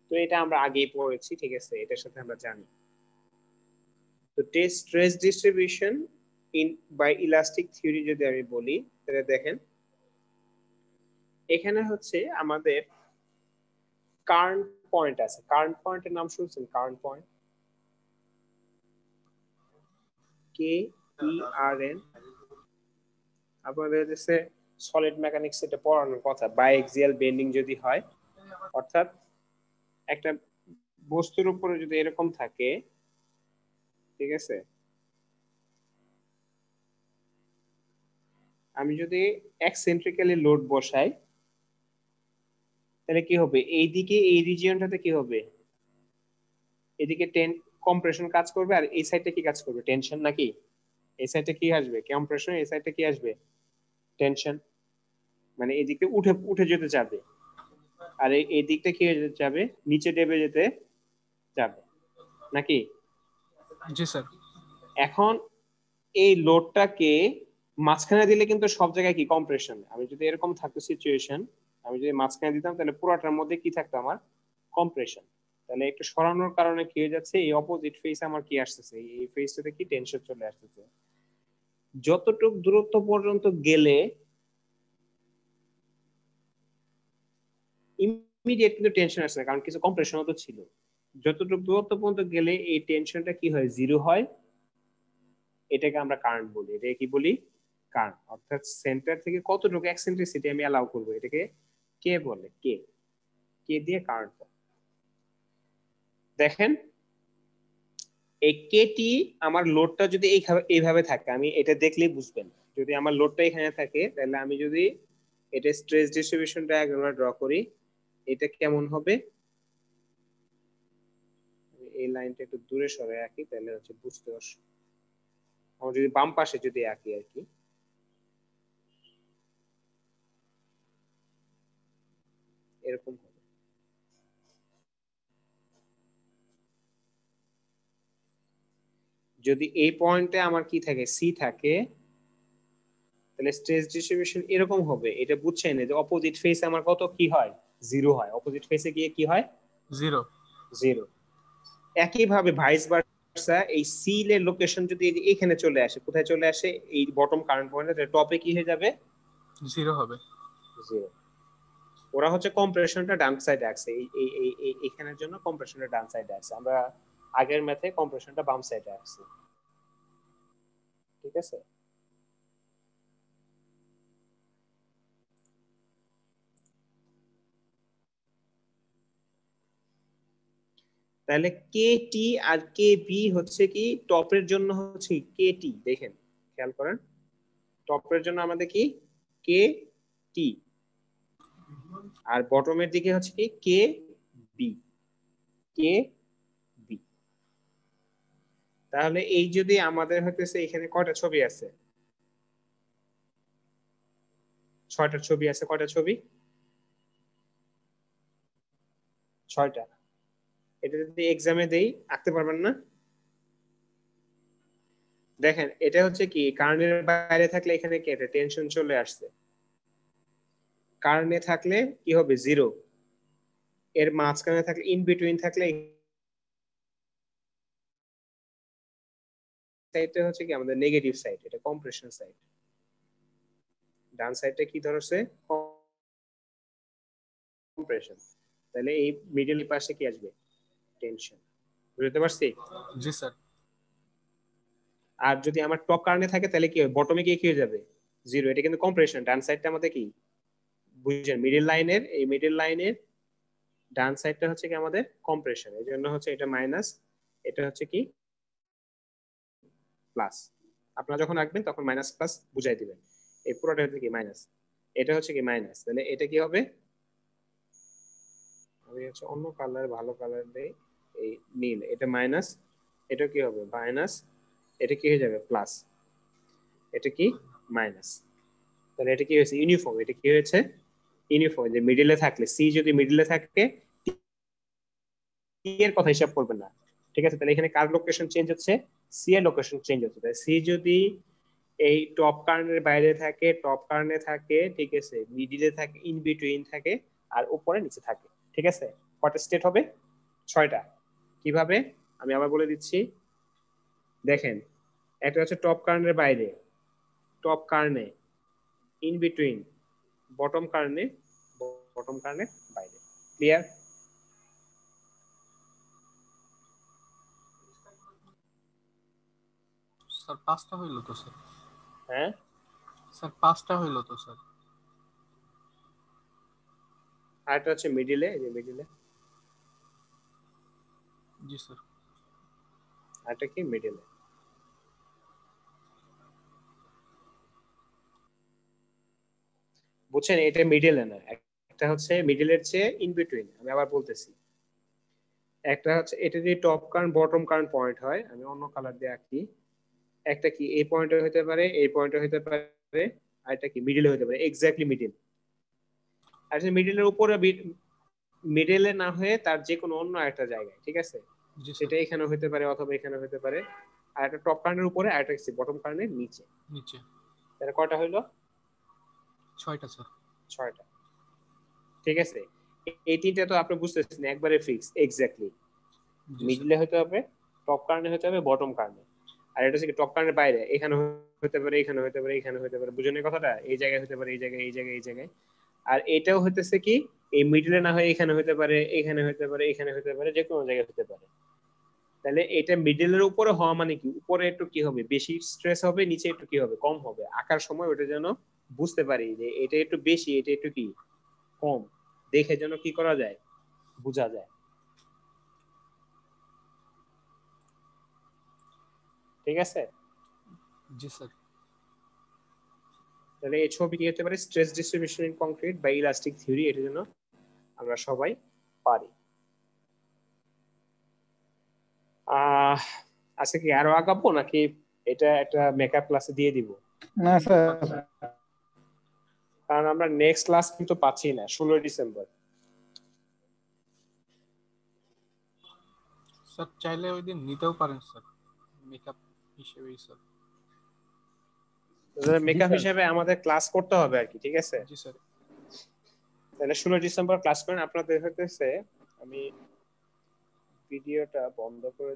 তো এটা আমরা আগেই পড়েছি, ঠিক আছে, এটার সাথে আমরা জানি। তো stress distribution in by elastic theory যদি আমি বলি, তাহলে দেখেন এখানে হচ্ছে আমাদের কারেন্ট পয়েন্ট আছে। কারেন্ট পয়েন্টের নাম শুনছেন? কারেন্ট পয়েন্ট, কে ই আর এন। আপনাদের দেশে সলিড মেকানিক্স এটা পড়ানোর কথা। বাইএক্সিয়াল বেন্ডিং যদি হয়, অর্থাৎ একটা বস্তুর উপরে যদি এরকম থাকে, ঠিক আছে, আমি যদি এক্সেন্ট্রিক্যালি লোড বসাই তাহলে কি হবে? এইদিকে এই রিজিয়নটাতে কি হবে? এদিকে কম্প্রেশন কাজ করবে, আর এই সাইডটা কি কাজ করবে? টেনশন, নাকি? এই সাইডটা কি আসবে? কম্প্রেশন। এই সাইডটা কি আসবে? টেনশন। মানে এদিকে উঠে উঠে যেতে যাবে, আর এই দিকটা কি হয়ে যাবে? নিচে ডেবে যেতে যাবে, নাকি? জি স্যার। এখন এই লোডটাকে মাঝখানে দিলে কিন্তু সব জায়গায় কি কম্প্রেশন। আমি যদি এরকম থাকতো সিচুয়েশন, আমি যদি মাঝখানে দিতাম তাহলে পুরোটার মধ্যে কি থাকতো? আমার কম্প্রেশন। তাহলে একটু সরানোর কারণে কি হয়ে যাচ্ছে? এই অপোজিট ফেস আমার কি আসতেছে? এই ফেসটাতে কি টেনশন চলে আসতেছে। যতটুক দূরত্ব পর্যন্ত গেলে ইমিডিয়েট কিন্তু টেনশন আসে না, কারণ কিছু কম্প্রেশনও তো ছিল। যতটুক দূরত্ব পর্যন্ত গেলে এই টেনশনটা কি হয়? জিরো হয়। এটাকে আমরা কারেন্ট বলি। এটাকে কি বলি? কারেন্ট। অর্থাৎ সেন্টার থেকে কতটুকু এক্সেন্ট্রিসিটি আমি অ্যালাউ করবো, এটাকে কে বলে? কে। কে দিয়ে কারেন্ট। দেখেন এই কেটি আমার লোডটা যদি এইভাবে থাকে, আমি এটা দেখলেই বুঝবেন। যদি আমার লোডটা এখানে থাকে, তাহলে আমি যদি এটা স্ট্রেস ডিস্ট্রিবিউশন ডায়াগ্রাম ড্র করি, এটা কেমন হবে? এই লাইনটা একটু দূরে সরে আঁকি, তাহলে হচ্ছে বুঝতে অসুবিধা। আমার যদি বাম পাশে যদি আঁকি আর কি, এরকম হবে। যদি এই পয়েন্টে আমার কি থাকে, সি থাকে, তাহলে স্ট্রেস ডিস্ট্রিবিউশন এরকম হবে। এটা বুঝছেন যে অপোজিট ফেস আমার কত কি হয়, জিরো হয়। অপোজিট ফেসে গিয়ে কি হয়, জিরো। জিরো। একই ভাবে ভাইস ভার্সা, এই সি এর লোকেশন যদি এখানে চলে আসে, কোথায় চলে আসে, এই বটম কারেন্ট পয়েন্টে, টপে কি হয়ে যাবে, জিরো হবে। জিরো। ওরা হচ্ছে কম্প্রেশনটা ডান সাইডে আছে, এই এখানের জন্য কম্প্রেশনটা ডান সাইডে আছে। আমরা আগের ম্যাথে কম্প্রেশনটা বাম সাইডে আছে, ঠিক আছে? তাহলে কে টি আর কে বি হচ্ছে কি, টপের জন্য হচ্ছে কে টি, দেখেন খেয়াল করেন, টপের জন্য আমাদের কি কে টি, আর বটমের দিকে হচ্ছে কি কে বি, কে বি। তাহলে এই যদি আমাদের হতেছে এখানে কয়টা ছবি আছে, 6টা ছবি আছে। কয়টা ছবি, 6টা। এটা যদি এক্সামে দেই আঁকতে পারবেন না? দেখেন এটা হচ্ছে কি, কার্ণের বাইরে থাকলে এখানে কি একটা টেনশন চলে আসছে, কার্ণে থাকলে কি হবে, জিরো। এর মাঝখানে থাকলে, ইন বিটুইন থাকলে, সাইডটা হচ্ছে কি আমাদের নেগেটিভ সাইড, এটা কম্প্রেশন সাইড। ডান সাইডটা কি ধরছে, কম্প্রেশন। তাহলে এই মিডল পাশে কি আসবে, টেনশন। বুঝতে পারছি? জি স্যার। আর যদি আমার টপ কার্নে থাকে, তাহলে কি হবে, বটমে গিয়ে কি হয়ে যাবে, জিরো। এটা কিন্তু কম্প্রেশন। ডান সাইডটা আমাদের কি, বুঝছেন, মিডল লাইনের, এই মিডল লাইনের ডান সাইডটা হচ্ছে কি আমাদের কম্প্রেশন। এই জন্য হচ্ছে এটা মাইনাস, এটা হচ্ছে কি প্লাস। আপনারা যখন আঁকবেন তখন মাইনাস প্লাস বুঝাই দিবেন। এই পুরোটা হচ্ছে কি মাইনাস, এটা হচ্ছে কি মাইনাস। তাহলে এটা কি হবে, আমি হচ্ছে অন্য কালার, ভালো কালার দেই, এই নীল, এটা মাইনাস, এটা কি হবে মাইনাস, এটা কি হয়ে যাবে প্লাস, এটা কি মাইনাস। তাহলে এটা কি হয়েছে, ইউনিফর্ম। এটা কি হয়েছে, ইউনিফর্ম। যে মিডলে থাকলে, সি যদি মিডলে থাকে, টি এর কথা হিসাব করবেন না, ঠিক আছে? তাহলে এখানে কার লোকেশন চেঞ্জ হচ্ছে, সি এর লোকেশন চেঞ্জ হচ্ছে। তাই সি যদি এই টপ কার্নের বাইরে থাকে, টপ কার্নে থাকে, ঠিক আছে, মিডিলে থাকে, ইন বিটুইন থাকে, আর উপরে নিচে থাকে, ঠিক আছে? কয়টা স্টেট হবে, 6টা। কিভাবে, আমি আবার বলে দিচ্ছি। দেখেন, একটা হচ্ছে টপ কার্নের বাইরে, টপ কার্নে, ইন বিটুইন, বটম কার্নে, বটম কার্নের বাইরে। ক্লিয়ার? স্যার 5টা হইলো তো স্যার। হ্যাঁ, স্যার 5টা হইলো তো স্যার। আর একটা হচ্ছে মিডিলে, এই যে মিডিলে, জি স্যার। আর একটা কি মিডিলে। বুঝছেন, এটা মিডিলে না, একটা হচ্ছে মিডিলের চেয়ে ইন বিটুইন। আমি আবার বলতেছি, একটা হচ্ছে এটা যদি top Karn bottom Karn point হয়, আমি অন্য কালার দিয়ে আঁকি, একটা কি এই পয়েন্টে হতে পারে, এই পয়েন্টে হতে পারে, আর একটা কি মিডিলে হতে পারে, এক্স্যাক্টলি মিডিল। আর মিডিলের উপরে, মিডিলে না হয়ে তার যে কোনো অন্য একটা জায়গায়, ঠিক আছে, জি স্যার। সেটা এখানে হতে পারে অথবা এখানে হতে পারে। আর একটা টপ কার্নের উপরে, আর একটা বটম কার্নের নিচে। নিচে। তাহলে কয়টা হইলো, 6টা স্যার। 6টা। ঠিক আছে, এই তিনটা তো আপনি বুঝতেছেন একবারে ফিক্স, এক্স্যাক্টলি। জি স্যার। মিডলে হতে হবে, টপ কার্নে হতে হবে, বটম কার্নে। আর এটা হচ্ছে টপ কার্নের বাইরে, এখানে হতে পারে, এখানে হতে পারে, এখানে হতে পারে। বুঝলেন কথাটা? এই জায়গায় হতে পারে, এই জায়গায়, এই জায়গায়, এই জায়গায়। আর এটাও হতেছে কি, এই মিডলে না হয় এখানে হতে পারে, এখানে হতে পারে, এখানে হতে পারে, যে কোনো জায়গায় হতে পারে। তাহলে এটা মিডলের উপরে হওয়া মানে কি, উপরে একটু কি হবে, বেশি স্ট্রেস হবে, নিচে একটু কি হবে, কম হবে। আঁকার সময় ওটা যেন বুঝতে পারি যে এটা একটু বেশি, এটা একটু কি কম, দেখে যেন কি করা যায়, বোঝা যায়। ঠিক আছে? জি স্যার। তাহলে এই ছবি কি হতে পারে? স্ট্রেস ডিস্ট্রিবিউশন ইন কংক্রিট বা ইলাস্টিক থিওরি, এর জন্য আমরা সবাই পারি। আজকে কি আরো আগাবো নাকি এটা একটা মেকআপ ক্লাসে দিয়ে দিব? না স্যার, কারণ আমরা নেক্সট ক্লাস কিন্তু পাচ্ছি না 16 ডিসেম্বর। স্যার চাইলে ওই দিন নিতেও পারেন স্যার, মেকআপ হিসেবেই স্যার। Makeup sir. হিসেবে আমাদের ক্লাস করতে হবে আর কি, ঠিক আছে? জি স্যার। তাহলে 16 ডিসেম্বর ক্লাস করেন। আপনাদের হতেছে আমি ভিডিওটা বন্ধ করে